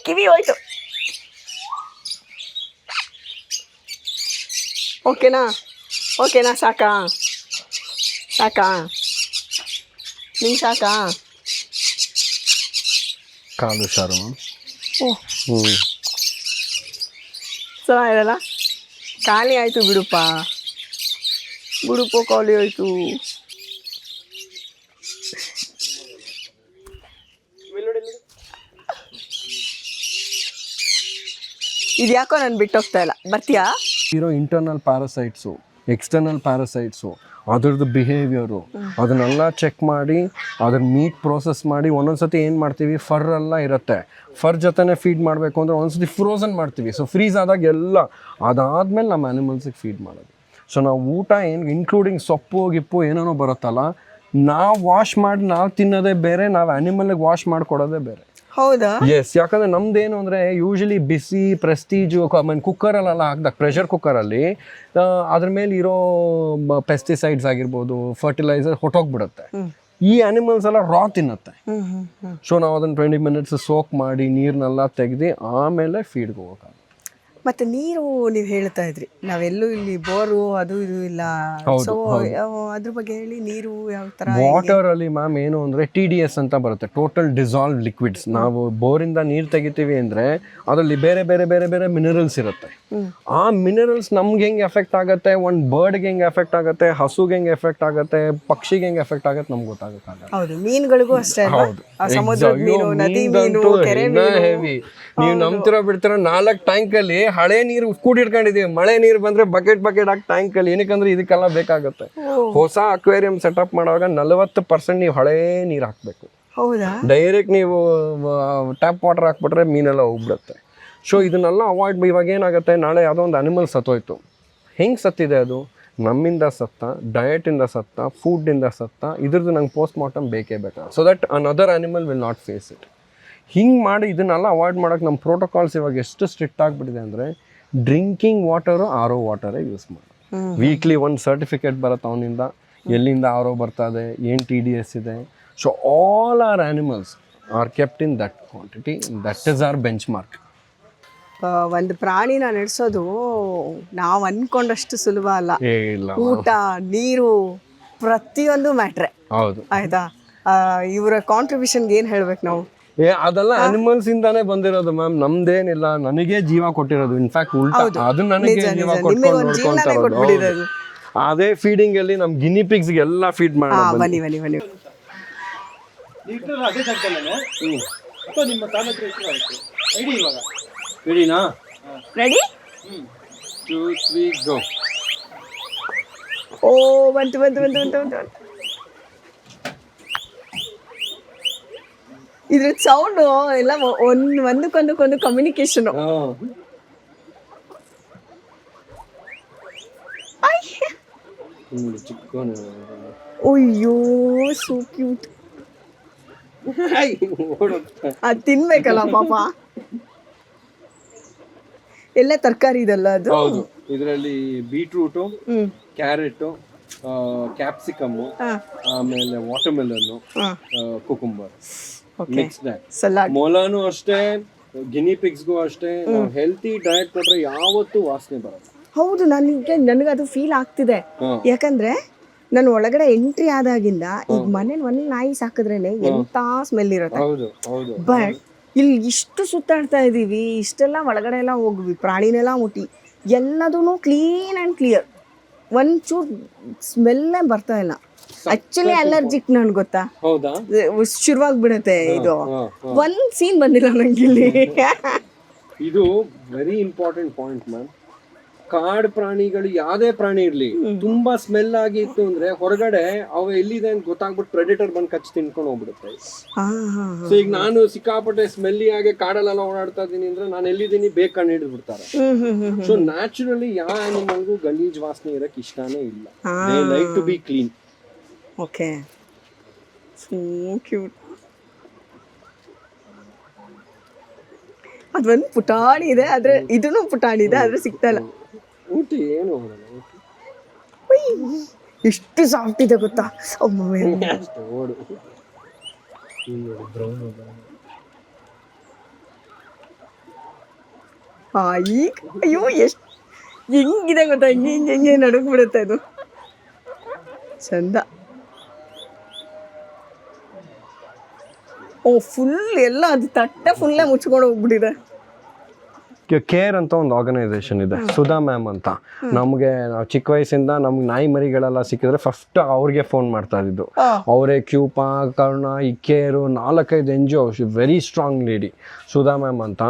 ಕಿವಿ ಹೋಯ್ತು. ಓಕೆನಾ? ಸಾಕಾ? ನಿಂಗೆ ಸಾಕಾ? ಕಾಲು ಸಾರು. ಚೆನ್ನಾಗಿರಲ್ಲ. ಖಾಲಿ ಆಯಿತು ಬಿಡುಪ್ಪ, ಖಾಲಿ ಆಯಿತು. ಇದು ಯಾಕೋ ನಾನು ಬಿಟ್ಟೋಗ್ತಾ ಇಲ್ಲ. ಬರ್ತೀಯಾ? ಇರೋ ಇಂಟರ್ನಲ್ ಪ್ಯಾರಾಸೈಟ್ಸು, ಎಕ್ಸ್ಟರ್ನಲ್ ಪ್ಯಾರಾಸೈಟ್ಸು, ಅದ್ರದ್ದು ಬಿಹೇವಿಯರು, ಅದನ್ನೆಲ್ಲ ಚೆಕ್ ಮಾಡಿ ಅದ್ರ ಮೀಟ್ ಪ್ರೋಸೆಸ್ ಮಾಡಿ. ಒಂದೊಂದ್ಸತಿ ಏನು ಮಾಡ್ತೀವಿ, ಫರ್ ಎಲ್ಲ ಇರುತ್ತೆ, ಫರ್ ಜೊತೆನೇ ಫೀಡ್ ಮಾಡಬೇಕು ಅಂದರೆ ಒಂದೊಂದ್ಸತಿ ಫ್ರೋಝನ್ ಮಾಡ್ತೀವಿ. ಸೊ ಫ್ರೀಸ್ ಆದಾಗ ಎಲ್ಲ ಅದಾದಮೇಲೆ ನಮ್ಮ ಆ್ಯನಿಮಲ್ಸಿಗೆ ಫೀಡ್ ಮಾಡೋದು. ಸೊ ನಾವು ಊಟ ಏನು ಇನ್ಕ್ಲೂಡಿಂಗ್ ಸೊಪ್ಪು ಗಿಪ್ಪು ಏನೇನೋ ಬರುತ್ತಲ್ಲ, ನಾವು ವಾಶ್ ಮಾಡಿ ನಾವು ತಿನ್ನೋದೇ ಬೇರೆ, ನಾವು ಆ್ಯನಿಮಲ್ಗೆ ವಾಶ್ ಮಾಡಿಕೊಡೋದೇ ಬೇರೆ. ಹೌದಾ? ಎಸ್, ಯಾಕಂದರೆ ನಮ್ದೇನು ಅಂದರೆ ಯೂಶಲಿ ಬಿಸಿ ಪ್ರೆಸ್ಟೀಜು ಕುಕ್ಕರಲ್ಲೆಲ್ಲ ಹಾಕಿದಾಗ, ಪ್ರೆಷರ್ ಕುಕ್ಕರಲ್ಲಿ ಅದ್ರ ಮೇಲೆ ಇರೋ ಪೆಸ್ಟಿಸೈಡ್ಸ್ ಆಗಿರ್ಬೋದು, ಫರ್ಟಿಲೈಸರ್ ಹೊಟ್ಟೋಗ್ಬಿಡುತ್ತೆ. ಈ ಆ್ಯನಿಮಲ್ಸ್ ಎಲ್ಲ ರಾ ತಿನ್ನುತ್ತೆ. ಸೊ ನಾವು ಅದನ್ನು 20 minutes ಸೋಕ್ ಮಾಡಿ ನೀರನ್ನೆಲ್ಲ ತೆಗೆದು ಆಮೇಲೆ ಫೀಡ್ಗೆ ಹೋಗೋಕ್ಕಾಗುತ್ತೆ. ಮತ್ತೆ ನೀರು ನೀವು ಹೇಳ್ತಾ ಇದ್ರಿ ನಾವೆಲ್ಲೂ ಇಲ್ಲಿ ಬೋರು ಅದು ಇದು ಇಲ್ಲ, ಸೊ ಅದ್ರ ಬಗ್ಗೆ ಹೇಳಿ. ನೀರು ಯಾವ ತರ? ವಾಟರ್ ಅಲ್ಲಿ ಮ್ಯಾಮ್ ಏನು ಅಂದ್ರೆ TDS ಅಂತ ಬರುತ್ತೆ, ಟೋಟಲ್ ಡಿಸಾಲ್ವ್ ಲಿಕ್ವಿಡ್ಸ್. ನಾವು ಬೋರಿಂದ ನೀರು ತೆಗಿತೀವಿ ಅಂದ್ರೆ ಅದರಲ್ಲಿ ಬೇರೆ ಬೇರೆ ಬೇರೆ ಬೇರೆ ಮಿನರಲ್ಸ್ ಇರುತ್ತೆ. ಆ ಮಿನರಲ್ಸ್ ನಮ್ಗೆ ಹೆಂಗೆ ಎಫೆಕ್ಟ್ ಆಗುತ್ತೆ, ಒಂದು ಬರ್ಡ್ಗೆ ಹೆಂಗೆ ಎಫೆಕ್ಟ್ ಆಗುತ್ತೆ, ಹಸುಗೆ ಹೆಂಗೆ ಎಫೆಕ್ಟ್ ಆಗುತ್ತೆ, ಪಕ್ಷಿಗೆ ಹೆಂಗೆ ಎಫೆಕ್ಟ್ ಆಗುತ್ತೆ ನಮ್ಗೆ ಗೊತ್ತಾಗುತ್ತೆ. ಹೌದು, ಮೀನುಗಳಿಗೂ ಅಷ್ಟೇ. ಹೌದು, ಸಮುದ್ರದ ಮೀನು, ನದಿ ಮೀನು, ಕೆರೆ ಮೀನು ಹೆವಿ. ನೀವು ನಂಬ್ತಿರೋ ಬಿಡ್ತಿರೋ 4 ಟ್ಯಾಂಕ್ ಅಲ್ಲಿ ಹಳೆ ನೀರು ಕೂಡಿಟ್ಕೊಂಡಿದೀವಿ. ಮಳೆ ನೀರು ಬಂದ್ರೆ ಬಕೆಟ್ ಹಾಕಿ ಟ್ಯಾಂಕ್ ಅಲ್ಲಿ, ಏನಕ್ಕಂದ್ರೆ ಇದಕ್ಕೆಲ್ಲ ಬೇಕಾಗುತ್ತೆ. ಹೊಸ ಅಕ್ವೇರಿಯಂ ಸೆಟಪ್ ಮಾಡುವಾಗ 40% ನೀವು ಹಳೆ ನೀರು ಹಾಕ್ಬೇಕು. ಹೌದಾ? ಡೈರೆಕ್ಟ್ ನೀವು ಟ್ಯಾಪ್ ವಾಟರ್ ಹಾಕ್ಬಿಟ್ರೆ ಮೀನೆಲ್ಲ ಹೋಗ್ಬಿಡುತ್ತೆ. ಸೊ ಇದನ್ನೆಲ್ಲ ಅವಾಯ್ಡ್. ಇವಾಗ ಏನಾಗುತ್ತೆ, ನಾಳೆ ಯಾವುದೋ ಒಂದು ಅನಿಮಲ್ ಸತ್ತೋಯ್ತು, ಹೆಂಗೆ ಸತ್ತಿದೆ ಅದು? ನಮ್ಮಿಂದ ಸತ್ತ, ಡಯಟಿಂದ ಸತ್ತ, ಫುಡ್ಡಿಂದ ಸತ್ತ, ಇದ್ರದ್ದು ನಂಗೆ ಪೋಸ್ಟ್ ಮಾರ್ಟಮ್ ಬೇಕೇ ಬೇಕಾ, so that another animal will not face it. ಹಿಂಗೆ ಮಾಡಿ ಇದನ್ನೆಲ್ಲ ಅವಾಯ್ಡ್ ಮಾಡೋಕ್ಕೆ ನಮ್ಮ ಪ್ರೋಟೋಕಾಲ್ಸ್ ಇವಾಗ ಎಷ್ಟು ಸ್ಟ್ರಿಕ್ಟ್ ಆಗಿಬಿಟ್ಟಿದೆ ಅಂದರೆ, ಡ್ರಿಂಕಿಂಗ್ ವಾಟರು RO ವಾಟರೇ ಯೂಸ್ ಮಾಡಿ. ವೀಕ್ಲಿ ಒಂದು ಸರ್ಟಿಫಿಕೇಟ್ ಬರುತ್ತೆ ಅವನಿಂದ, ಎಲ್ಲಿಂದ RO ಬರ್ತದೆ, ಏನು TDS ಇದೆ. So all are animals are kept in that quantity. That is our benchmark. ಒಂದು ಪ್ರಾಣಿನ ನಡೆಸೋದು ನಾವು ಅನ್ಕೊಂಡಷ್ಟು ಸುಲಭ ಅಲ್ಲ. ಇಲ್ಲ, ಊಟ, ನೀರು, ಪ್ರತಿಯೊಂದು ಮ್ಯಾಟ್ರೆ. ಹೌದು, ಆಯ್ತಾ? ಇವರ ಕಾಂಟ್ರಿಬ್ಯೂಷನ್ಗೆ ಏನು ಹೇಳ್ಬೇಕು ನಾವು? ಅದೆಲ್ಲ ಅನಿಮಲ್ಸ್ ಇಂದಾನೇ ಬಂದಿರೋದು ಮ್ಯಾಮ್, ನಮ್ದೇನಿಲ್ಲ. ನನಗೆ ಜೀವ ಕೊಟ್ಟಿರೋದು, ಇನ್ಫ್ಯಾಕ್ಟ್ ಉಲ್ಟಾ ಅದು ನನಗೆ ಜೀವ ಕೊಟ್ಕೊಂಡು ಅದೇ ಫೀಡಿಂಗ್ ಅಲ್ಲಿ ನಮ್ ಗಿನಿ ಪಿಗ್ಸ್ ಎಲ್ಲ ಫೀಡ್ ಮಾಡಿ. ಬನ್ನಿ ಬನ್ನಿ ಬನ್ನಿ. ಅದೇ ಜಾಗದಲ್ಲೇ ನಿಮ್ಮ ತಾನ ಹತ್ರ ಎಷ್ಟು ಆಯ್ತು ಐಡಿ? ಇವಾಗ ರೆಡಿನಾ? ರೆಡಿ? 2 3 ಗೋ. ಓ, ಬಂತು ಬಂತು ಬಂತು ಬಂತು ಬಂತು. ಇದ್ರ ಸೌಂಡ್ ಎಲ್ಲ ಒಂದಕ್ಕೊಂದು ಕಮ್ಯುನಿಕೇಶನ್. ಅಯ್ಯೋ, ಸೋ ಕ್ಯೂಟ್. ಅದು ತಿನ್ಬೇಕಲ್ಲ ಪಾಪ. ಎಲ್ಲ ತರಕಾರಿ ಇದಲ್ಲ ಅದು? ಹೌದು, ಇದರಲ್ಲಿ ಬೀಟ್ರೂಟು, ಕ್ಯಾರೆಟು, ಕ್ಯಾಪ್ಸಿಕಮ್, ಆಮೇಲೆ ವಾಟರ್ಮೆಲನ್ನು, ಕುಕುಂಬರ್, ಸಲಾಡ್. ಮೊಲಾನು ಅಷ್ಟೇ, ಗಿನಿ ಪಿಗ್ಸ್ಗೂ ಅಷ್ಟೇ. ನಾವು ಹೆಲ್ತಿ ಡಯಟ್ ಕೊಟ್ರೆ ಯಾವತ್ತೂ ವಾಸನೆ ಬರುತ್ತೆ. ಹೌದು, ನನಗೆ ಅದು ಫೀಲ್ ಆಗ್ತಿದೆ. ಯಾಕಂದ್ರೆ ನಾನು ಒಳಗಡೆ ಎಂಟ್ರಿ ಆದಾಗಿಂದ ಈಗ ಮನೇಲಿ ಒಂದು ನಾಯಿ ಸಾಕಿದ್ರೇನೆ ಎಂತ ಸ್ಮೆಲ್ ಇರುತ್ತೆ. ಬಟ್ ಇಲ್ಲಿ ಇಷ್ಟು ಸುತ್ತಾಡ್ತಾ ಇದೀವಿ, ಇಷ್ಟೆಲ್ಲ ಒಳಗಡೆ ಎಲ್ಲ ಹೋಗ್ವಿ, ಪ್ರಾಣಿನೆಲ್ಲ ಮುಟ್ಟಿ ಎಲ್ಲದೂ ಕ್ಲೀನ್ ಆ್ಯಂಡ್ ಕ್ಲಿಯರ್, ಒಂಚೂರು ಸ್ಮೆಲ್ಲೇ ಬರ್ತಾ ಇಲ್ಲ. ಆಕ್ಚುಲಿ ಅಲರ್ಜಿಕ್ ನನ್ ಗೊತ್ತಾ, ಶುರುವಾಗ್ಬಿಡುತ್ತೆ ಇದು. ಒಂದ್ ಸೀನ್ ಬಂದಿಲ್ಲ ನಂಗಿಲ್ಲಿ. ಇದು ವೆರಿ ಇಂಪಾರ್ಟೆಂಟ್ ಪಾಯಿಂಟ್ ಮ್ಯಾಮ್. ಕಾಡು ಪ್ರಾಣಿಗಳು ಯಾವ್ದೇ ಪ್ರಾಣಿ ಇರ್ಲಿ, ತುಂಬಾ ಸ್ಮೆಲ್ ಆಗಿತ್ತು ಅಂದ್ರೆ ಹೊರಗಡೆ ಅವ ಎಲ್ಲಿದೆ ಅಂತ ಗೊತ್ತಾಗ್ಬಿಟ್ಟು ಪ್ರೆಡಿಟರ್ ಬಂದು ಕಚ್ಚಿ ತಿನ್ಕೊಂಡು ಹೋಗ್ಬಿಡುತ್ತೆ. ಸೊ ಈಗ ನಾನು ಸಿಕ್ಕಾಪಟ್ಟೆ ಸ್ಮೆಲ್ಲಿ ಆಗಿ ಕಾಡಲ್ಲೆಲ್ಲ ಓಡಾಡ್ತಾ ಇದೀನಿ ಅಂದ್ರೆ ನಾನು ಎಲ್ಲಿದ್ದೀನಿ ಬೇಗ ಕಂಡು ಹಿಡಿದು ಬಿಡ್ತಾರೆ. ಸೊ ನ್ಯಾಚುರಲಿ ಯಾವ ಆನಿಮಲ್ಗೂ ಗಲೀಜ್ ವಾಸನೆ ಇರಕ್ ಇಷ್ಟಾನೇ ಇಲ್ಲ. They like to be clean. Okay, so cute. ಅದೊಂದು ಪುಟಾಣಿ ಇದೆ, ಆದ್ರೆ ಇದನ್ನು ಪುಟಾಣಿ ಇದೆ, ಆದ್ರೆ ಸಿಗ್ತಾ ಇಲ್ಲ. ಊಟಿ ಏನು ಎಷ್ಟು ಸಾಫ್ಟ್ ಇದೆ ಗೊತ್ತಾ? ಅಯ್ಯೋ, ಎಷ್ಟು ಹೆಂಗಿದೆ ಗೊತ್ತಾ? ಹಿಂಗೆ ನಡುಗ್ ಬಿಡುತ್ತೆ ಇದು, ಚಂದ. ಓ, ಫುಲ್ ಎಲ್ಲ ಅದು ತಟ್ಟೆ ಫುಲ್ಲೇ ಮುಚ್ಕೊಂಡು ಹೋಗ್ಬಿಟ್ಟಿದೆ. ಕೇರ್ ಅಂತ ಒಂದು ಆರ್ಗನೈಸೇಷನ್ ಇದೆ, ಸುಧಾ ಮ್ಯಾಮ್ ಅಂತ. ನಮಗೆ ನಾವು ಚಿಕ್ಕ ವಯಸ್ಸಿಂದ ನಮ್ಗೆ ನಾಯಿ ಮರಿಗಳೆಲ್ಲ ಸಿಕ್ಕಿದ್ರೆ ಫಸ್ಟ್ ಅವ್ರಿಗೆ ಫೋನ್ ಮಾಡ್ತಾ ಇದ್ದು. ಅವರೇ ಕ್ಯೂಪಾ, ಕರ್ಣ, ಈ care 4-5 NGO, very strong lady Sudha ma'am ಅಂತ.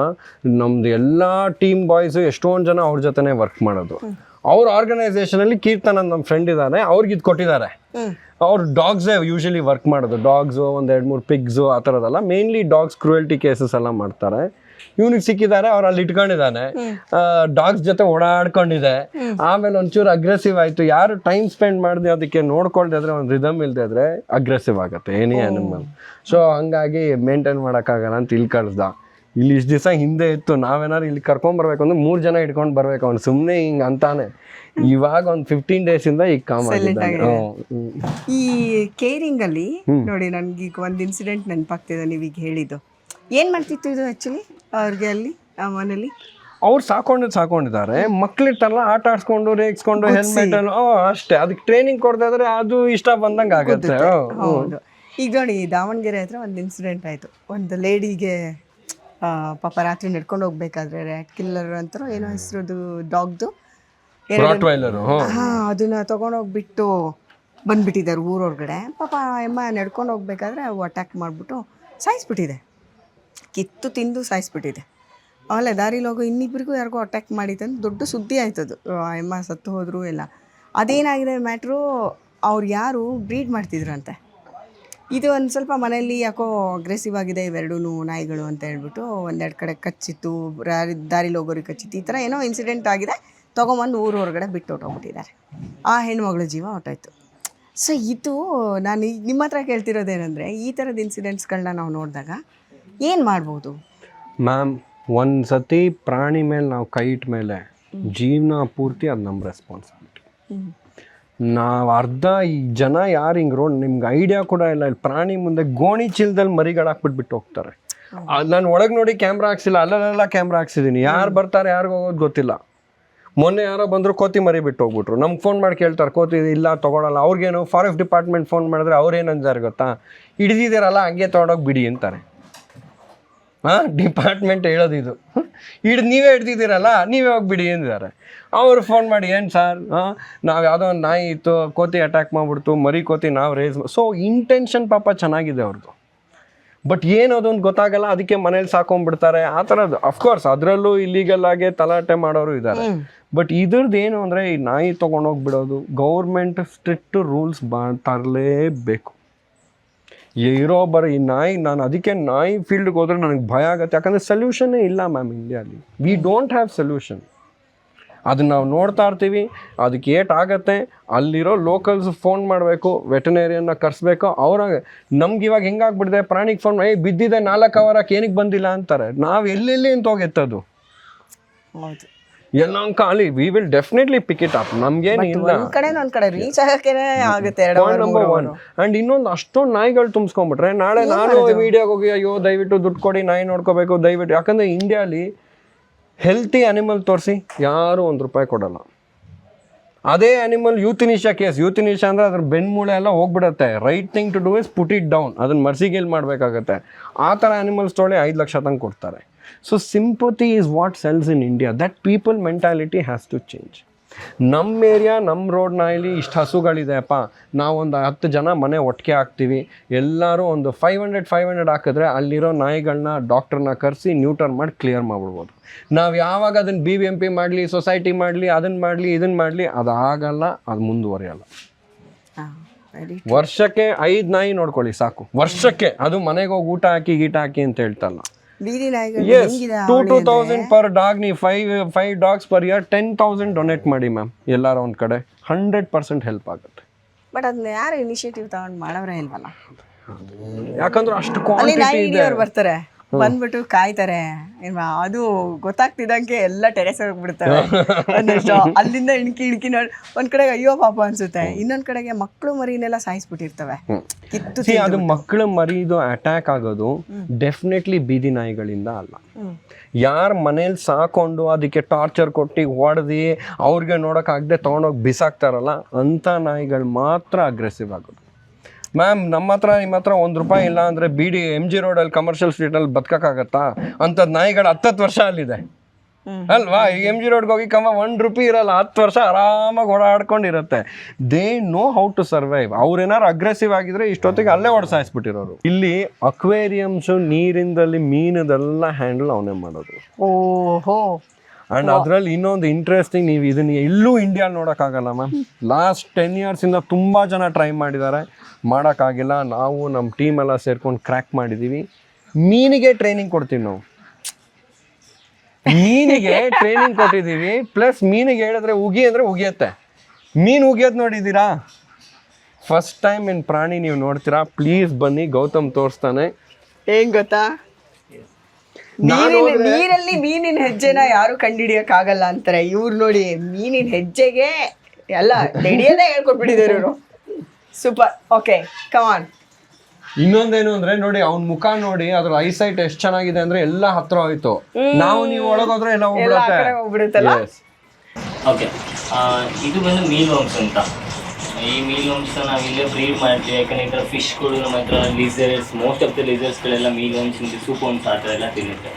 ನಮ್ದು ಎಲ್ಲ ಟೀಮ್ ಬಾಯ್ಸು ಎಷ್ಟೊಂದು ಜನ ಅವ್ರ ಜೊತೆನೆ ವರ್ಕ್ ಮಾಡೋದು. ಅವ್ರ ಆರ್ಗನೈಸೇಷನ್ ಅಲ್ಲಿ ಕೀರ್ತನ್ ನಮ್ಮ ಫ್ರೆಂಡ್ ಇದ್ದಾರೆ, ಅವ್ರಿಗೆ ಇದು ಕೊಟ್ಟಿದ್ದಾರೆ. ಅವ್ರು ಡಾಗ್ಸೇ ಯೂಶಲಿ ವರ್ಕ್ ಮಾಡೋದು, ಡಾಗ್ಸು 1-2-3 ಪಿಗ್ಸು ಆ ಥರದಲ್ಲ, ಮೇನ್ಲಿ ಡಾಗ್ಸ್ ಕ್ರೂಯಲ್ಟಿ ಕೇಸಸ್ ಎಲ್ಲ ಮಾಡ್ತಾರೆ. ಇವ್ನಿಗೆ ಸಿಕ್ಕಿದ್ದಾರೆ, ಅವ್ರು ಅಲ್ಲಿ ಇಟ್ಕೊಂಡಿದ್ದಾನೆ, ಡಾಗ್ಸ್ ಜೊತೆ ಓಡಾಡ್ಕೊಂಡಿದೆ. ಆಮೇಲೆ ಒಂಚೂರು ಅಗ್ರೆಸಿವ್ ಆಯ್ತು. ಯಾರು ಟೈಮ್ ಸ್ಪೆಂಡ್ ಮಾಡಿದೆ ಅದಕ್ಕೆ ನೋಡ್ಕೊಳ್ದೆ ಇದ್ರೆ, ಒಂದು ರಿದಮ್ ಇಲ್ದೇ ಇದ್ರೆ ಅಗ್ರೆಸಿವ್ ಆಗುತ್ತೆ ಏನೇ ಅನಿಮಲ್. ಸೊ ಹಂಗಾಗಿ ಮೇಂಟೈನ್ ಮಾಡೋಕ್ಕಾಗಲ್ಲ ಅಂತ ಇಲ್ಲಿ ಕಳ್ಸ್ದ. ಇಲ್ಲಿ ಇಷ್ಟು ದಿವಸ ಹಿಂದೆ ಇತ್ತು, ನಾವೇನಾದ್ರು ಇಲ್ಲಿ ಕರ್ಕೊಂಡ್ಬರ್ಬೇಕು ಅಂದ್ರೆ 3 ಜನ ಇಟ್ಕೊಂಡು ಬರ್ಬೇಕು, ಅವ್ನು ಸುಮ್ಮನೆ ಹಿಂಗೆ ಅಂತಾನೆ. ಇವಾಗ ಒಂದು 15 ಡೇಸಿಂದ ಈಗ ಕಾಮ್ ಆಗಿದ್ದಾನೆ. ಈ ಕೇರಿಂಗ್ ಅಲ್ಲಿ ನೋಡಿ, ನನ್ಗೆ ಈಗ ಒಂದು ಇನ್ಸಿಡೆಂಟ್ ನೆನಪಾಗ್ತಿದೆ ನೀವೀಗ ಹೇಳಿದ್ದು. ಏನ್ ಮಾಡ್ತಿತ್ತು ಇದು ಆಕ್ಚುಲಿ ಅವ್ರಿಗೆ ಅಲ್ಲಿ ಆ ಮನೇಲಿ? ಅವ್ರು ಸಾಕೊಂಡಿದ್ದಾರೆ, ಮಕ್ಳಿರ್ತಾರಲ್ಲ ಆಟ ಆಡ್ಸ್ಕೊಂಡು ರೇಗಿಸ್ಕೊಂಡು ಹೆಲ್ಮೆಟ್ ಅಷ್ಟೇ. ಅದಕ್ಕೆ ಟ್ರೈನಿಂಗ್ ಕೊಡ್ತಾ ಇದ್ರೆ ಅದು ಇಷ್ಟ ಬಂದಂಗೆ ಆಗುತ್ತೆ. ಹೌದು. ಈಗ ನೋಡಿ ದಾವಣಗೆರೆ ಹತ್ರ ಒಂದು ಇನ್ಸಿಡೆಂಟ್ ಆಯಿತು. ಒಂದು ಲೇಡಿಗೆ ಪಾಪ ರಾತ್ರಿ ನಡ್ಕೊಂಡು ಹೋಗ್ಬೇಕಾದ್ರೆ ರ್ಯಾಟ್ ಕಿಲ್ಲರ್ ಅಂತಾರೋ ಏನೋ ಹೆಸರದು ಡಾಗ್ದು ಅದನ್ನ ತೊಗೊಂಡೋಗ್ಬಿಟ್ಟು ಬಂದ್ಬಿಟ್ಟಿದ್ದಾರೆ ಊರೊಳಗಡೆ. ಪಾಪ ಅಮ್ಮ ನಡ್ಕೊಂಡು ಹೋಗ್ಬೇಕಾದ್ರೆ ಅವು ಅಟ್ಯಾಕ್ ಮಾಡಿಬಿಟ್ಟು ಸಾಯಿಸ್ಬಿಟ್ಟಿದೆ, ಕಿತ್ತು ತಿಂದು ಸಾಯಿಸ್ಬಿಟ್ಟಿದೆ. ಆಮೇಲೆ ದಾರಿಲಿ ಹೋಗೋ ಇನ್ನಿಬ್ಬರಿಗೂ ಯಾರಿಗೂ ಅಟ್ಯಾಕ್ ಮಾಡಿತ್ತಂದು ದೊಡ್ಡ ಸುದ್ದಿ ಆಯ್ತದು. ಅಮ್ಮ ಸತ್ತು ಹೋದ್ರು ಎಲ್ಲ. ಅದೇನಾಗಿದೆ ಮ್ಯಾಟ್ರು, ಅವ್ರು ಯಾರು ಬ್ರೀಡ್ ಮಾಡ್ತಿದ್ರಂತೆ. ಇದು ಒಂದು ಸ್ವಲ್ಪ ಮನೆಯಲ್ಲಿ ಯಾಕೋ ಅಗ್ರೆಸಿವ್ ಆಗಿದೆ ಇವೆರಡೂ ನಾಯಿಗಳು ಅಂತ ಹೇಳ್ಬಿಟ್ಟು ಒಂದೆರಡು ಕಡೆ ಕಚ್ಚಿತ್ತು, ದಾರಿಲಿ ಹೋಗೋರಿಗೆ ಕಚ್ಚಿತ್ತು, ಈ ಥರ ಏನೋ ಇನ್ಸಿಡೆಂಟ್ ಆಗಿದೆ. ತೊಗೊಂಬಂದು ಊರು ಹೊರಗಡೆ ಬಿಟ್ಟು ಹೊಟ್ಟೋಗ್ಬಿಟ್ಟಿದ್ದಾರೆ. ಆ ಹೆಣ್ಮಗಳ ಜೀವ ಹೊಟ್ಟೋಯ್ತು. ಸೊ ಇದು ನಾನು ಈಗ ನಿಮ್ಮ ಹತ್ರ ಕೇಳ್ತಿರೋದೇನೆಂದರೆ, ಈ ಥರದ ಇನ್ಸಿಡೆಂಟ್ಸ್ಗಳನ್ನ ನಾವು ನೋಡಿದಾಗ ಏನು ಮಾಡ್ಬೋದು ಮ್ಯಾಮ್? ಒಂದು ಸತಿ ಪ್ರಾಣಿ ಮೇಲೆ ನಾವು ಕೈ ಇಟ್ಟ ಮೇಲೆ ಜೀವನ ಪೂರ್ತಿ ಅದು ನಮ್ಮ ರೆಸ್ಪಾನ್ಸಿಬಿಲಿಟಿ. ನಾವು ಅರ್ಧ ಈ ಜನ ಯಾರು ಹಿಂಗೆ ರೋಡ್ ನಿಮ್ಗೆ ಐಡಿಯಾ ಕೂಡ ಇಲ್ಲ, ಇಲ್ಲಿ ಪ್ರಾಣಿ ಮುಂದೆ ಗೋಣಿ ಚೀಲದಲ್ಲಿ ಮರಿಗಳು ಹಾಕ್ಬಿಟ್ಟು ಹೋಗ್ತಾರೆ. ಅದು ನಾನು ಒಳಗೆ ನೋಡಿ ಕ್ಯಾಮ್ರಾ ಹಾಕ್ಸಿಲ್ಲ, ಅಲ್ಲೆಲ್ಲ ಕ್ಯಾಮ್ರಾ ಹಾಕ್ಸಿದ್ದೀನಿ. ಯಾರು ಬರ್ತಾರೆ ಯಾರಿಗೂ ಹೋಗೋದು ಗೊತ್ತಿಲ್ಲ. ಮೊನ್ನೆ ಯಾರೋ ಬಂದರು ಕೋತಿ ಮರಿ ಬಿಟ್ಟು ಹೋಗ್ಬಿಟ್ರು. ನಮ್ಗೆ ಫೋನ್ ಮಾಡಿ ಕೇಳ್ತಾರೆ ಕೋತಿ ಇಲ್ಲ ತೊಗೊಳಲ್ಲ. ಅವ್ರಿಗೇನು ಫಾರೆಸ್ಟ್ ಡಿಪಾರ್ಟ್ಮೆಂಟ್ ಫೋನ್ ಮಾಡಿದ್ರೆ ಅವ್ರೇನು ಅಂತಾರೆ ಗೊತ್ತಾ, ಹಿಡಿದಿದ್ದೀರಲ್ಲ ಹಂಗೆ ತೊಗೊಂಡೋಗಿ ಬಿಡಿ ಅಂತಾರೆ. ಡಿಪಾರ್ಟ್ಮೆಂಟ್ ಹೇಳೋದಿದು, ನೀವೇ ಹಿಡ್ದಿದ್ದೀರಲ್ಲ ನೀವೇ ಹೋಗಿಬಿಡಿ ಅಂದಿದ್ದಾರೆ. ಅವರು ಫೋನ್ ಮಾಡಿ ಏನು ಸರ್ ನಾವು ಯಾವುದೋ ಒಂದು ನಾಯಿ ಇತ್ತು, ಕೋತಿ ಅಟ್ಯಾಕ್ ಮಾಡಿಬಿಡ್ತು, ಮರಿ ಕೋತಿ ನಾವು ರೇಸ್. ಸೊ ಇಂಟೆನ್ಷನ್ ಪಾಪ ಚೆನ್ನಾಗಿದೆ ಅವ್ರದ್ದು, ಬಟ್ ಏನು ಅದೊಂದು ಗೊತ್ತಾಗಲ್ಲ. ಅದಕ್ಕೆ ಮನೇಲಿ ಸಾಕೊಂಡ್ಬಿಡ್ತಾರೆ ಆ ಥರದ್ದು. ಅಫ್ಕೋರ್ಸ್ ಅದರಲ್ಲೂ ಇಲ್ಲೀಗಲ್ ಆಗಿ ತಲಾಟೆ ಮಾಡೋರು ಇದ್ದಾರೆ. ಬಟ್ ಇದ್ರದ್ದು ಏನು ಅಂದರೆ ಈ ನಾಯಿ ತೊಗೊಂಡೋಗ್ಬಿಡೋದು, ಗೌರ್ಮೆಂಟ್ ಸ್ಟ್ರಿಕ್ಟ್ ರೂಲ್ಸ್ ತರಲೇಬೇಕು. ಇರೋ ಈ ನಾಯಿ, ನಾನು ಅದಕ್ಕೆ ನಾಯಿ ಫೀಲ್ಡ್ಗೆ ಹೋದ್ರೆ ನನಗೆ ಭಯ ಆಗುತ್ತೆ. ಯಾಕಂದರೆ ಸೊಲ್ಯೂಷನ್ನೇ ಇಲ್ಲ ಮ್ಯಾಮ್ ಇಂಡಿಯಾಲಿ. We don't have solution. ಅದನ್ನ ನಾವು ನೋಡ್ತಾ ಇರ್ತೀವಿ, ಅದಕ್ಕೆ ಏಟಾಗತ್ತೆ. ಅಲ್ಲಿರೋ ಲೋಕಲ್ಸ್ ಫೋನ್ ಮಾಡಬೇಕು, ವೆಟನರಿಯನ್ನ ಕರೆಸ್ಬೇಕು. ಅವ್ರಾಗ ನಮ್ಗೆ ಇವಾಗ ಹೆಂಗಾಗ್ಬಿಟ್ಟಿದೆ, ಪ್ರಾಣಿಗೆ ಫೋನ್ ಬಿದ್ದಿದೆ 4 ಅವರಕ್ಕೆ ಏನಕ್ಕೆ ಬಂದಿಲ್ಲ ಅಂತಾರೆ. ನಾವು ಎಲ್ಲೆಲ್ಲಿ ಅಂತ ಹೋಗೆತ್ತದು ಎಲ್ಲ ಖಾಲಿ. We will definitely pick it up. ನಮ್ಗೇನಿಲ್ಲ ರೀಚ್ ಆಗಕ್ಕೆ ಆಗುತ್ತೆ. ನಂಬರ್ 1. ಆ್ಯಂಡ್ ಇನ್ನೊಂದು ಅಷ್ಟೊಂದು ನಾಯಿಗಳು ತುಂಬಿಸ್ಕೊಂಡ್ಬಿಟ್ರೆ ನಾಳೆ ನಾನು ಮೀಡಿಯಾಗೆ ಹೋಗಿ ಅಯ್ಯೋ ದಯವಿಟ್ಟು ದುಡ್ಡು ಕೊಡಿ ನಾಯಿ ನೋಡ್ಕೋಬೇಕು ದಯವಿಟ್ಟು. ಯಾಕಂದರೆ ಇಂಡಿಯಾಲಿ ಹೆಲ್ತಿ ಅನಿಮಲ್ ತೋರಿಸಿ ಯಾರೂ ₹1 ಕೊಡಲ್ಲ. ಅದೇ ಅನಿಮಲ್ ಯೂಥಿನಿಷಿಯಾ ಕೇಸ್, ಯೂಥಿನಿಷಿಯಾ ಅಂದರೆ ಅದ್ರ ಬೆನ್ಮೂಳೆ ಎಲ್ಲ ಹೋಗ್ಬಿಡುತ್ತೆ. Right thing to do is put it down. ಅದನ್ನು ಮರ್ಸಿಗೇಲ್ ಮಾಡಬೇಕಾಗತ್ತೆ. ಆ ಥರ ಅನಿಮಲ್ಸ್ ತೊಗೊಳ್ಳಿ 5 ಲಕ್ಷ ತನಕ ಕೊಡ್ತಾರೆ. So sympathy is what sells in India. That people mentality has to change. ನಮ್ಮ ಏರಿಯಾ ನಮ್ಮ ರೋಡ್ನಲ್ಲಿ ಇಷ್ಟು ಹಸುಗಳಿದೆಯಪ್ಪ, ನಾವೊಂದು 10 ಜನ ಮನೆ ಒಟ್ಟಿಗೆ ಹಾಕ್ತೀವಿ, ಎಲ್ಲರೂ ಒಂದು 500 ಹಾಕಿದ್ರೆ ಅಲ್ಲಿರೋ ನಾಯಿಗಳನ್ನ ಡಾಕ್ಟ್ರನ್ನ ಕರೆಸಿ ನ್ಯೂಟರ್ ಮಾಡಿ ಕ್ಲಿಯರ್ ಮಾಡಿಬಿಡ್ಬೋದು. ನಾವು ಯಾವಾಗ ಅದನ್ನು BBMP ಮಾಡಲಿ, ಸೊಸೈಟಿ ಮಾಡಲಿ, ಅದನ್ನು ಮಾಡಲಿ, ಇದನ್ನು ಮಾಡಲಿ, ಅದಾಗಲ್ಲ, ಅದು ಮುಂದುವರಿಯಲ್ಲ. ವರ್ಷಕ್ಕೆ 5 ನಾಯಿ ನೋಡ್ಕೊಳ್ಳಿ ಸಾಕು, ವರ್ಷಕ್ಕೆ. ಅದು ಮನೆಗೆ ಹೋಗಿ ಊಟ ಹಾಕಿ ಅಂತ ಹೇಳ್ತಲ್ಲ. Yes, 2,000 per dog. ನೀವು 5 dogs per year 10,000 ಡೊನೇಟ್ ಮಾಡಿ ಮ್ಯಾಮ್. ಎಲ್ಲಾರ ಒಂದು ಕಡೆ 100% ಹೆಲ್ಪ್ ಆಗುತ್ತೆ. ಬಟ್ ಅದನ್ನ ಯಾರು ಇನಿಷಿಯೇಟಿವ್ ತಗೊಂಡು ಮಾಡೋರೇ ಇಲ್ವಲ್ಲ. ಯಾಕಂದ್ರೆ ಅಷ್ಟು ಕ್ವಾಂಟಿಟಿ ಇದೆ. ಬರ್ತಾರೆ, ಬಂದ್ಬಿಟ್ಟು ಕಾಯ್ತಾರೆ. ಅದು ಗೊತ್ತಾಗ್ತಿದ್ದಂಗೆ ಎಲ್ಲ ಟೆರೆಸ್ ಹೋಗ್ಬಿಡ್ತಾರೆ. ಅಲ್ಲಿಂದ ಇಣಕಿ ನೋಡಿ ಒಂದ್ ಕಡೆಗೆ ಅಯ್ಯೋ ಪಾಪ ಅನ್ಸುತ್ತೆ, ಇನ್ನೊಂದ್ ಕಡೆಗೆ ಮಕ್ಕಳು ಮರಿನೆಲ್ಲ ಸಾಯಿಸ್ಬಿಟ್ಟಿರ್ತವೆ. ಅದು ಮಕ್ಕಳು ಮರಿದು ಅಟ್ಯಾಕ್ ಆಗೋದು ಡೆಫಿನೆಟ್ಲಿ ಬೀದಿ ನಾಯಿಗಳಿಂದ ಅಲ್ಲ. ಯಾರು ಮನೇಲಿ ಸಾಕೊಂಡು ಅದಕ್ಕೆ ಟಾರ್ಚರ್ ಕೊಟ್ಟು ಹೊಡೆದು ಅವ್ರಿಗೆ ನೋಡೋಕ್ಕಾಗದೆ ತೊಗೊಂಡೋಗಿ ಬಿಸಾಕ್ತಾರಲ್ಲ, ಅಂಥ ನಾಯಿಗಳು ಮಾತ್ರ ಅಗ್ರೆಸಿವ್ ಆಗೋದು. ಮ್ಯಾಮ್ ನಮ್ಮ ಹತ್ರ ನಿಮ್ಮ ಹತ್ರ ₹1 ಇಲ್ಲ ಅಂದರೆ MG ರೋಡಲ್ಲಿ ಕಮರ್ಷಿಯಲ್ ಸ್ಟ್ರೀಟಲ್ಲಿ ಬದುಕೋಕ್ಕಾಗತ್ತಾ? ಅಂಥದ್ದು ನಾಯಿಗಳು 10 ವರ್ಷ ಅಲ್ಲಿದೆ ಅಲ್ವಾ? ಈಗ MG ರೋಡ್ಗೆ ಹೋಗಿ ₹1 ಇರಲ್ಲ, 10 ವರ್ಷ ಆರಾಮಾಗಿ ಓಡಾಡ್ಕೊಂಡಿರುತ್ತೆ. They know how to survive. ಅವ್ರೇನಾರು ಅಗ್ರೆಸಿವ್ ಆಗಿದ್ರೆ ಇಷ್ಟೊತ್ತಿಗೆ ಅಲ್ಲೇ ಓಡಿಸಾಯಿಸ್ಬಿಟ್ಟಿರೋರು. ಇಲ್ಲಿ ಅಕ್ವೇರಿಯಮ್ಸು, ನೀರಿಂದಲ್ಲಿ ಮೀನದೆಲ್ಲ ಹ್ಯಾಂಡಲ್ ಅವನೇ ಮಾಡೋದು. ಓಹೋ. ಆ್ಯಂಡ್ ಅದರಲ್ಲಿ ಇನ್ನೊಂದು ಇಂಟ್ರೆಸ್ಟಿಂಗ್, ನೀವು ಇದನ್ನು ಎಲ್ಲೂ ಇಂಡಿಯಾಲಿ ನೋಡೋಕ್ಕಾಗಲ್ಲ ಮ್ಯಾಮ್. ಲಾಸ್ಟ್ 10 yearsಯಿಂದ ತುಂಬ ಜನ ಟ್ರೈ ಮಾಡಿದ್ದಾರೆ, ಮಾಡೋಕ್ಕಾಗಿಲ್ಲ. ನಾವು ನಮ್ಮ ಟೀಮೆಲ್ಲ ಸೇರ್ಕೊಂಡು ಕ್ರ್ಯಾಕ್ ಮಾಡಿದ್ದೀವಿ. ಮೀನಿಗೆ ಟ್ರೈನಿಂಗ್ ಕೊಡ್ತೀವಿ ನಾವು. ಮೀನಿಗೆ ಟ್ರೈನಿಂಗ್ ಕೊಟ್ಟಿದ್ದೀವಿ, ಪ್ಲಸ್ ಮೀನಿಗೆ ಹೇಳಿದ್ರೆ ಉಗಿ ಅಂದರೆ ಉಗಿಯತ್ತೆ. ಮೀನು ಉಗಿಯೋದು ನೋಡಿದ್ದೀರಾ? ಫಸ್ಟ್ ಟೈಮ್ ಇನ್ ಪ್ರಾಣಿ ನೀವು ನೋಡ್ತೀರಾ, ಪ್ಲೀಸ್ ಬನ್ನಿ, ಗೌತಮ್ ತೋರಿಸ್ತಾನೆ. ಏನ್ ಗೊತ್ತಾ, ನೀರಲ್ಲಿ ಮೀನಿನ ಹೆಜ್ಜೆನ ಯಾರು ಕಂಡುಹಿಡಿಯಕ್ ಆಗಲ್ಲ ಅಂತಾರೆ. ಇವ್ರು ನೋಡಿ ಮೀನಿನ ಹೆಜ್ಜೆಗೆ ಎಲ್ಲ ನಡೆಯೋದೇ ಹೇಳ್ಕೊಟ್ಬಿಟ್ಟಿದ್ದಾರೆ ಇವರು. ಸೂಪರ್. Okay, come on. ಇನ್ನೊಂದೇನು ಅಂದ್ರೆ ನೋಡಿ ಅವ್ನ ಮುಖ ನೋಡಿ ಅದ್ರ ಐಸೈಟ್ ಎಷ್ಟು ಚೆನ್ನಾಗಿದೆ ಅಂದ್ರೆ ಎಲ್ಲ ಹತ್ರ ಹೋಯ್ತು. ನಾವು ನೀವು ಒಳಗೋದ್ರೆ ಎಲ್ಲ ಹೋಗ್ಬಿಡುತ್ತಲ್ಲ. ಓಕೆ, ಇದು ಬಂದು ಮೀಲ್ ವರ್ಮ್ಸ್ ಅಂತ. ಈ ಮೀಲ್ ವರ್ಮ್ಸ್ ನಾವು ಇಲ್ಲೇ ಬ್ರೀಡ್ ಮಾಡ್ತೀವಿ. ಯಾಕಂದ್ರೆ ಈ ಥರ ಫಿಶ್ಗಳು ನಮ್ಮ ಹತ್ರ ಲಿಸರ್ಸ್, ಮೋಸ್ಟ್ ಆಫ್ ದ ಲಿಸರ್ಸ್ಗಳೆಲ್ಲ ಮೀಲ್ ವರ್ಮ್ಸ್ ಇಂದ ಸೂಪ್ ವರ್ಮ್ಸ್ ಆ ಥರ ಎಲ್ಲ ತಿನ್ನುತ್ತೆ.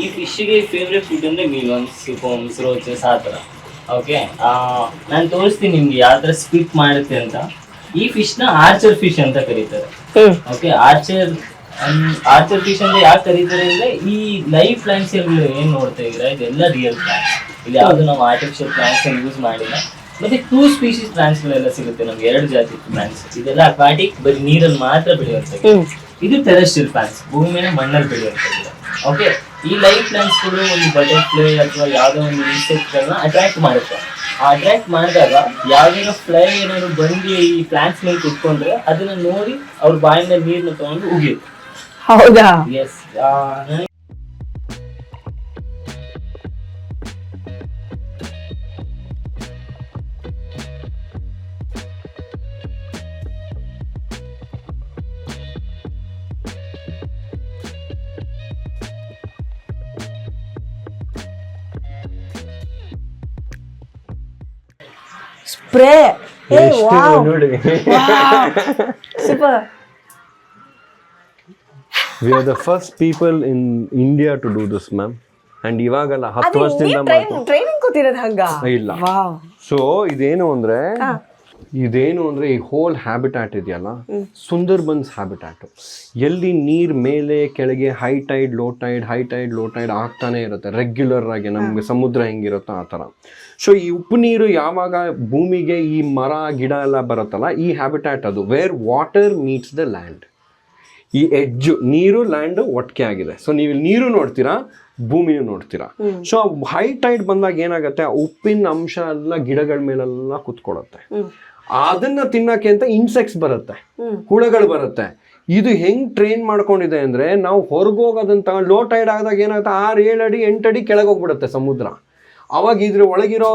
ಈ ಫಿಶ್ಗೆ ಫೇವ್ರೆಟ್ ಫುಡ್ ಅಂದರೆ meal worms, super worms, roaches ಆ ಥರ. ಓಕೆ, ನಾನು ತೋರಿಸ್ತೀನಿ ನಿಮ್ಗೆ ಯಾವ ಥರ ಸ್ಪಿಟ್ ಮಾಡುತ್ತೆ ಅಂತ. ಈ ಫಿಶ್ನ ಆರ್ಚರ್ ಫಿಶ್ ಅಂತ ಕರೀತಾರೆ. ಓಕೆ, ಆರ್ಚರ್ ಫಿಶ್ ಅಂತ ಯಾಕೆ ಕರೀತಾರೆ ಅಂದರೆ ಈ ಲೈವ್ ಪ್ಲಾಂಟ್ಸ್ ಏನು ನೋಡ್ತಾ ಇದ್ರೆ ಇದೆಲ್ಲ ರಿಯಲ್ ಪ್ಲಾಂಟ್ಸ್. ಇಲ್ಲಿ ಯಾವುದು ನಾವು ಆರ್ಟಿಫಿಷಿಯಲ್ ಪ್ಲಾಂಟ್ಸ್ ಯೂಸ್ ಮಾಡಿಲ್ಲ. ಮತ್ತೆ 2 ಸ್ಪೀಶೀಸ್ ಪ್ಲಾಂಟ್ಸ್ಗಳೆಲ್ಲ ಸಿಗುತ್ತೆ ನಮ್ಗೆ, 2 ಜಾತಿ ಪ್ಲಾಂಟ್ಸ್. ಇದೆಲ್ಲ ಅಕ್ವಾಟಿಕ್, ಬರೀ ನೀರಲ್ಲಿ ಮಾತ್ರ ಬೆಳೆಯುವಂಥದ್ದು. ಇದು ಟೆರೆಸ್ಟ್ರಿಯಲ್ ಪ್ಲಾಂಟ್ಸ್, ಭೂಮಿ ಮೇಲೆ ಮಣ್ಣಲ್ಲಿ ಬೆಳೆಯುವಂಥದ್ದು. ಓಕೆ, ಈ ಲೈವ್ ಪ್ಲಾಂಟ್ಸ್ಗಳು ಒಂದು ಬಟರ್ಫ್ಲೈ ಅಥವಾ ಯಾವುದೋ ಒಂದು ಇನ್ಸೆಕ್ಟ್ಗಳನ್ನ ಅಟ್ರಾಕ್ಟ್ ಮಾಡುತ್ತೆ. ಆ ಅಟ್ರಾಕ್ಟ್ ಮಾಡಿದಾಗ ಯಾವುದೇನೋ ಫ್ಲೈ ಏನಾದ್ರು ಬಂದು ಈ ಪ್ಲಾಂಟ್ಸ್ ಮೇಲೆ ಕುತ್ಕೊಂಡ್ರೆ ಅದನ್ನ ನೋಡಿ ಅವ್ರ ಬಾಯಿಂದ ನೀರನ್ನ ತಗೊಂಡು ಉಗಿಯುತ್ತೆ. ಹೌದಾ? ಎಸ್. ಸ್ಪ್ರೇ ನೋಡಿ. Super. We are the first people in India to do this, ma'am. And ಇವಾಗಲ್ಲ 10 ವರ್ಷದಿಂದ ಟ್ರೈನಿಂಗ್ ಕೊಟ್ಟಿರೋದು ಹಂಗ ಇಲ್ಲ. ಸೊ ಇದೇನು ಅಂದ್ರೆ ಈ ಹೋಲ್ ಹ್ಯಾಬಿಟ್ಯಾಟ್ ಇದೆಯಲ್ಲ, ಸುಂದರ್ಬನ್ಸ್ ಹ್ಯಾಬಿಟ್ಯಾಟ್. ಎಲ್ಲಿ ನೀರ್ ಮೇಲೆ ಕೆಳಗೆ ಹೈ ಟೈಡ್ ಲೋ ಟೈಡ್ ಆಗ್ತಾನೆ ಇರುತ್ತೆ ರೆಗ್ಯುಲರ್ ಆಗಿ, ನಮ್ಗೆ ಸಮುದ್ರ ಹೆಂಗಿರುತ್ತೋ ಆ ಥರ. ಸೊ ಈ ಉಪ್ಪು ನೀರು ಯಾವಾಗ ಭೂಮಿಗೆ ಈ ಮರ ಗಿಡ ಎಲ್ಲ ಬರುತ್ತಲ್ಲ, ಈ ಹ್ಯಾಬಿಟ್ಯಾಟ್ ಅದು where water meets the land. ಈ ಎಡ್ಜು ನೀರು ಲ್ಯಾಂಡ್ ಒಟ್ಟಿಗೆ ಆಗಿದೆ. ಸೊ ನೀವು ಇಲ್ಲಿ ನೀರು ನೋಡ್ತೀರಾ, ಭೂಮಿನೂ ನೋಡ್ತೀರಾ. ಸೊ ಹೈ ಟೈಡ್ ಬಂದಾಗ ಏನಾಗುತ್ತೆ, ಉಪ್ಪಿನ ಅಂಶ ಎಲ್ಲ ಗಿಡಗಳ ಮೇಲೆಲ್ಲ ಕುತ್ಕೊಳ್ಳುತ್ತೆ. ಅದನ್ನ ತಿನ್ನಕ್ಕೆ ಅಂತ ಇನ್ಸೆಕ್ಟ್ಸ್ ಬರುತ್ತೆ, ಹುಳಗಳು ಬರುತ್ತೆ. ಇದು ಹೆಂಗ್ ಟ್ರೈನ್ ಮಾಡ್ಕೊಂಡಿದೆ ಅಂದ್ರೆ, ನಾವು ಹೊರಗೋಗೋದಂತ ಲೋ ಟೈಡ್ ಆದಾಗ ಏನಾಗುತ್ತೆ, 6, 7 ಅಡಿ 8 ಅಡಿ ಕೆಳಗೆ ಹೋಗ್ಬಿಡುತ್ತೆ ಸಮುದ್ರ. ಅವಾಗ ಇದ್ರ ಒಳಗಿರೋ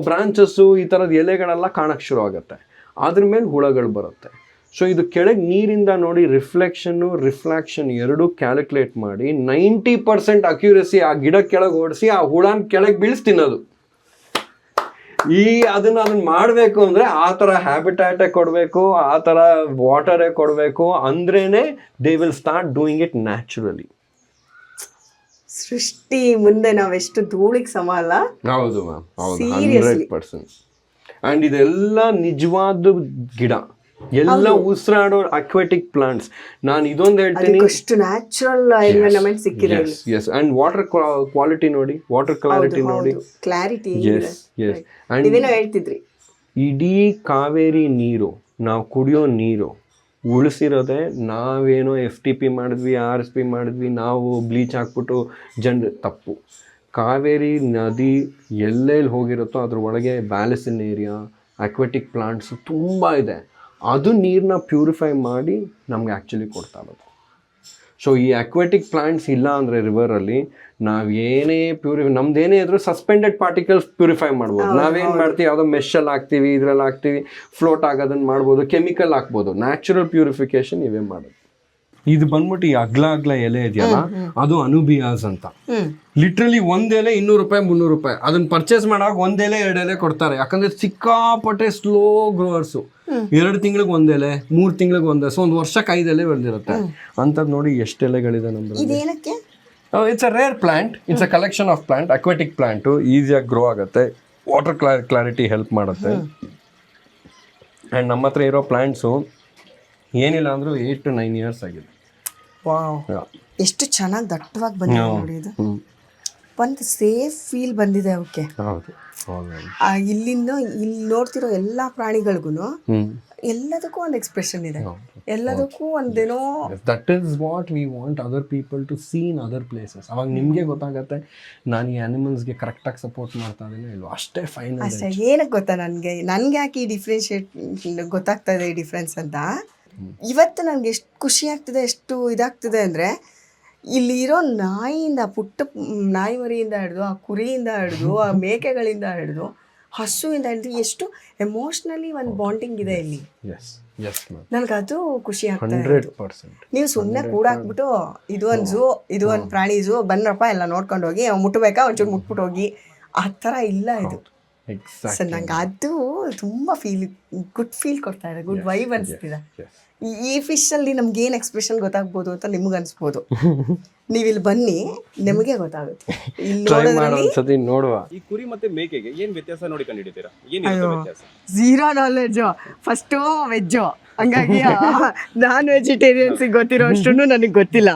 ಬ್ರಾಂಚಸ್ಸು ಈ ಥರದ ಎಲೆಗಳೆಲ್ಲ ಕಾಣಕ್ಕೆ ಶುರು ಆಗುತ್ತೆ. ಅದ್ರ ಮೇಲೆ ಹುಳಗಳು ಬರುತ್ತೆ. ಸೊ ಇದು ಕೆಳಗೆ ನೀರಿಂದ ನೋಡಿ ರಿಫ್ಲೆಕ್ಷನ್ನು ರಿಫ್ಲಾಕ್ಷನ್ ಎರಡೂ ಕ್ಯಾಲ್ಕುಲೇಟ್ ಮಾಡಿ 90% ಅಕ್ಯುರಸಿ ಆ ಗಿಡ ಕೆಳಗೆ ಓಡಿಸಿ ಆ ಹುಳನ ಕೆಳಗೆ ಬೀಳಿಸಿ ತಿನ್ನೋದು. ಅದನ್ನ ಮಾಡಬೇಕು ಅಂದರೆ ಆ ಥರ ಹ್ಯಾಬಿಟ್ಯಾಟೇ ಕೊಡಬೇಕು, ಆ ಥರ ವಾಟರೇ ಕೊಡಬೇಕು, ಅಂದ್ರೇನೆ they will start doing it naturally. ಸೃಷ್ಟಿ ಮುಂದೆ ನಾವೆಷ್ಟು ಧೂಳಿಗೆ ಸಮ ಅಲ್ಲ. ಹೌದು ಮ್ಯಾಮ್, ಹೌದು, 100%. ಆ್ಯಂಡ್ ಇದೆಲ್ಲ ನಿಜವಾದ ಗಿಡ, ಎಲ್ಲ ಉಸಿರಾಡೋ ಅಕ್ವಾಟಿಕ್ ಪ್ಲಾಂಟ್ಸ್. ನಾನು ಇದೊಂದು ಹೇಳ್ತೀನಿ, ಅಷ್ಟು ನ್ಯಾಚುರಲ್ ಎನ್ವೈರನ್ಮೆಂಟ್ ಸಿಕ್ಕಿದೆ. ಎಸ್, ಆ್ಯಂಡ್ ವಾಟರ್ ಕ್ವಾಲಿಟಿ ನೋಡಿ, ವಾಟರ್ ಕ್ಲಾರಿಟಿ ನೋಡಿ, ಕ್ಲಾರಿಟಿ. ಎಸ್. ಆ್ಯಂಡ್ ಹೇಳ್ತಿದ್ರಿ, ಇಡೀ ಕಾವೇರಿ ನೀರು, ನಾವು ಕುಡಿಯೋ ನೀರು ಉಳಿಸಿರೋದೆ ನಾವೇನೋ FTP ಮಾಡಿದ್ವಿ, RSP ಮಾಡಿದ್ವಿ, ನಾವು ಬ್ಲೀಚ್ ಹಾಕ್ಬಿಟ್ಟು ತಪ್ಪು. ಕಾವೇರಿ ನದಿ ಎಲ್ಲೆಲ್ಲಿ ಹೋಗಿರುತ್ತೋ ಅದ್ರ ಒಳಗೆ ಬ್ಯಾಲಿಸಿನ್ ಏರಿಯಾ, ಅಕ್ವಾಟಿಕ್ ಪ್ಲಾಂಟ್ಸ್ ತುಂಬ ಇದೆ. ಅದು ನೀರನ್ನ ಪ್ಯೂರಿಫೈ ಮಾಡಿ ನಮ್ಗೆ ಆ್ಯಕ್ಚುಲಿ ಕೊಡ್ತಾ ಇರೋದು. ಸೊ ಈ ಅಕ್ವಾಟಿಕ್ ಪ್ಲಾಂಟ್ಸ್ ಇಲ್ಲ ಅಂದರೆ ರಿವರಲ್ಲಿ ನಾವೇನೇ ನಮ್ದೇನೇ ಇದ್ರೂ ಸಸ್ಪೆಂಡೆಡ್ ಪಾರ್ಟಿಕಲ್ಸ್ ಪ್ಯೂರಿಫೈ ಮಾಡ್ಬೋದು. ನಾವೇನು ಮಾಡ್ತೀವಿ, ಯಾವುದೋ ಮೆಷಲ್ಲಿ ಹಾಕ್ತೀವಿ, ಇದರಲ್ಲಿ ಹಾಕ್ತೀವಿ, ಫ್ಲೋಟ್ ಆಗೋದನ್ನು ಮಾಡ್ಬೋದು, ಕೆಮಿಕಲ್ ಹಾಕ್ಬೋದು. ನ್ಯಾಚುರಲ್ ಪ್ಯೂರಿಫಿಕೇಶನ್ ಇವೇ ಮಾಡೋದು. ಇದು ಬಂದ್ಬಿಟ್ಟು ಈ ಅಗ್ಲ ಎಲೆ ಇದೆಯಲ್ಲ, ಅದು ಅನುಬಿಯಾಸ್ ಅಂತ. ಲಿಟ್ರಲಿ 1 ಎಲೆ 200 ರೂಪಾಯಿ 300 ರೂಪಾಯಿ. ಅದನ್ನ ಪರ್ಚೇಸ್ ಮಾಡಾಗ 1 ಎಲೆ 2 ಎಲೆ ಕೊಡ್ತಾರೆ. ಯಾಕಂದ್ರೆ ಸಿಕ್ಕಾಪಟ್ಟೆ ಸ್ಲೋ ಗ್ರೋವರ್ಸು. 2 ತಿಂಗಳಿಗೆ 1 ಎಲೆ, 3 ತಿಂಗಳಿಗೆ 1 ಎಲೆ, ಸೊ 1 ವರ್ಷಕ್ಕೆ 5 ಎಲೆ ಬೆಳೆದಿರುತ್ತೆ. ಅಂಥದ್ದು ನೋಡಿ ಎಷ್ಟು ಎಲೆಗಳಿದೆ ನಮ್ಮದು. It's a rare plant, it's a collection of plant, aquatic plant. ಈಸಿಯಾಗಿ ಗ್ರೋ ಆಗುತ್ತೆ, ವಾಟರ್ ಕ್ಲಾರಿಟಿ ಹೆಲ್ಪ್ ಮಾಡುತ್ತೆ. ಆ್ಯಂಡ್ ನಮ್ಮ ಹತ್ರ ಇರೋ ಪ್ಲಾಂಟ್ಸು ಏನಿಲ್ಲ ಅಂದರೂ 8 to 9 years ಆಗಿದೆ. ಎಷ್ಟು ಚೆನ್ನಾಗಿ ದಟ್ಟವಾಗಿ ಬಂದಿದೆ ನೋಡಿ. ಇದು ಒಂದು ಸೇಫ್ ಫೀಲ್ ಬಂದಿದೆ ಅವಕ್ಕೆ. ಇಲ್ಲಿಂದ ಇಲ್ಲಿ ನೋಡ್ತಿರೋ ಎಲ್ಲ ಪ್ರಾಣಿಗಳಿಗೂ ಎಲ್ಲದಕ್ಕೂ ಒಂದು ಎಕ್ಸ್ಪ್ರೆಷನ್ ಇದೆ, ಎಲ್ಲದಕ್ಕೂ ಒಂದೇನೋ. That is what we want other people to see in other places. ಅವಾಗ ನಿಮಗೆ ಗೊತ್ತಾಗತ್ತೆ ನಾನು ಈ ಆನಿಮಲ್ಸ್ಗೆ ಕರೆಕ್ಟಾಗಿ ಸಪೋರ್ಟ್ ಮಾಡ್ತಾ ಇದ್ದೀನಿ ಇಲ್ವೋ, ಅಷ್ಟೇ ಫೈನ್. ಅಷ್ಟೇ. ಏನಕ್ಕೆ ಗೊತ್ತಾ, ನನಗೆ ಯಾಕೆ ಈ ಡಿಫ್ರೆನ್ಶಿಯೇಟ್ ಗೊತ್ತಾಗ್ತಾ ಇದೆ, ಈ ಡಿಫ್ರೆನ್ಸ್ ಅಂತ. ಇವತ್ತು ನನಗೆ ಎಷ್ಟು ಖುಷಿ ಆಗ್ತಿದೆ, ಎಷ್ಟು ಇದಾಗ್ತಿದೆ ಅಂದರೆ, ಇಲ್ಲಿರೋ ನಾಯಿಯಿಂದ, ಪುಟ್ಟ ನಾಯಿ ಮರಿಯಿಂದ ಹಿಡಿದು, ಆ ಕುರಿಯಿಂದ ಹಿಡಿದು, ಆ ಮೇಕೆಗಳಿಂದ ಹಿಡಿದು, ಹಸುವಿಂದ ಹಿಡಿದು ಎಷ್ಟು ಎಮೋಷ್ನಲಿ ಒಂದು ಬಾಂಡಿಂಗ್ ಇದೆ ಇಲ್ಲಿ. ಎಸ್ ಮ್ಯಾಮ್, ನನಗದು ಖುಷಿ ಆಗ್ತದೆ. 100%. ನೀವು ಸುಮ್ಮನೆ ಕೂಡಾಕ್ಬಿಟ್ಟು ಇದು ಒಂದು ಝೂ, ಇದು ಒಂದು ಪ್ರಾಣಿ ಝೂ, ಬನ್ನಪ್ಪ ಎಲ್ಲ ನೋಡ್ಕೊಂಡು ಹೋಗಿ, ಮುಟ್ಬೇಕಾ ಒಂಚೂರು ಮುಟ್ಬಿಟ್ಟು ಹೋಗಿ, ಆ ಥರ ಇಲ್ಲ ಇದು. ಸರ್ ನಂಗೆ ಅದು ತುಂಬ ಗುಡ್ ಫೀಲ್ ಕೊಡ್ತಾ ಇದೆ, ಗುಡ್ ವೈಬ್ ಅನಿಸ್ತಿದೆ. ಈ ಫಿಶಲ್ಲಿ ನಮ್ಗೆ ಏನು ಎಕ್ಸ್ಪ್ರೆಷನ್ ಗೊತ್ತಾಗ್ಬೋದು ಅಂತ ನಿಮ್ಗೆ ಅನ್ಸ್ಬೋದು. ನೀವು ಇಲ್ಲಿ ಬನ್ನಿ, ನಿಮಗೆ ಗೊತ್ತಾಗುತ್ತೆ. ಇಲ್ಲಿ ನೋಡೋದ್ರಲ್ಲಿ ನೋಡುವ. ಈ ಕುರಿ ಮತ್ತೆ ಮೇಕೆಗೆ ಏನ್ ವ್ಯತ್ಯಾಸ ನೋಡಿ ಕಂಡುಹಿಡಿತೀರಾ? ಏನಿರುತ್ತೆ ವ್ಯತ್ಯಾಸ? Zero knowledge. ಫಸ್ಟು ವೆಜ್ಜು, ಹಂಗಾಗಿ ನಾನ್ ವೆಜಿಟೇರಿಯನ್ಸಿಗೆ ಗೊತ್ತಿರೋ ಅಷ್ಟು ನನಗೆ ಗೊತ್ತಿಲ್ಲ.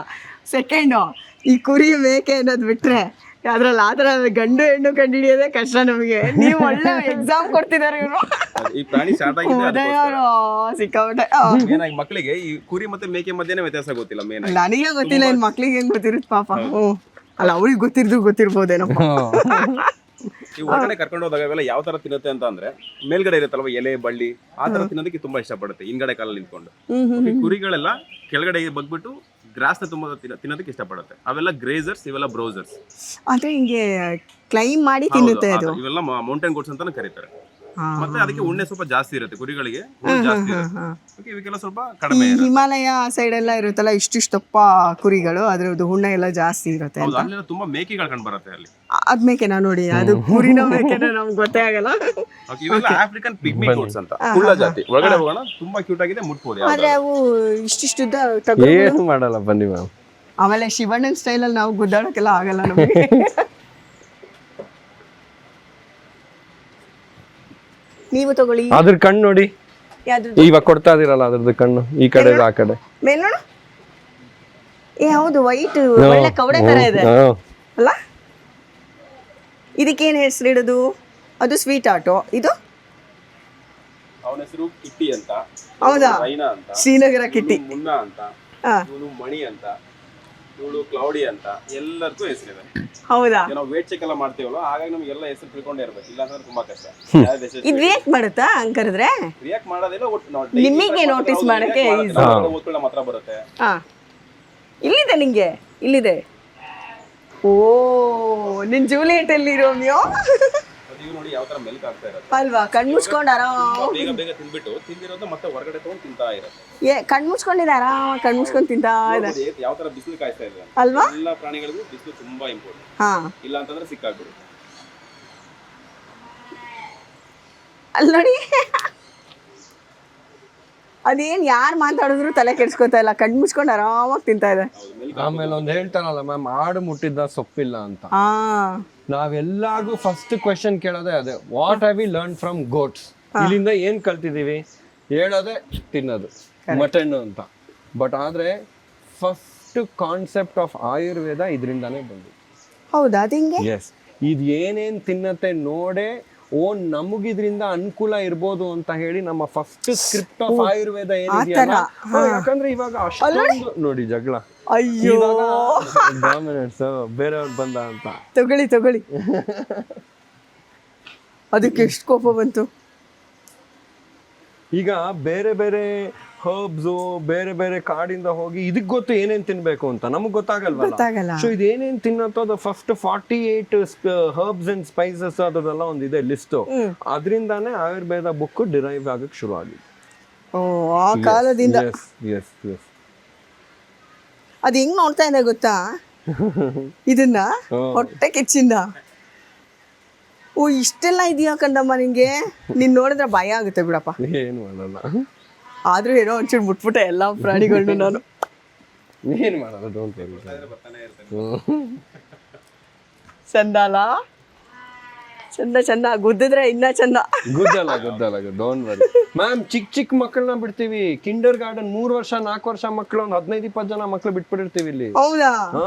ಸೆಕೆಂಡು, ಈ ಕುರಿ ಮೇಕೆ ಅನ್ನೋದು ಬಿಟ್ರೆ ಅದ್ರಲ್ಲಿ ಆ ಥರ ಗಂಡು ಹೆಣ್ಣು ಕಂಡುಹಿಡಿಯೋದೇ ಕಷ್ಟ ನಮಗೆ. ನೀವು ಒಳ್ಳೆ ಎಕ್ಸಾಮ್ ಕೊಡ್ತಿದ್ದಾರೆ ಇವರು. ಈ ಪ್ರಾಣಿ ಸ್ಟಾರ್ಟ್ ಆಗಿದೆ ಸಿಕ್ಕಾಬಿಟ್ಟೆ. ಮೇನ್ ಆಗಿ ಮಕ್ಕಳಿಗೆ ಈ ಕುರಿ ಮತ್ತೆ ಮೇಕೆ ಮಧ್ಯೆ ವ್ಯತ್ಯಾಸ ಗೊತ್ತಿಲ್ಲ. ಮೇನ್ ಆಗಿ ನನಗೆ ಗೊತ್ತಿಲ್ಲ, ಇನ್ನು ಮಕ್ಳಿಗೆ ಹೆಂಗ್ ಗೊತ್ತಿರುತ್ತೆ ಪಾಪ. ಅಲ್ಲ, ಅವ್ರಿಗೆ ಗೊತ್ತಿರ್ಬೋದೇನಪ್ಪ. ಈ ಹೊರಗಡೆ ಕರ್ಕೊಂಡು ಹೋದಾಗ ಇವೆಲ್ಲ ಯಾವ ತರ ತಿನ್ನುತ್ತೆ ಅಂತ ಅಂದ್ರೆ, ಮೇಲ್ಗಡೆ ಇರುತ್ತಲ್ವ ಎಲೆ ಬಳ್ಳಿ, ಆ ತರ ತಿನ್ನೋದಕ್ಕೆ ತುಂಬಾ ಇಷ್ಟಪಡುತ್ತೆ ಹಿಂಗಡೆ ಕಾಲಲ್ಲಿ ನಿಂತ್ಕೊಂಡು. ಈ ಕುರಿಗಳೆಲ್ಲ ಕೆಳಗಡೆ ಬಗ್ಬಿಟ್ಟು ಗ್ರಾಸ್ ನ ತುಂಬಾ ತಿನ್ನೋದಕ್ಕೆ ಇಷ್ಟಪಡುತ್ತೆ. ಅವೆಲ್ಲ ಗ್ರೇಸರ್ಸ್, ಇವೆಲ್ಲ ಬ್ರೌಸರ್ಸ್. ಅಂದ್ರೆ ಹಿಂಗೆ ಕ್ಲೈಮ್ ಮಾಡಿ ತಿನ್ನುತ್ತೆ ಅದು. ಇವೆಲ್ಲ ಮೌಂಟೇನ್ ಗೋಟ್ಸ್ ಅಂತಾನು ಕರೀತಾರೆ. ಮತ್ತೆ ಅದಕ್ಕೆ ಉಣ್ಣೆ ಸ್ವಲ್ಪ ಜಾಸ್ತಿ ಇರುತ್ತೆ ಕುರಿಗಳಿಗೆ, ಉಣ್ಣೆ ಜಾಸ್ತಿ ಇರುತ್ತೆ. ಇವಕ್ಕೆಲ್ಲ ಸ್ವಲ್ಪ ಕಡಿಮೆ. ಹಿಮಾಲಯ ಸೈಡ್ ಎಲ್ಲ ಇರುತ್ತಲ್ಲ, ಇಷ್ಟಿಷ್ಟಪ್ಪ ಕುರಿಗಳು, ಅದ್ರದ್ದು ಉಣ್ಣೆ ಎಲ್ಲ ಜಾಸ್ತಿ ಇರುತ್ತೆ. ಅಲ್ಲೆಲ್ಲ ತುಂಬಾ ಮೇಕೆಗಳು ಕಂಡು ಬರುತ್ತೆ ಅಲ್ಲಿ. ಅದ್ ಮೇಕೆನಾ ನೋಡಿ, ಅದು ಕುರಿನೋ ಮೇಕೆನೋ ನಮ್ಗೆ ಗೊತ್ತೇ ಆಗಲ್ಲ. ಇವೆಲ್ಲ ಆಫ್ರಿಕನ್ ಪಿಗ್ಮಿ ಗೋಟ್ಸ್ ಅಂತ, ಕುಳ್ಳ ಜಾತಿ. ಒಳಗಡೆ ಹೋಗೋಣ, ತುಂಬಾ ಕ್ಯೂಟ್ ಆಗಿದೆ, ಮುಟ್ಬೋದು. ಆದ್ರೆ ಅವು ಇಷ್ಟಿಷ್ಟುದ್ದ ಏನು ಮಾಡಲ್ಲ ಬನ್ನಿ ಮ್ಯಾಮ್. ಆಮೇಲೆ ಶಿವಣ್ಣನ್ ಸ್ಟೈಲಲ್ಲಿ ನಾವು ಗುದ್ದಾಡೋಕೆಲ್ಲ ಆಗಲ್ಲ ನಮಗೆ. ನೀವು ತಗೊಳ್ಳಿ. ಅದ್ರ ಕಣ್ಣು ನೋಡಿ, ಇವಾಗ ಕೊಡ್ತಾ ಇದೀರಲ್ಲ ಅದ್ರದ್ದು ಕಣ್ಣು, ಈ ಕಡೆ ಆ ಕಡೆ ಮೇಲ್ ನೋಡು. ಹೌದು, ವೈಟ್ ಒಳ್ಳೆ ಕವಡೆ ತರ ಇದೆ ಅಲ್ಲ. ಇದಕ್ಕೇನು ಹೆಸರು ಇಡೋದು? ಅದು ಸ್ವೀಟ್ ಆಟೋ. ಇದು ಅವನ ಹೆಸರು ಕಿಟ್ಟಿ ಅಂತ. ಹೌದಾ? ರೈನಾ ಅಂತ. ಶ್ರೀನಗರ ಕಿಟ್ಟಿ. ಮುನ್ನಾ ಅಂತ. ಇವನು ಮಣಿ ಅಂತ. ಇವಳು ಕ್ಲೌಡಿ ಅಂತ. ಎಲ್ಲರಿಗೂ ಹೆಸರಿದೆ. ಹೌದಾ? ನಾವು ವೇಟ್ ಚೆಕ್ ಎಲ್ಲ ಮಾಡ್ತೀವಲ್ಲ, ಹಾಗಾಗಿ ನಮ್ಗೆಲ್ಲ ಹೆಸರು ತಿಳ್ಕೊಂಡೇ ಇರ್ಬೇಕು, ಇಲ್ಲ ಅಂದ್ರೆ ತುಂಬಾ ಕಷ್ಟ. ಇದು ರಿಯಾಕ್ಟ್ ಮಾಡುತ್ತಾ ಹಂಗಾದ್ರೆ? ರಿಯಾಕ್ಟ್ ಮಾಡೋದಿಲ್ಲ, ನಿಮಗೆ ನೋಟಿಸ್ ಮಾಡಕ್ಕೆ ಓದ್ಕೊಳ್ಳೋ ಮಾತ್ರ ಬರುತ್ತೆ. ಇಲ್ಲಿದೆ ನಿಂಗೆ, ಇಲ್ಲಿದೆ. ಓ, ನಿನ್ ಜೂಲಿಯಟ್ ಅಲ್ಲಿ ರೋಮಿಯೋ ನೋಡಿ ಯಾವ ತರ ಮೆಲ್ಕ್ ಆಗ್ತಾ ಇರುತ್ತೆ ಅಲ್ವಾ? ಕಣ್ ಮುಚ್ಕೊಂಡು ಆರಾಮ ಬೇಗ ಬೇಗ ತಿನ್ಬಿಟ್ಟು ತಿಂದಿರೋದು ಮತ್ತೆ ಹೊರಗಡೆ ತಗೊಂಡು ತಿಂತಾ ಇರುತ್ತೆ. ಕಣ್ ಮುಚ್ಕೊಂಡಿದೆ, ಆರಾಮ ಕಣ್ ಮುಚ್ಕೊಂಡು ತಿಂತಾ ಇದೆ. ಯಾವ ತರ ಬಿಸಿಲು ಕಾಯ್ತಾ ಇದೆ ಅಲ್ವಾ? ಎಲ್ಲ ಪ್ರಾಣಿಗಳಿಗೂ ಬಿಸಿಲು ತುಂಬಾ ಇಂಪಾರ್ಟೆಂಟ್. ಇಲ್ಲ ಅಂತಂದ್ರೆ ಸಿಕ್ಕಾಗ್ಬಿಡು. ಅಲ್ಲಿ ನೋಡಿ, ಅದೇನ್ ಯಾರು ಮಾತಾಡಿದ್ರು ತಲೆ ಕೆಡ್ಸ್ಕೊತಾ ಇಲ್ಲ, ಕಣ್ ಮುಚ್ಕೊಂಡು ಆರಾಮಾಗಿ ತಿಂತಾ ಇದೆ. ಆಮೇಲೆ ಒಂದ್ ಹೇಳ್ತಾರಲ್ಲ ಮ್ಯಾಮ್, ಆಡು ಮುಟ್ಟಿದ್ದ ಸೊಪ್ಪಿಲ್ಲ ಅಂತ. ನಾವೆಲ್ಲಾಗೂ ಫಸ್ಟ್ ಕ್ವೆಶನ್ ಕೇಳೋದೇ ಅದೇ, what have we learn from goats? ಇಲ್ಲಿಂದ ಏನ್ ಕಲ್ತಿದೀವಿ? ಹೇಳೋದೇ ತಿನ್ನೋದು, ಮಟನ್ ಅಂತ. ಬಟ್ ಆದ್ರೆ ಫಸ್ಟ್ ಕಾನ್ಸೆಪ್ಟ್ ಆಫ್ ಆಯುರ್ವೇದ ಇದರಿಂದಾನೇ ಬಂದಿದೆ. ಹೌದಾ? ಅದಿಂಗೆ? ಎಸ್, ಇದು ಏನೇನ್ ತಿನ್ನತ್ತೆ ನೋಡೇ, ಓ ನಮಗಿದ್ರಿಂದ ಅನುಕೂಲ ಇರ್ಬೋದು ಅಂತ ಹೇಳಿ ನಮ್ಮ ಫಸ್ಟ್ ಸ್ಕ್ರಿಪ್ಟ್ ಆಫ್ ಆಯುರ್ವೇದ ಏನಿದೆಯಲ್ಲ. ಯಾಕಂದ್ರೆ ಇವಾಗ ಅಷ್ಟೊಂದು ನೋಡಿ ಜಗಳ, ಅಯ್ಯೋ ಡಾಮಿನೆನ್ಸ್, ಬೇರೆಯವ್ರು ಬಂದ ಅಂತ. ತಗೊಳ್ಳಿ ಅದಕ್ಕೆ ಎಷ್ಟು ಕೋಪ ಬಂತು. ಈಗ ಬೇರೆ ಬೇರೆ ಹರ್ಬ್ಸು ಬೇರೆ ಬೇರೆ ಕಾಡಿಂದ ಹೋಗಿ ಇದಕ್ ಗೊತ್ತು ಏನೇನ್ ತಿನ್ಬೇಕು ಅಂತ, ನಮಗ್ ಗೊತ್ತಾಗಲ್ವಲ್ಲ. ಸೊ ಇದೇನೇನ್ ತಿನ್ನತ್ತೋ ಅದು ಫಸ್ಟ್ 48 ಹರ್ಬ್ಸ್ ಅಂಡ್ ಸ್ಪೈಸಸ್ ಅದೆಲ್ಲ ಒಂದಿದೆ ಲಿಸ್ಟ್. ಅದರಿಂದಾನೇ ಆಯುರ್ವೇದ ಬುಕ್ ಡಿರೈವ್ ಆಗಕ್ ಶುರು ಆಗಿದೆ. ಓ, ಆ ಕಾಲದಿಂದ. ಅದ್ ಹೆಂಗ್ ನೋಡ್ತಾ ಇದೆ ಗೊತ್ತಾ ಇದನ್ನ? ಹೊಟ್ಟೆ ಕಿಚ್ಚಿಂದ. ಓ, ಇಷ್ಟೆಲ್ಲ ಇದೆಯಾ ಕಂಡಮ್ಮ ನಿಂಗೆ? ನೀನ್ ನೋಡಿದ್ರೆ ಭಯ ಆಗುತ್ತೆ ಬಿಡಪ್ಪ. ಏನು ಮಾಡಲ್ಲ, ಆದ್ರೂ ಏನೋ ಒಂಚೂರು ಮುಟ್ಬಿಟ್ಟೆ ಎಲ್ಲಾ ಪ್ರಾಣಿಗಳನ್ನ ನಾನು. ಏನ್ ಮಾಡಲ್ಲ, ಡೋಂಟ್ ವರಿ. ಚಂದ ಅಲ್ಲ? ಚಂದ ಗುದ್ದಿದ್ರೆ ಇನ್ನ ಚಂದ. ಗುದ್ದಲ್ಲ, ಡೋಂಟ್ ವರಿ ಮ್ಯಾಮ್. ಚಿಕ್ಕ ಮಕ್ಕಳನ್ನ ಬಿಡ್ತೀವಿ, ಕಿಂಡರ್ ಗಾರ್ಡನ್ 3 ವರ್ಷ 4 ವರ್ಷ ಮಕ್ಕಳು, ಒಂದು 15-20 ಜನ ಮಕ್ಕಳು ಬಿಟ್ಬಿಟ್ಟಿರ್ತೀವಿ ಇಲ್ಲಿ. ಹೌದಾ?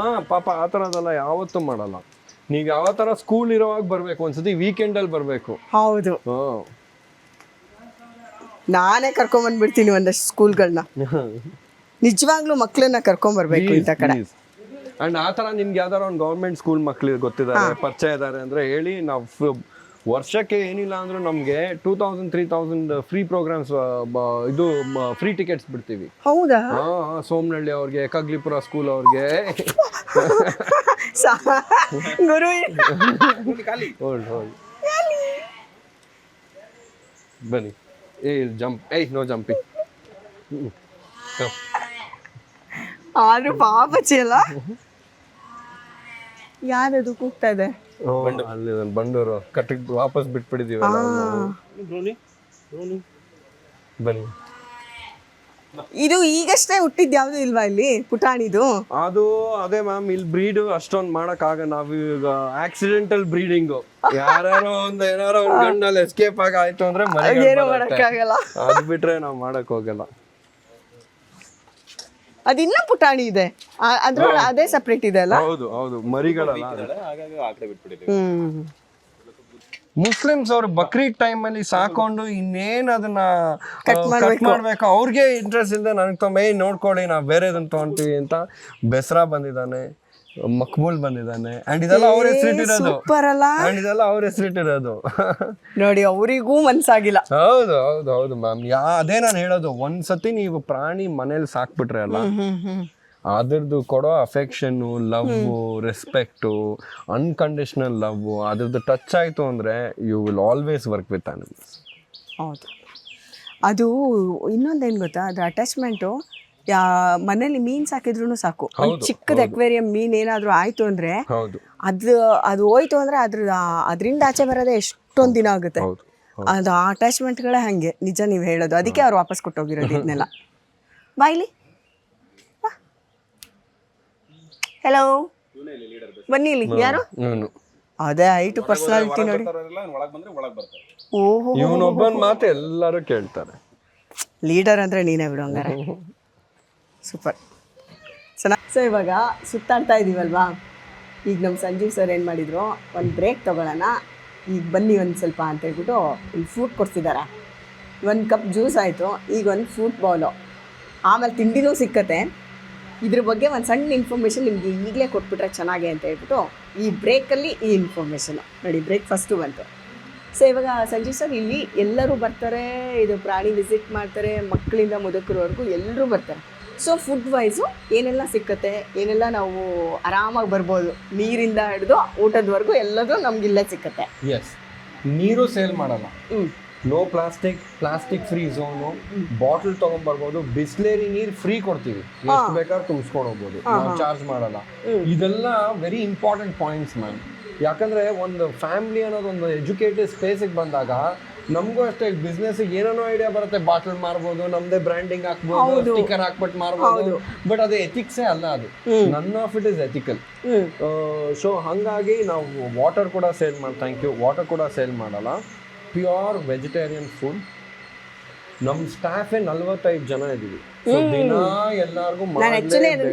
ಪಾಪ ಆತರದೆಲ್ಲ ಯಾವತ್ತೂ ಮಾಡಲ್ಲ. ನೀವ್ ಯಾವ ತರ ಸ್ಕೂಲ್ ಇರೋವಾಗ ಬರ್ಬೇಕು, ಒಂದ್ಸತಿ ವೀಕೆಂಡ್ ಅಲ್ಲಿ ಬರ್ಬೇಕು. ಹೌದು, ನಾನೇ ಕರ್ಕೊಂಡ್ ಬಂದ್ಬಿಡ್ತೀನಿ ಒಂದಷ್ಟು ಸ್ಕೂಲ್ಗಳನ್ನ. ನಿಜವಾಗ್ಲೂ ಮಕ್ಳನ್ನ ಕರ್ಕೊಂಡ್ ಬರ್ಬೇಕು ಇಂಥ ಕಡೆ. ಅಂಡ್ ಆತರ ನಿಮ್ಗೆ ಯಾವ್ದಾರ ಒಂದು ಗೌರ್ಮೆಂಟ್ ಸ್ಕೂಲ್ ಮಕ್ಳು ಗೊತ್ತಿದ್ದಾರೆ, ಪರಿಚಯ ಇದಾರೆ ಅಂದ್ರೆ ಹೇಳಿ. ನಾವು ವರ್ಷಕ್ಕೆ ಏನಿಲ್ಲ ಅಂದ್ರೂ ನಮ್ಗೆ 2000-3000 ಫ್ರೀ ಪ್ರೋಗ್ರಾಮ್ಸ್, ಇದು ಫ್ರೀ ಟಿಕೆಟ್ಸ್ ಬಿಡ್ತೀವಿ. ಹೌದಾ? ಸೋಮನಹಳ್ಳಿ ಅವ್ರಿಗೆ, ಕಗ್ಲಿಪುರ ಸ್ಕೂಲ್ ಅವ್ರಿಗೆ. ಗುರು ಬನ್ನಿ. No jumping. ಆದ್ರೂ ಪಾಪಚ್ಚಿ ಅಲ್ಲ. ಯಾರದು ಕೂಗ್ತಾ ಇದೆ? ಅಲ್ಲಿ ಬಂಡೂರು ಕಟ್ಟಿಗೆ ವಾಪಸ್ ಬಿಟ್ಬಿಟ್ಟಿದೀವಿ ಬನ್ನಿ. ಇದು ಈಗಷ್ಟೇ ಹುಟ್ಟಿದ್ ಯಾವ್ದು ಇಲ್ವಾ ಇಲ್ಲಿ ಪುಟಾಣಿದು? ಅದು ಅದೇ ಮ್ಯಾಮ್, ಇಲ್ಲಿ ಬ್ರೀಡ್ ಅಷ್ಟೊಂದು ಮಾಡಕ್ ನಾವು ಈಗ ಆಕ್ಸಿಡೆಂಟಲ್ ಬ್ರೀಡಿಂಗು, ಯಾರು ಒಂದ್ ಏನಾರ ಒಂದ್ ಗಂಡಲ್ಲಿ ಎಸ್ಕೇಪ್ ಆಗಾಯ್ತು ಅಂದ್ರೆ ಏನೂ ಮಾಡಕ್ಕಾಗಲ್ಲ. ಅದು ಬಿಟ್ರೆ ನಾವ್ ಮಾಡಕ್ ಹೋಗಲ್ಲ. ಅದಿನ್ನ ಪುಟಾಣಿ ಇದೆ, ಅದ್ರ ಅದೇ ಸಪ್ರೇಟ್ ಇದೆ ಅಲ್ಲ? ಹೌದು ಹೌದು, ಮರಿಗಳಲ್ಲ. ಹಾಗಾಗಿ ಆ ಕಡೆ ಬಿಟ್ಬಿಟ್ಟಿದ್ದೀವಿ. ಮುಸ್ಲಿಮ್ಸ್ ಅವ್ರು ಬಕ್ರೀದ್ ಟೈಮ್ ಅಲ್ಲಿ ಸಾಕೊಂಡು ಇನ್ನೇನ್ ಅದನ್ನ ಕಟ್ ಮಾಡ್ಬೇಕು, ಅವ್ರಿಗೆ ಇಂಟ್ರೆಸ್ಟ್ ಇಲ್ಲದೆ ನನಗೆ ನೋಡ್ಕೊಳ್ಳಿ ನಾವು ಬೇರೆದನ್ನ ತಗೊಂತೀವಿ ಅಂತ ಬೆಸ್ರಾ ಬಂದಿದ್ದಾನೆ, ಮಕ್ಬೂಲ್ ಬಂದಿದ್ದಾನೆ, ಅಂಡ್ ಇದೆಲ್ಲ ಅವ್ರ ಹೆಸರಿಟ್ಟಿರೋದು. ಅಂಡ್ ಇದೆಲ್ಲ ಅವ್ರ ಹೆಸರಿಟ್ಟಿರೋದು ನೋಡಿ, ಅವರಿಗೂ ಮನ್ಸಾಗಿಲ್ಲ. ಹೌದು ಹೌದು ಹೌದು ಮ್ಯಾಮ್. ಅದೇ ನಾನು ಹೇಳೋದು, ಒಂದ್ಸತಿ ನೀವು ಪ್ರಾಣಿ ಮನೇಲಿ ಸಾಕ್ಬಿಟ್ರೆ ಅಲ್ಲ, ಅದ್ರದ್ದು ಕೊಡೋ ಅಫೆಕ್ಷನ್ನು, ಲವ್, ರೆಸ್ಪೆಕ್ಟು, ಅನ್ಕಂಡೀಷನಲ್ ಲವ್, ಅದ್ರದ್ದು ಟಚ್ ಆಯಿತು ಅಂದರೆ you will always work with animals. ಹೌದು. ಅದು ಇನ್ನೊಂದೇನು ಗೊತ್ತಾ, ಅದು ಅಟ್ಯಾಚ್ಮೆಂಟು ಮನೇಲಿ ಮೀನು ಸಾಕಿದ್ರು ಸಾಕು. ಚಿಕ್ಕದ ಅಕ್ವೇರಿಯಂ ಮೀನ್ ಏನಾದರೂ ಆಯಿತು ಅಂದರೆ ಅದು ಹೋಯ್ತು ಅಂದರೆ ಅದರಿಂದ ಆಚೆ ಬರೋದೇ ಎಷ್ಟೊಂದು ದಿನ ಆಗುತ್ತೆ. ಅದು ಆ ಅಟ್ಯಾಚ್ಮೆಂಟ್ಗಳೇ ಹಾಗೆ, ನಿಜ ನೀವು ಹೇಳೋದು. ಅದಕ್ಕೆ ಅವ್ರು ವಾಪಸ್ ಕೊಟ್ಟೋಗಿರೋದು ಇದನ್ನೆಲ್ಲ. ಬಾಯ್ಲಿ, ಹೆಲೋ, ಬನ್ನಿ ಇಲ್ಲಿ. ಯಾರು? ಅದೇ ಹೈಟು ಪರ್ಸನಾಲಿಟಿ ನೋಡಿ. ಓಹೋ, ಇವನೊಬ್ಬನ ಮಾತು ಎಲ್ಲರೂ ಕೇಳ್ತಾರೆ. ಲೀಡರ್ ಅಂದರೆ ನೀನೇ ಬಿಡು ಹಂಗಾರೆ. ಸೂಪರ್, ಚೆನ್ನಾಗಿ. ಸೊ ಇವಾಗ ಸುತ್ತಾಡ್ತಾ ಇದ್ದೀವಲ್ವಾ, ಈಗ ನಮ್ಮ ಸಂಜೀವ್ ಸರ್ ಏನು ಮಾಡಿದರು, ಒಂದು ಬ್ರೇಕ್ ತೊಗೊಳ್ಳೋಣ, ಈಗ ಬನ್ನಿ ಒಂದು ಸ್ವಲ್ಪ ಅಂತ ಹೇಳ್ಬಿಟ್ಟು ಇಲ್ಲಿ ಫ್ರೂಟ್ ಕೊಡ್ತಿದ್ದಾರೆ. 1 ಕಪ್ ಜ್ಯೂಸ್ ಆಯಿತು, ಈಗ ಒಂದು ಫ್ರೂಟ್ ಬೌಲು, ಆಮೇಲೆ ತಿಂಡಿನೂ ಸಿಕ್ಕತ್ತೆ. ಇದ್ರ ಬಗ್ಗೆ ಒಂದು ಸಣ್ಣ ಇನ್ಫಾರ್ಮೇಷನ್ ನಿಮಗೆ ಈಗಲೇ ಕೊಟ್ಬಿಟ್ರೆ ಚೆನ್ನಾಗೆ ಅಂತ ಹೇಳ್ಬಿಟ್ಟು ಈ ಬ್ರೇಕಲ್ಲಿ ಈ ಇನ್ಫಾರ್ಮೇಷನು ನೋಡಿ, ಬ್ರೇಕ್ಫಾಸ್ಟು ಬಂತು. ಸೊ ಇವಾಗ ಸಂಜೀವ್ ಸರ್ ಇಲ್ಲಿ ಎಲ್ಲರೂ ಬರ್ತಾರೆ, ಇದು ಪ್ರಾಣಿ ವಿಸಿಟ್ ಮಾಡ್ತಾರೆ, ಮಕ್ಕಳಿಂದ ಮುದುಕರವರೆಗೂ ಎಲ್ಲರೂ ಬರ್ತಾರೆ. ಸೊ ಫುಡ್ ವೈಸು ಏನೆಲ್ಲ ಸಿಕ್ಕತ್ತೆ, ಏನೆಲ್ಲ ನಾವು ಆರಾಮಾಗಿ ಬರ್ಬೋದು, ನೀರಿಂದ ಹಿಡಿದು ಊಟದವರೆಗೂ ಎಲ್ಲದೂ ನಮ್ಗೆ ಇಲ್ಲೇ ಸಿಕ್ಕತ್ತೆ. ಎಸ್, ನೀರು ಸೇಲ್ ಮಾಡಲ್ಲ, no plastic free zone, bottle ತೊಗೊಂಡ್ಬರ್ಬೋದು, ಬಿಸ್ಲೇರಿ ನೀರು ಫ್ರೀ ಕೊಡ್ತೀವಿ, ಎಷ್ಟು ಬೇಕಾದ್ರೂ ತುಂಬಿಸ್ಕೊಂಡು ಹೋಗ್ಬೋದು, ನಾವು ಚಾರ್ಜ್ ಮಾಡಲ್ಲ. ಇದೆಲ್ಲ ವೆರಿ ಇಂಪಾರ್ಟೆಂಟ್ ಪಾಯಿಂಟ್ಸ್ ಮ್ಯಾಮ್. ಯಾಕಂದ್ರೆ ಒಂದು ಫ್ಯಾಮಿಲಿ ಅನ್ನೋದು ಒಂದು ಎಜುಕೇಟೆಡ್ ಸ್ಪೇಸಿಗೆ ಬಂದಾಗ ನಮಗೂ ಅಷ್ಟೇ ಬಿಸ್ನೆಸ್ಗೆ ಏನೇನೋ ಐಡಿಯಾ ಬರುತ್ತೆ, ಬಾಟಲ್ ಮಾರ್ಬೋದು, ನಮ್ದೇ ಬ್ರ್ಯಾಂಡಿಂಗ್ ಹಾಕ್ಬೋದು, ಸ್ಟಿಕರ್ ಹಾಕ್ಬಿಟ್ಟು ಮಾರ್ಬೋದು, ಬಟ್ ಅದು ಎಥಿಕ್ಸೇ ಅಲ್ಲ. ಅದು none of it is ethical. So ಹಾಗಾಗಿ ನಾವು ವಾಟರ್ ಕೂಡ ಸೇಲ್ ವಾಟರ್ ಕೂಡ ಸೇಲ್ ಮಾಡಲ್ಲ. Pure vegetarian food. ನಮ್ಮ ಸ್ಟಾಫೇ 45 ಜನ ಇದ್ದೀವಿ. ದಿನ ಎಲ್ಲಾರ್ಗು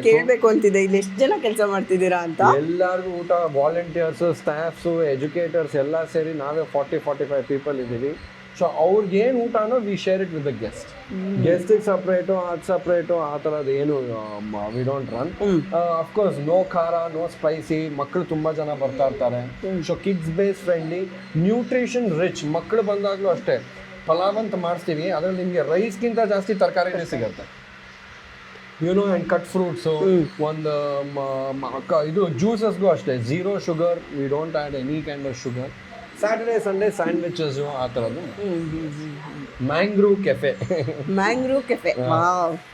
ಕೇಳಬೇಕು ಅಂತಿದೆ, ಇಲ್ಲಿ ಎಷ್ಟು ಜನ ಕೆಲಸ ಮಾಡ್ತಿದ್ದೀರಾ ಅಂತ. ಎಲ್ಲಾರ್ಗು ಊಟ, ವಾಲಂಟಿಯರ್ಸ್, ಸ್ಟಾಫ್ಸು, ಎಜುಕೇಟರ್ಸ್ ಎಲ್ಲ ಸೇರಿ ನಾವೇ 40-45 ಪೀಪಲ್ ಇದ್ದೀವಿ. ಸೊ ಅವ್ರಿಗೇನು ಊಟನೋ we share it with the ಗೆಸ್ಟಿಗೆ ಸಪ್ರೇಟು, ಅದು ಸಪ್ರೇಟು, ಆ ಥರದ್ದು ಏನು we don't run. Of course no ಖಾರ, ನೋ ಸ್ಪೈಸಿ. ಮಕ್ಕಳು ತುಂಬ ಜನ ಬರ್ತಾ ಇರ್ತಾರೆ. So kids base friendly, nutrition rich. ಮಕ್ಕಳು ಬಂದಾಗಲೂ ಅಷ್ಟೇ ಪಲಾವ್ ಅಂತ ಮಾಡಿಸ್ತೀವಿ, ಅದ್ರಲ್ಲಿ ನಿಮಗೆ ರೈಸ್ಗಿಂತ ಜಾಸ್ತಿ ತರಕಾರಿನೇ ಸಿಗುತ್ತೆ. ಯುನೋ, ಆ್ಯಂಡ್ ಕಟ್ ಫ್ರೂಟ್ಸು, ಒಂದು ಇದು ಜ್ಯೂಸಸ್ಗೂ ಅಷ್ಟೇ 0 sugar, we don't add any kind of sugar. Saturday Sunday sandwiches, ಆ ಥರದ್ದು. Mangrove cafe.